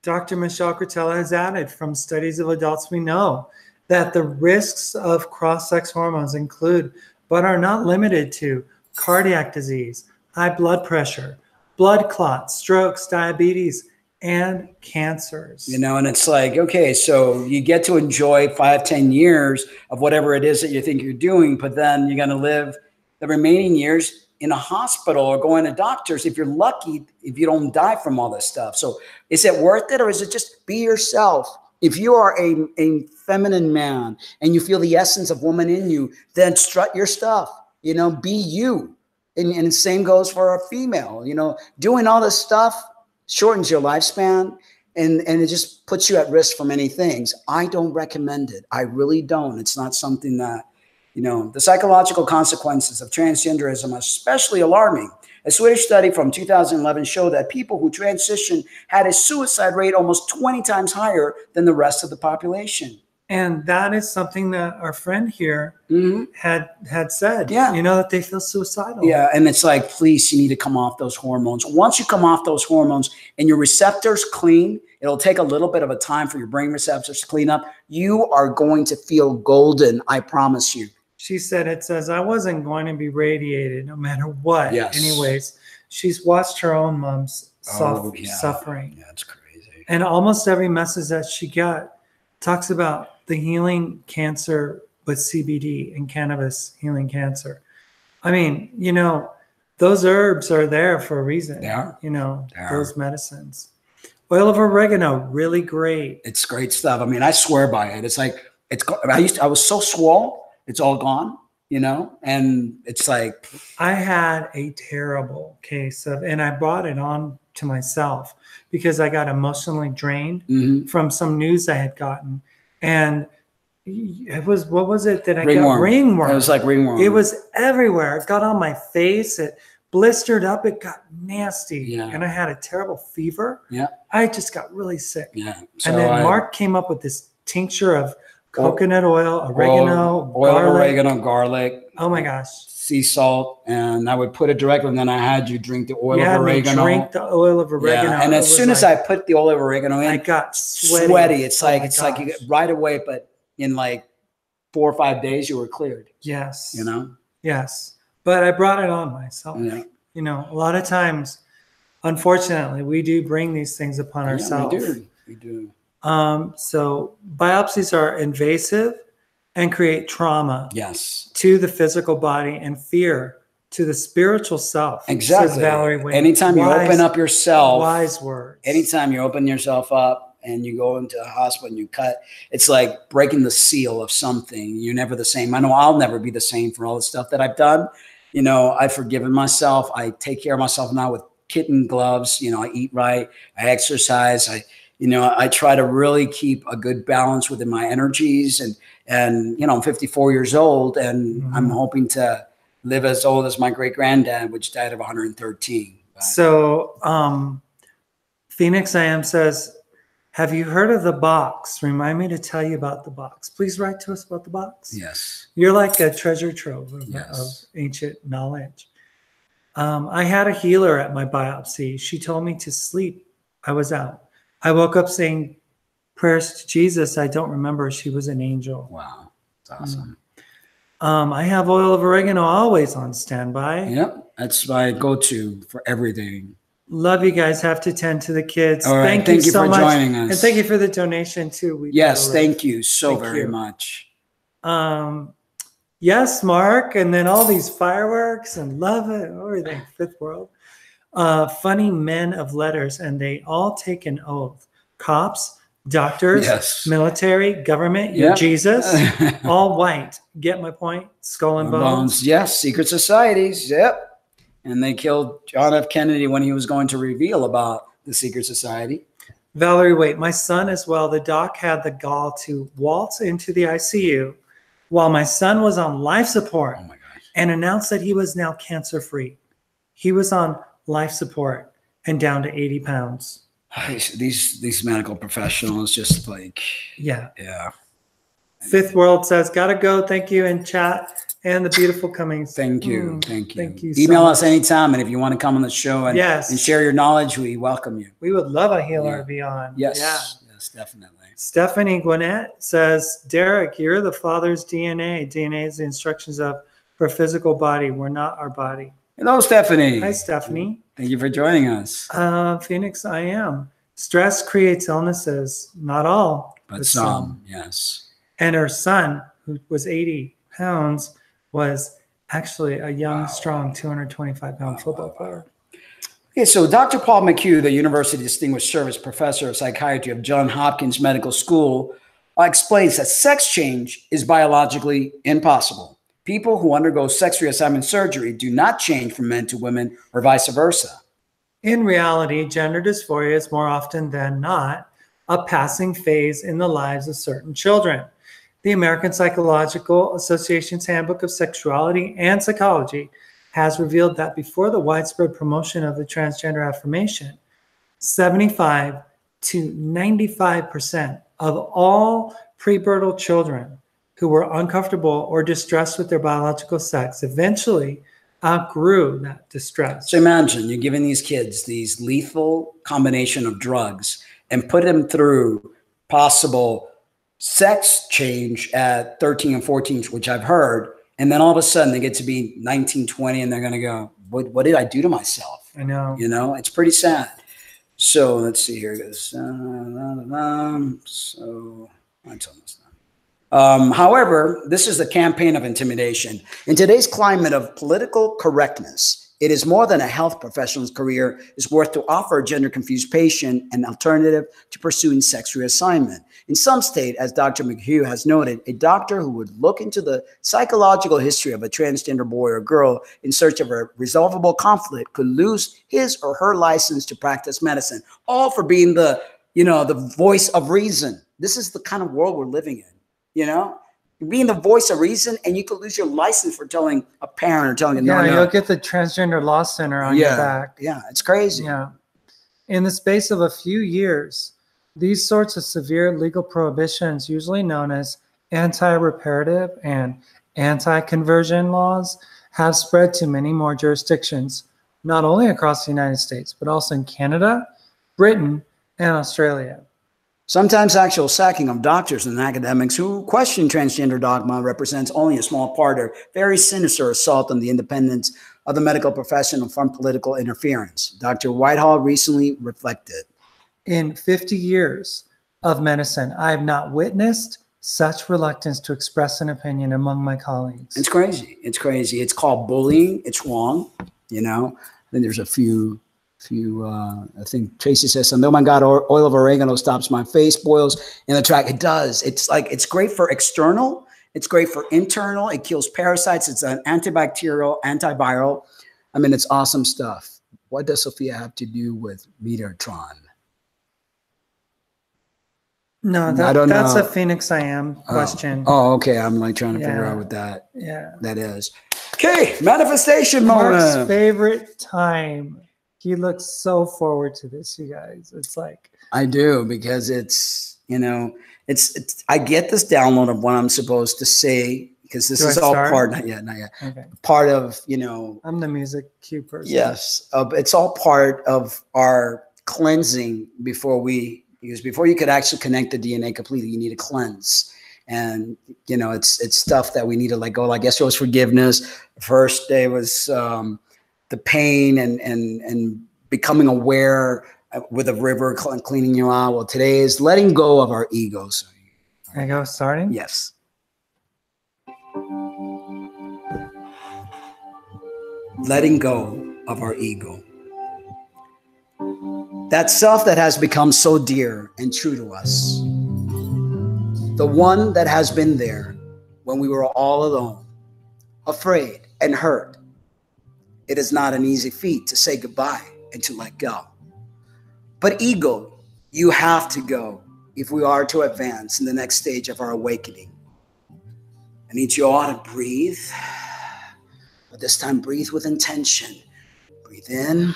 Dr. Michelle Cretella has added, from studies of adults, we know that the risks of cross-sex hormones include, but are not limited to, cardiac disease, high blood pressure, blood clots, strokes, diabetes, and cancers. You know, and it's like, okay, so you get to enjoy 5-10 years of whatever it is that you think you're doing, but then you're going to live the remaining years in a hospital or going to doctors, if you're lucky, if you don't die from all this stuff. So is it worth it, or is it just be yourself? If you are a feminine man and you feel the essence of woman in you, then strut your stuff, you know, be you. And the same goes for a female, you know, doing all this stuff shortens your lifespan, and it just puts you at risk for many things. I don't recommend it. I really don't. It's not something that, you know, the psychological consequences of transgenderism are especially alarming. A Swedish study from 2011 showed that people who transitioned had a suicide rate almost 20 times higher than the rest of the population. And that is something that our friend here had said, you know, that they feel suicidal. Yeah. And it's like, please, you need to come off those hormones. Once you come off those hormones and your receptors clean, it'll take a little bit of a time for your brain receptors to clean up. You are going to feel golden. I promise you. She said, it says, I wasn't going to be radiated no matter what. Yes. Anyways, she's watched her own mom's suffering. Yeah, it's crazy. And almost every message that she got talks about the healing cancer with CBD and cannabis healing cancer. I mean, you know, those herbs are there for a reason. They are. You know, those medicines. Oil of oregano, really great. It's great stuff. I mean, I swear by it. It's like, I was so swole. It's all gone, you know, and it's like. I had a terrible case of, and I brought it on to myself because I got emotionally drained from some news I had gotten. And it was, what was it that I got? Ringworm. It was like ringworm. It was everywhere. It got on my face. It blistered up. It got nasty. Yeah. And I had a terrible fever. Yeah. I just got really sick. Yeah. So and then Mark came up with this tincture of coconut oil, oregano, garlic. Oh my gosh. Sea salt, and I would put it directly, and then I had you drink the oil of oregano. Drink the oil of oregano. Yeah. And as soon as I put the oil of oregano in, I got sweaty. It's like you get right away, but in like 4 or 5 days, you were cleared. Yes. You know? Yes. But I brought it on myself. Yeah. You know, a lot of times, unfortunately, we do bring these things upon ourselves. We do. So biopsies are invasive and create trauma yes, to the physical body and fear to the spiritual self. Exactly. Says Valerie Wayne. Anytime you open up yourself, wise words. Anytime you open yourself up and you go into a hospital and you cut, it's like breaking the seal of something. You're never the same. I know I'll never be the same for all the stuff that I've done. You know, I've forgiven myself. I take care of myself now with kitten gloves. You know, I eat right. I exercise. I try to really keep a good balance within my energies. And you know, I'm 54 years old, and I'm hoping to live as old as my great granddad, which died of 113. So, Phoenix I Am says, have you heard of the box? Remind me to tell you about the box. Please write to us about the box. Yes. You're like a treasure trove of ancient knowledge. I had a healer at my biopsy. She told me to sleep. I was out. I woke up saying prayers to Jesus. I don't remember. She was an angel. Wow. That's awesome. I have oil of oregano always on standby. Yep. That's my go-to for everything. Love you guys. Have to tend to the kids. All right. Thank you so much for joining us. And thank you for the donation too. Yes. Thank you so very much. Yes, Mark. And then all these fireworks and love it. Everything. Fifth world. Funny men of letters. And they all take an oath. Cops, doctors, military, government, you're Jesus, all white. Get my point? Skull and bones. Yes, secret societies. Yep. And they killed John F. Kennedy when he was going to reveal about the secret society. Valerie, wait, my son as well. The doc had the gall to waltz into the ICU while my son was on life support and announced that he was now cancer-free. He was on life support and down to 80 pounds. These medical professionals just like yeah. Fifth World says gotta go. Thank you in chat and the beautiful Cummings. Thank you. Email us anytime, and if you want to come on the show and share your knowledge, we welcome you. We would love a healer to be on. Yes, definitely. Stephanie Gwinnett says, Derek, you're the Father's DNA. DNA is the instructions for physical body. We're not our body. Hello, Stephanie. Hi, Stephanie. Thank you for joining us. Phoenix, I am. Stress creates illnesses. Not all, but some. Yes. And her son, who was 80 pounds, was actually a young, strong 225-pound football player. Okay, so Dr. Paul McHugh, the University Distinguished Service Professor of Psychiatry of Johns Hopkins Medical School, explains that sex change is biologically impossible. People who undergo sex reassignment surgery do not change from men to women or vice versa. In reality, gender dysphoria is more often than not a passing phase in the lives of certain children. The American Psychological Association's Handbook of Sexuality and Psychology has revealed that before the widespread promotion of the transgender affirmation, 75 to 95% of all prepubertal children who were uncomfortable or distressed with their biological sex eventually outgrew that distress. So imagine you're giving these kids these lethal combination of drugs and put them through possible sex change at 13 and 14, which I've heard. And then all of a sudden they get to be 19, 20, and they're going to go, what did I do to myself? I know. You know, it's pretty sad. So let's see here. It goes, so that's almost done. However, this is a campaign of intimidation. In today's climate of political correctness, it is more than a health professional's career is worth to offer a gender-confused patient an alternative to pursuing sex reassignment. In some state, as Dr. McHugh has noted, a doctor who would look into the psychological history of a transgender boy or girl in search of a resolvable conflict could lose his or her license to practice medicine, all for being the voice of reason. This is the kind of world we're living in, you know? Being the voice of reason, and you could lose your license for telling a parent or telling a no. You'll get the Transgender Law Center on your back. Yeah, it's crazy. Yeah. In the space of a few years, these sorts of severe legal prohibitions, usually known as anti-reparative and anti-conversion laws, have spread to many more jurisdictions, not only across the United States, but also in Canada, Britain, and Australia. Sometimes actual sacking of doctors and academics who question transgender dogma represents only a small part of very sinister assault on the independence of the medical profession from political interference. Dr. Whitehall recently reflected. In 50 years of medicine, I have not witnessed, such reluctance to express an opinion among my colleagues. It's crazy. It's crazy. It's called bullying. It's wrong. You know, then there's a few, I think Tracy says something. Oh my God, oil of oregano stops my face boils in the track. It does. It's like, it's great for external. It's great for internal. It kills parasites. It's an antibacterial, antiviral. I mean, it's awesome stuff. What does Sophia have to do with Metatron? No, that's a Phoenix I Am question. Oh, okay. I'm like trying to figure out what that is. Okay, manifestation Mark's moment. favorite time. He looks so forward to this, you guys. It's like I do, because it's, you know, it's I get this download of what I'm supposed to say, because this is all part, not yet. Okay. Part of, you know, I'm the music cue person. Yes, it's all part of our cleansing before you could actually connect the DNA completely, you need to cleanse. And, you know, it's stuff that we need to let go. Like yesterday was forgiveness. First day was the pain and becoming aware with a river cleaning you out. Well, today is letting go of our egos. There you go, starting? Yes. Letting go of our ego. That self that has become so dear and true to us. The one that has been there when we were all alone, afraid and hurt. It is not an easy feat to say goodbye and to let go. But ego, you have to go if we are to advance in the next stage of our awakening. I need you all to breathe, but this time breathe with intention. Breathe in.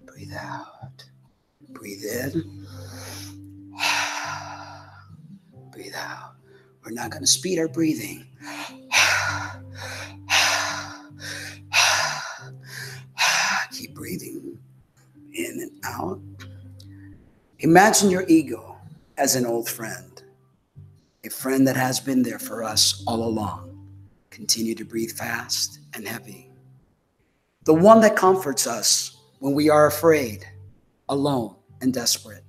Breathe out. Breathe in. Breathe out. We're not going to speed our breathing. Keep breathing in and out. Imagine your ego as an old friend, a friend that has been there for us all along. Continue to breathe fast and heavy. The one that comforts us when we are afraid, alone, and desperate.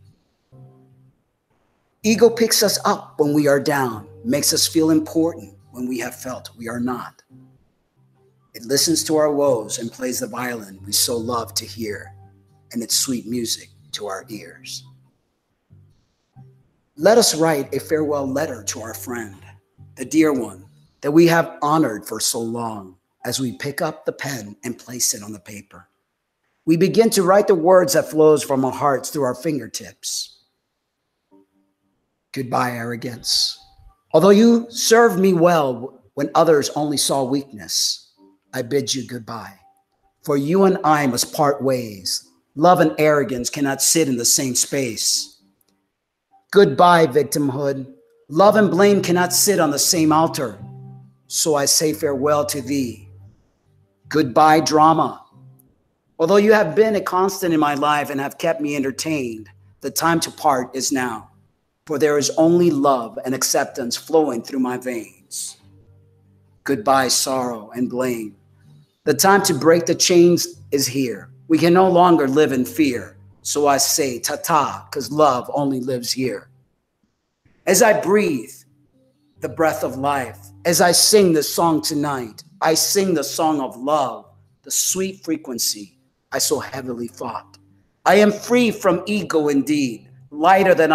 Ego picks us up when we are down, makes us feel important when we have felt we are not. It listens to our woes and plays the violin we so love to hear, and its sweet music to our ears. Let us write a farewell letter to our friend, the dear one that we have honored for so long, as we pick up the pen and place it on the paper. We begin to write the words that flows from our hearts through our fingertips. Goodbye, arrogance. Although you served me well when others only saw weakness, I bid you goodbye. For you and I must part ways. Love and arrogance cannot sit in the same space. Goodbye, victimhood. Love and blame cannot sit on the same altar. So I say farewell to thee. Goodbye, drama. Although you have been a constant in my life and have kept me entertained, the time to part is now. For there is only love and acceptance flowing through my veins. Goodbye, sorrow and blame. The time to break the chains is here. We can no longer live in fear. So I say ta-ta, because love only lives here. As I breathe the breath of life, as I sing this song tonight, I sing the song of love, the sweet frequency I so heavily fought. I am free from ego indeed. Lighter than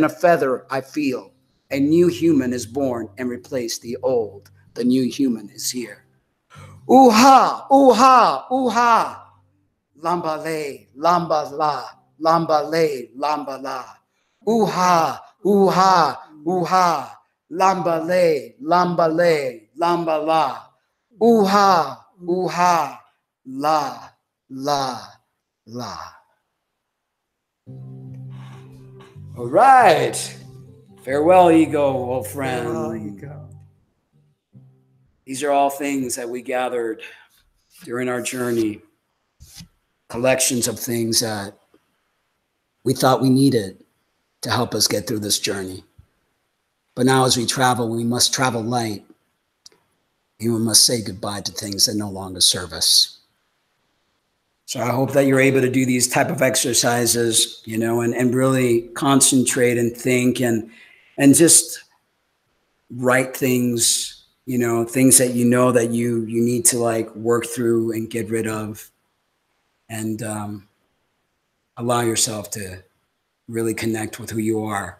a feather I feel. A new human is born and replaced the old. The new human is here. Ooh-ha, ooh-ha, ooh-ha. Lamba-le, lamba-la, lamba-le, lamba-la. Ooh-ha, ooh-ha, ooh-ha. Lamba-le, lamba-le, lamba-la. Ooh-ha, ooh-ha, la, la, la. All right. Farewell, ego, old friend. Farewell, ego. These are all things that we gathered during our journey. Collections of things that we thought we needed to help us get through this journey. But now as we travel, we must travel light. And we must say goodbye to things that no longer serve us. So I hope that you're able to do these type of exercises, you know, and really concentrate and think and just write things, you know that you need to like work through and get rid of, and allow yourself to really connect with who you are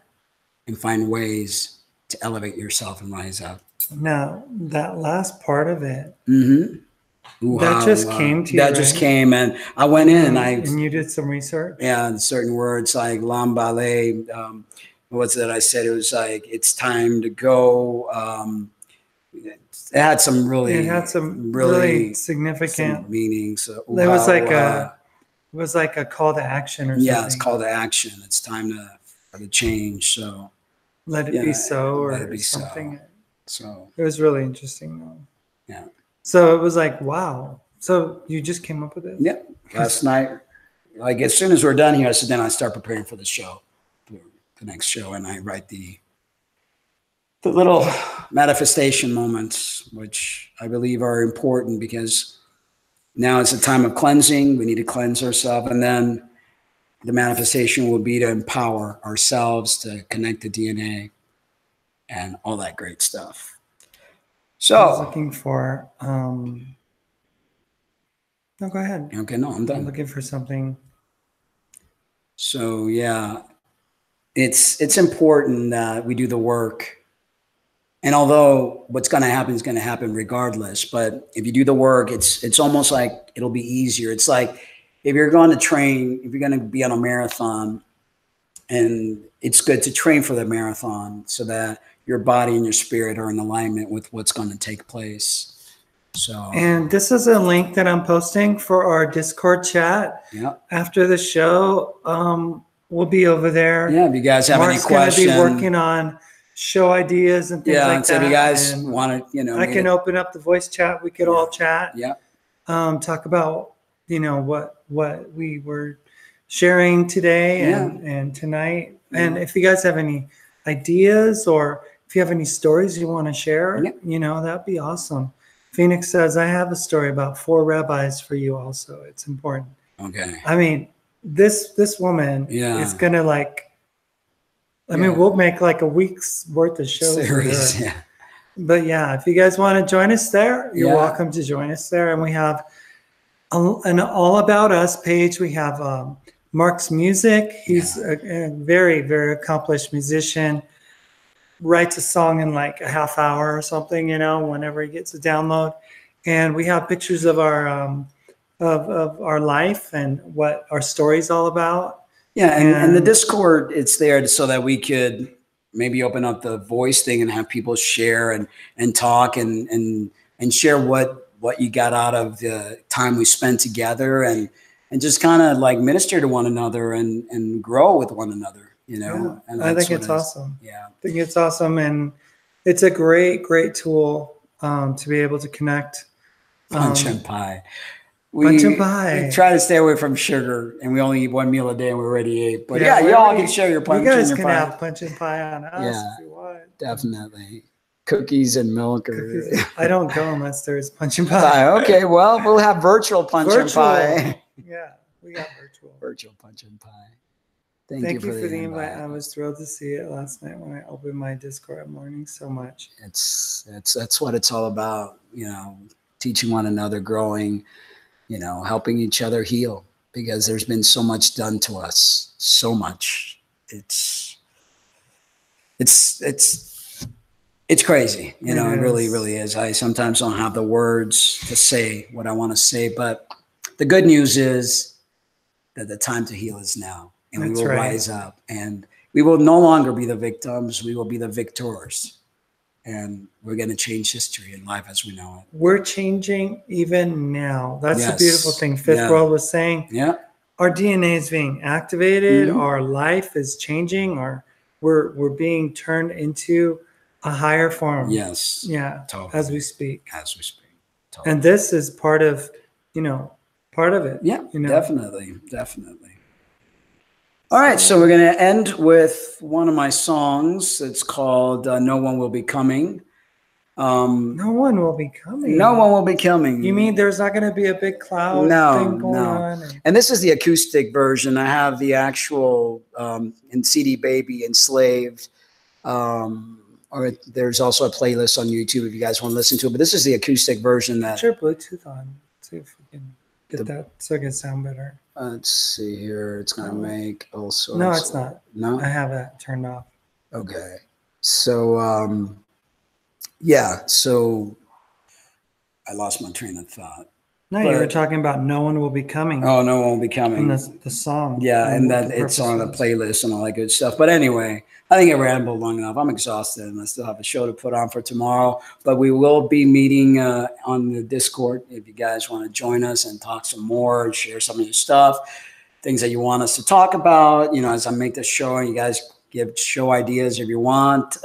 and find ways to elevate yourself and rise up. Now, that last part of it, That just came to you, That just came, and I went in and you did some research? Yeah, certain words like lambale, what's that I said? It was like, it's time to go. It had some really significant meanings. It was like it was like a call to action or something. Yeah, it's call to action. It's time for the change. So let it be so, or something. So it was really interesting though. Yeah. So it was like, wow. So you just came up with it? Yeah. Last night, like as soon as we're done here, I said, then I start preparing for the show, for the next show, and I write the little manifestation moments, which I believe are important, because now it's a time of cleansing. We need to cleanse ourselves, and then the manifestation will be to empower ourselves to connect the DNA and all that great stuff. So I was looking for no, go ahead. Okay, no, I'm done. I'm looking for something. So yeah, it's important that we do the work. And although what's going to happen is going to happen regardless, but if you do the work, it's almost like it'll be easier. It's like if you're going to train, if you're going to be on a marathon, and it's good to train for the marathon so that your body and your spirit are in alignment with what's going to take place. So, and this is a link that I'm posting for our Discord chat. Yeah. After the show, we'll be over there. Yeah. If you guys have any questions, going to be working on show ideas and things like that. So if you guys want to, I can open up the voice chat. We could all chat. Yeah. Talk about, what we were sharing today and tonight. Yeah. And if you guys have any ideas, or if you have any stories you want to share, that'd be awesome. Phoenix says, I have a story about 4 rabbis for you also. It's important. Okay. I mean, this woman is going to we'll make like a week's worth of shows. Series, yeah. But yeah, if you guys want to join us there, you're welcome to join us there. And we have an All About Us page. We have Mark's music. He's a very, very accomplished musician. Writes a song in like a half hour or something, whenever he gets a download. And we have pictures of our of our life and what our story's all about. Yeah, and the Discord, it's there so that we could maybe open up the voice thing and have people share and talk and share what you got out of the time we spent together, and just kind of like minister to one another and grow with one another. And I think it's awesome. Yeah, I think it's awesome, and it's a great tool to be able to connect. Punch and pie. Punch and pie. We try to stay away from sugar, and we only eat 1 meal a day, and we already ate. But you all can share your punch and your pie. You guys can have punch and pie on us if you want. Definitely. Cookies and milk. I don't go unless there's punch and pie. Okay, well, we'll have virtual punch and pie. Yeah, we got virtual. Virtual punch and pie. Thank you for the invite. I was thrilled to see it last night when I opened my Discord morning so much. That's what it's all about, teaching one another, growing, helping each other heal, because there's been so much done to us, so much. It's crazy, it really, really is. I sometimes don't have the words to say what I want to say, but the good news is that the time to heal is now. And we will rise up, and we will no longer be the victims. We will be the victors, and we're going to change history and life as we know it. We're changing even now. That's the beautiful thing. Fifth World was saying, our DNA is being activated. Our life is changing. We're being turned into a higher form. Yes. Yeah. Totally. As we speak. Totally. And this is part of it. Yeah. Definitely. All right, so we're going to end with one of my songs. It's called No One Will Be Coming. No one will be coming. No one will be coming. You mean there's not going to be a big cloud thing going on? And this is the acoustic version. I have the actual in CD Baby Enslaved. Or there's also a playlist on YouTube if you guys want to listen to it. But this is the acoustic version. Put your Bluetooth on. See if we can get that so it can sound better. Let's see here. It's going to make all sorts. No, it's not. No? I have that turned off. Okay. So, yeah. So I lost my train of thought. No, you were talking about no one will be coming. Oh, no one will be coming. And the song. Yeah, and that it's on the playlist and all that good stuff. But anyway, I think I rambled long enough. I'm exhausted and I still have a show to put on for tomorrow. But we will be meeting on the Discord if you guys want to join us and talk some more and share some of your stuff, things that you want us to talk about. You know, as I make this show, and you guys give show ideas if you want.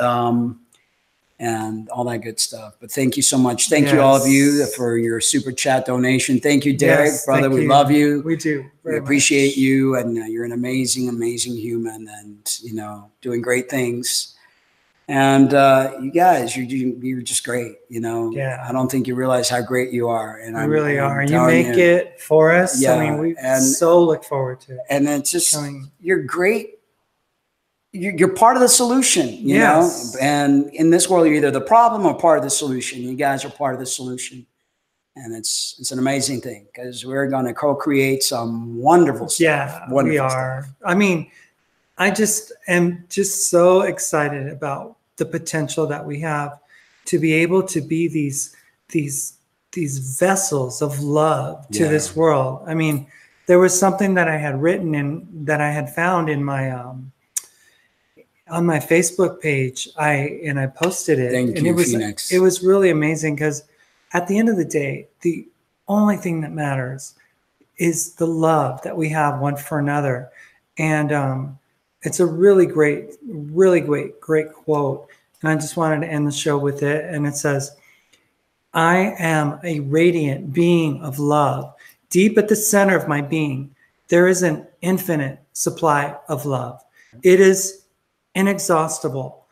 And all that good stuff. But thank you so much. Thank you, all of you, for your super chat donation. Thank you, Derek, brother. We love you. We do. We appreciate you. And you're an amazing, amazing human and, you know, doing great things. And you guys, you're just great. You know, I don't think you realize how great you are. And you really are. You make it for us. Yeah, I mean, we so look forward to it. And it's just, you're great. You're part of the solution, you know, and in this world, you're either the problem or part of the solution. You guys are part of the solution. And it's an amazing thing because we're going to co-create some wonderful stuff. Yeah, we are. Stuff. I mean, I just am just so excited about the potential that we have to be able to be these vessels of love to this world. I mean, there was something that I had written and that I had found in my on my Facebook page. I posted it. Thank you, Phoenix. It was really amazing because at the end of the day, the only thing that matters is the love that we have one for another. And it's a really great quote. And I just wanted to end the show with it. And it says, I am a radiant being of love. Deep at the center of my being, there is an infinite supply of love. It is inexhaustible.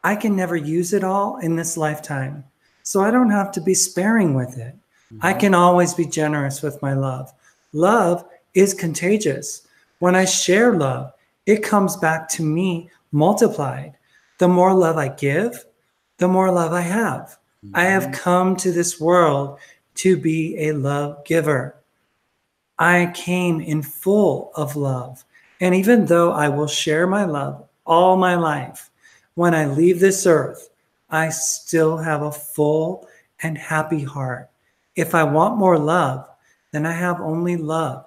I can never use it all in this lifetime, so I don't have to be sparing with it. I can always be generous with my love. Love is contagious. When I share love, it comes back to me multiplied. The more love I give, the more love I have. I have come to this world to be a love giver. I came in full of love. And even though I will share my love all my life, when I leave this earth, I still have a full and happy heart. If I want more love, then I have only love,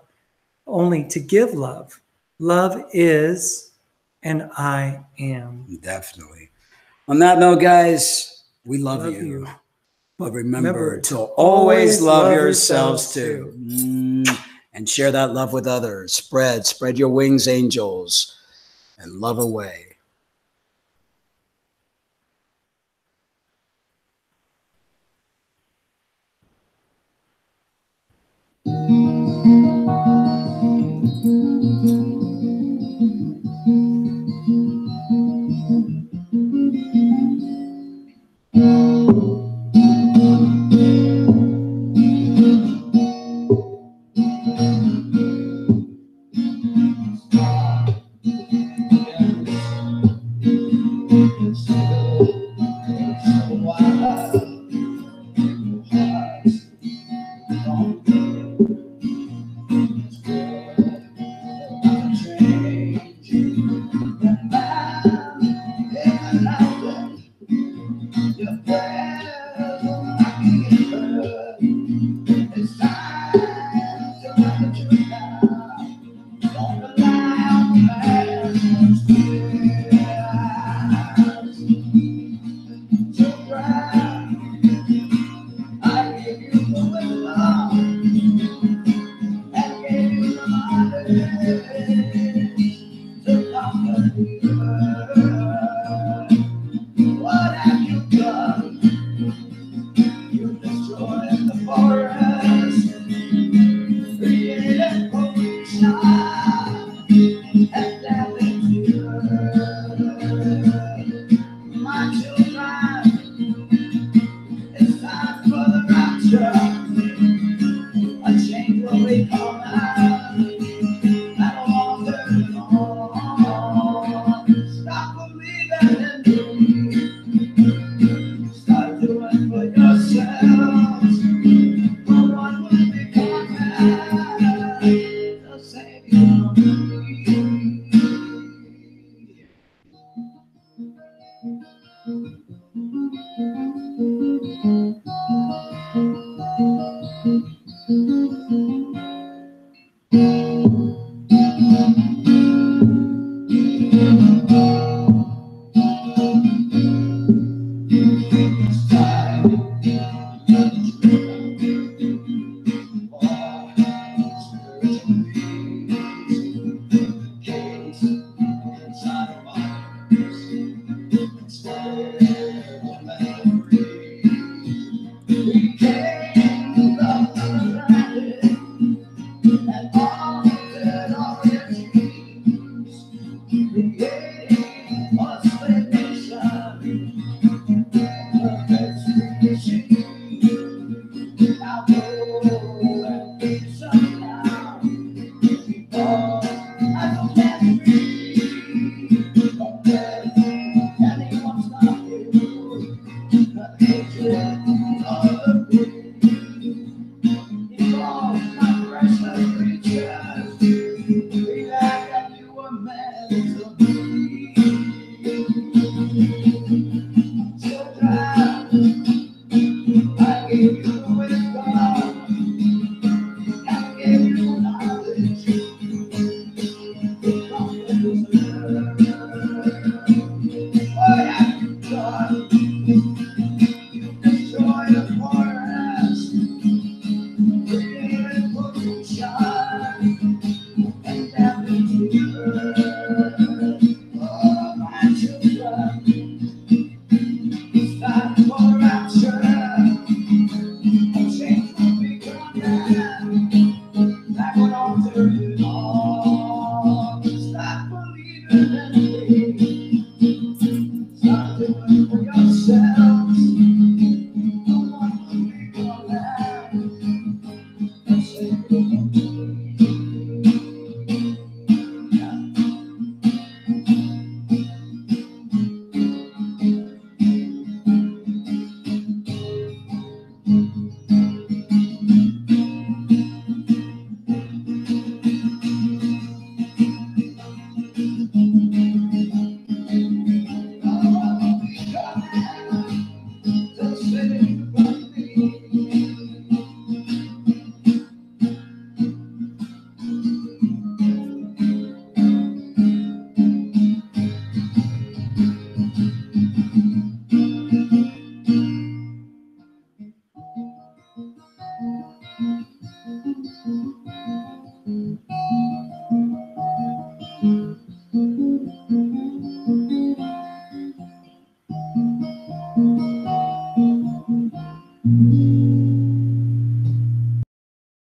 only to give love. Love is, and I am. Definitely. On that note, guys, we love you. But remember to always love yourselves too. And share that love with others. Spread your wings, angels. And love away.